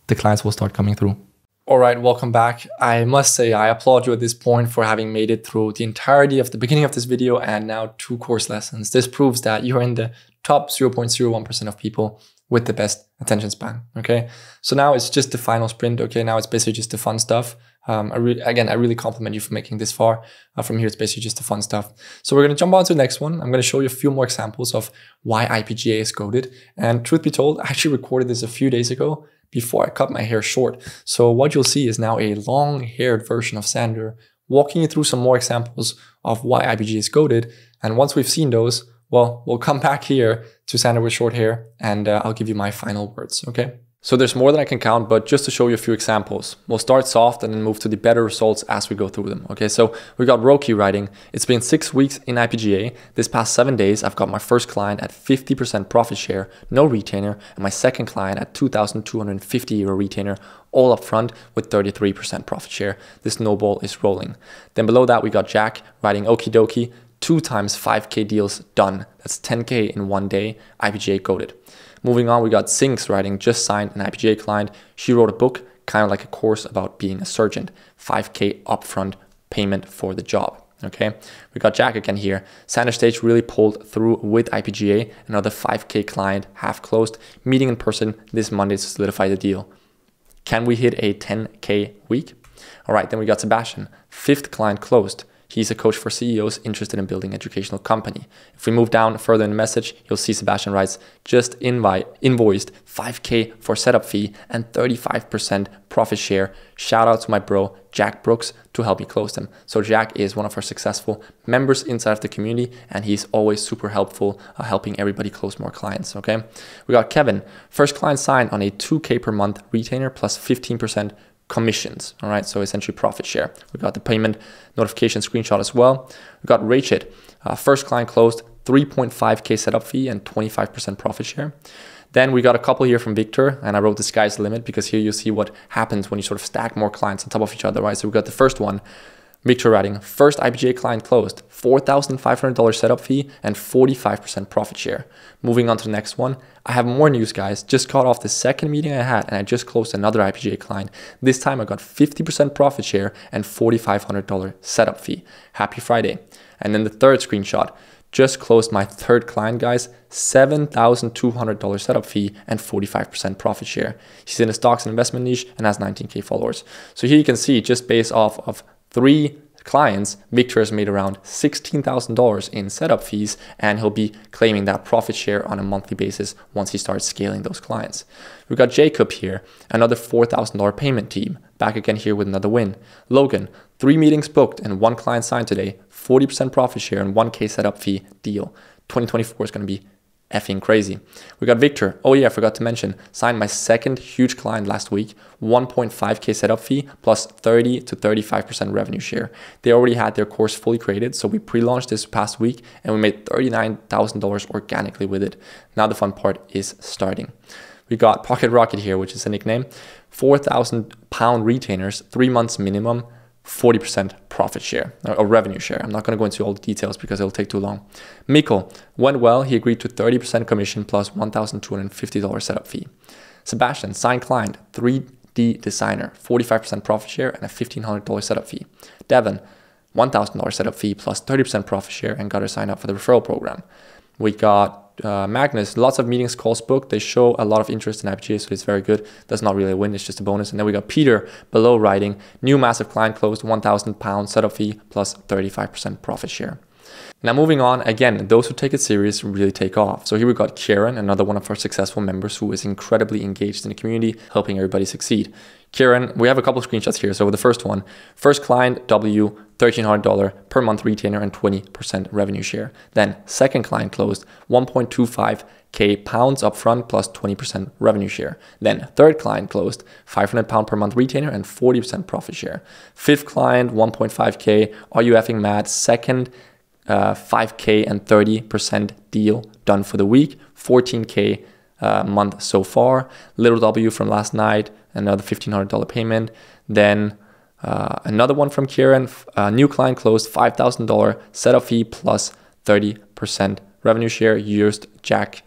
the clients will start coming through. All right, welcome back. I must say I applaud you at this point for having made it through the entirety of the beginning of this video and now 2 course lessons. This proves that you're in the top 0.01% of people with the best attention span, okay? So now it's just the final sprint, okay? Now it's basically just the fun stuff. I really compliment you for making this far. From here, it's basically just the fun stuff. So we're gonna jump on to the next one. I'm gonna show you a few more examples of why IPGA is goated. And truth be told, I actually recorded this a few days ago before I cut my hair short. So what you'll see is now a long-haired version of Sander walking you through some more examples of why IPGA is goated. And once we've seen those, well, we'll come back here to Sander with short hair and I'll give you my final words, okay? So there's more than I can count, but just to show you a few examples, we'll start soft and then move to the better results as we go through them, okay? So we got Roki writing, it's been 6 weeks in IPGA. This past 7 days, I've got my first client at 50% profit share, no retainer, and my second client at 2,250 euro retainer, all up front with 33% profit share. This snowball is rolling. Then below that, we got Jack writing, okie dokie, 2 times 5K deals done. That's 10K in 1 day, IPGA goated. Moving on, we got Sinks writing, just signed an IPGA client. She wrote a book, kind of like a course about being a surgeon, 5K upfront payment for the job. Okay, we got Jack again here. Sander stage really pulled through with IPGA, another 5K client, half closed, meeting in person this Monday to solidify the deal. Can we hit a 10K week? All right, then we got Sebastian, 5th client closed. He's a coach for CEOs interested in building educational company. If we move down further in the message, you'll see Sebastian writes, just invoiced 5K for setup fee and 35% profit share. Shout out to my bro, Jack Brooks, to help me close them. So Jack is one of our successful members inside of the community, and he's always super helpful, helping everybody close more clients, okay? We got Kevin, first client signed on a 2K per month retainer plus 15% commissions. All right, so essentially profit share. We got the payment notification screenshot as well. We got Rachit, first client closed, 3.5K setup fee and 25% profit share. Then we got a couple here from Victor, and I wrote the sky's the limit because here you see what happens when you sort of stack more clients on top of each other, right? So we got the first one, Victor writing, first IPGA client closed, $4,500 setup fee and 45% profit share. Moving on to the next one, I have more news, guys. Just got off the second meeting I had and I just closed another IPGA client. This time I got 50% profit share and $4,500 setup fee. Happy Friday. And then the third screenshot, just closed my third client, guys, $7,200 setup fee and 45% profit share. She's in the stocks and investment niche and has 19K followers. So here you can see, just based off of 3 clients, Victor has made around $16,000 in setup fees, and he'll be claiming that profit share on a monthly basis once he starts scaling those clients. We've got Jacob here, another $4,000 payment team, back again here with another win. Logan, 3 meetings booked and 1 client signed today, 40% profit share and 1K setup fee deal. 2024 is going to be effing crazy. We got Victor. Oh yeah, I forgot to mention, signed my second huge client last week, 1.5K setup fee plus 30 to 35% revenue share. They already had their course fully created, so we pre-launched this past week and we made $39,000 organically with it. Now the fun part is starting. We got Pocket Rocket here, which is a nickname, 4,000 pound retainers, 3 months minimum, 40% profit share or revenue share. I'm not going to go into all the details because it'll take too long. Mikkel went well. He agreed to 30% commission plus $1,250 setup fee. Sebastian, signed client, 3D designer, 45% profit share and a $1,500 setup fee. Devin, $1,000 setup fee plus 30% profit share and got her signed up for the referral program. We got Magnus, lots of meetings, calls booked. They show a lot of interest in IPGA, so it's very good. That's not really a win, it's just a bonus. And then we got Peter below writing, new massive client closed, £1,000 setup fee plus 35% profit share. Now moving on, again, those who take it serious really take off. So here we got Kieran, another one of our successful members who is incredibly engaged in the community, helping everybody succeed. Kieran, we have a couple of screenshots here. So the first one, first client W, $1,300 per month retainer and 20% revenue share. Then second client closed, 1.25k pounds upfront plus 20% revenue share. Then third client closed, £500 per month retainer and 40% profit share. Fifth client, 1.5k. Are you effing mad? Second, 5k and 30% deal done for the week, 14k month so far. Little W from last night, another $1,500 payment. Then another one from Kieran, new client closed, $5,000 setup fee plus 30% revenue share. Used Jack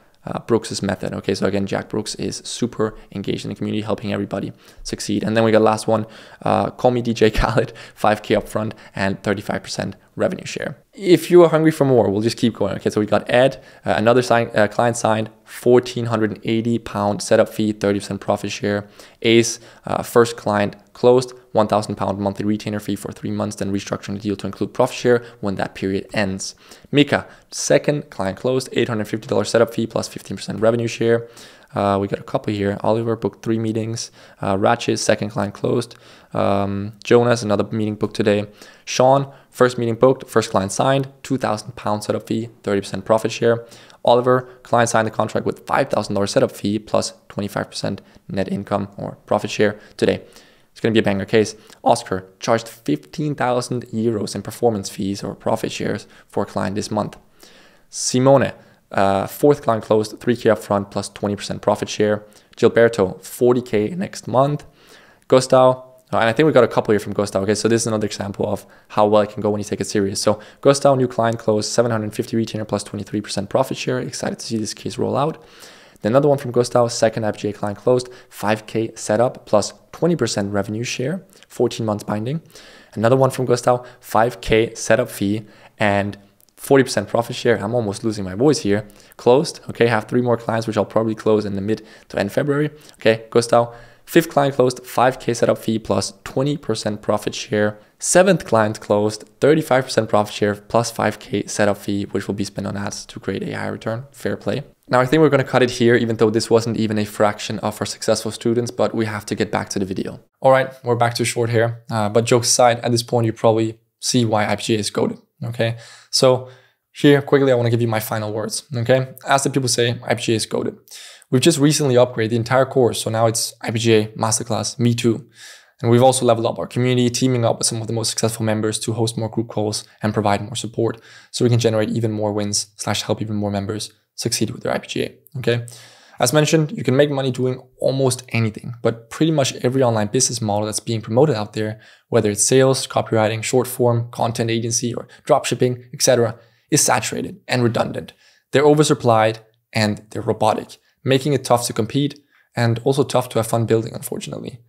Brooks's method. Okay, so again, Jack Brooks is super engaged in the community, helping everybody succeed. And then we got last one, call me DJ Khaled, 5k upfront and 35% revenue share. If you are hungry for more, we'll just keep going. Okay, so we got Ed, another client signed, £1,480 setup fee, 30% profit share. Ace, first client closed, £1,000 monthly retainer fee for 3 months, then restructuring the deal to include profit share when that period ends. Mika, second client closed, $850 setup fee plus 15% revenue share. We got a couple here. Oliver booked 3 meetings. Ratchet, second client closed. Jonas, another meeting booked today. Sean, first meeting booked, first client signed, £2,000 setup fee, 30% profit share. Oliver, client signed the contract with $5,000 setup fee plus 25% net income or profit share today. It's going to be a banger case. Oscar charged 15,000 euros in performance fees or profit shares for a client this month. Simone, fourth client closed, 3k upfront plus 20% profit share. Gilberto, 40k next month. Gustav, and I think we got a couple here from Gustav. Okay, so this is another example of how well it can go when you take it serious. So Gustav, new client closed, 750 retainer plus 23% profit share. Excited to see this case roll out. Then another one from Gustav, second IPGA client closed, 5k setup plus 20% revenue share, 14 months binding. Another one from Gustav, 5k setup fee and 40% profit share. I'm almost losing my voice here. Closed. Okay, have 3 more clients, which I'll probably close in the mid to end February. Okay, Gustav, fifth client closed, 5k setup fee plus 20% profit share. Seventh client closed, 35% profit share plus 5k setup fee, which will be spent on ads to create a high return. Fair play. Now, I think we're going to cut it here, even though this wasn't even a fraction of our successful students, but we have to get back to the video. All right, we're back to short here. But jokes aside, at this point, you probably see why IPGA is goated. Okay, so here quickly, I want to give you my final words. Okay, as the people say, IPGA is goated. We've just recently upgraded the entire course, so now it's IPGA Masterclass Me Too. And we've also leveled up our community, teaming up with some of the most successful members to host more group calls and provide more support so we can generate even more wins / help even more members succeed with their IPGA. Okay, as mentioned, you can make money doing almost anything, but pretty much every online business model that's being promoted out there, whether it's sales, copywriting, short form, content agency, or dropshipping, etc., is saturated and redundant. They're oversupplied and they're robotic, making it tough to compete and also tough to have fun building, unfortunately.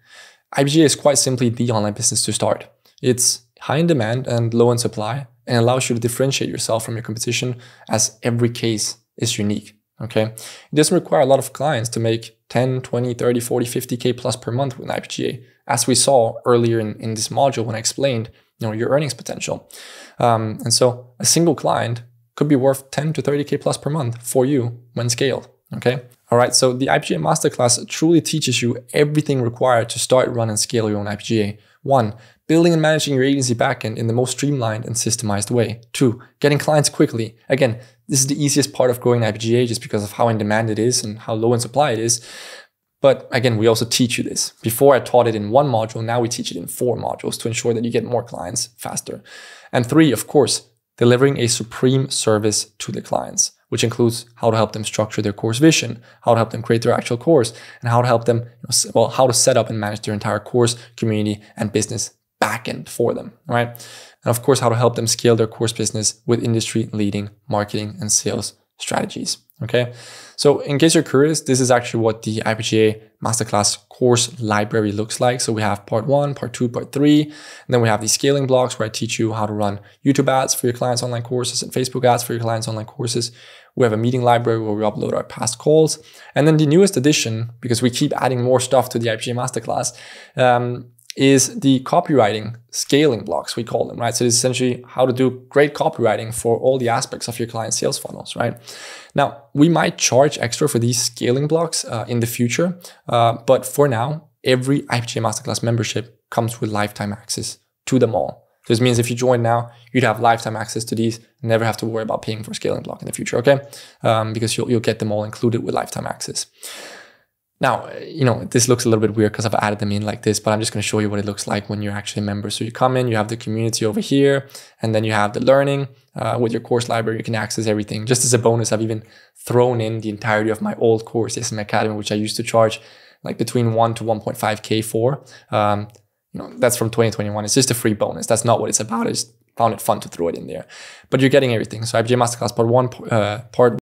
IPGA is quite simply the online business to start. It's high in demand and low in supply and allows you to differentiate yourself from your competition as every case is unique. Okay, it doesn't require a lot of clients to make 10, 20, 30, 40, 50k plus per month with IPGA, as we saw earlier in this module when I explained, your earnings potential. And so a single client could be worth 10 to 30k plus per month for you when scaled. Okay. All right. So the IPGA Masterclass truly teaches you everything required to start, run, and scale your own IPGA. 1, building and managing your agency backend in the most streamlined and systemized way. 2, getting clients quickly. Again, this is the easiest part of growing IPGA just because of how in demand it is and how low in supply it is. But again, we also teach you this. Before I taught it in 1 module, now we teach it in 4 modules to ensure that you get more clients faster. And 3, of course, delivering a supreme service to the clients, which includes how to help them structure their course vision, how to help them create their actual course, and how to help them, how to set up and manage their entire course, community, and business backend for them, right? And of course, how to help them scale their course business with industry-leading marketing and sales strategies, okay? So in case you're curious, this is actually what the IPGA Masterclass course library looks like. So we have part 1, part 2, part 3, and then we have these scaling blocks where I teach you how to run YouTube ads for your clients' online courses and Facebook ads for your clients' online courses. We have a meeting library where we upload our past calls. And then the newest addition, because we keep adding more stuff to the IPJ Masterclass, is the copywriting scaling blocks, we call them, right? So it's essentially how to do great copywriting for all the aspects of your client sales funnels, right? Now, we might charge extra for these scaling blocks in the future, but for now, every IPJ Masterclass membership comes with lifetime access to them all. So this means if you join now, you'd have lifetime access to these, never have to worry about paying for a scaling block in the future, okay? Because you'll get them all included with lifetime access. Now, this looks a little bit weird because I've added them in like this, but I'm just going to show you what it looks like when you're actually a member. So you come in, you have the community over here, and then you have the learning. With your course library, you can access everything. Just as a bonus, I've even thrown in the entirety of my old course, SM Academy, which I used to charge like between 1 to 1.5K for. That's from 2021. It's just a free bonus. That's not what it's about. I just found it fun to throw it in there. But you're getting everything. So IPJ Masterclass part 1, part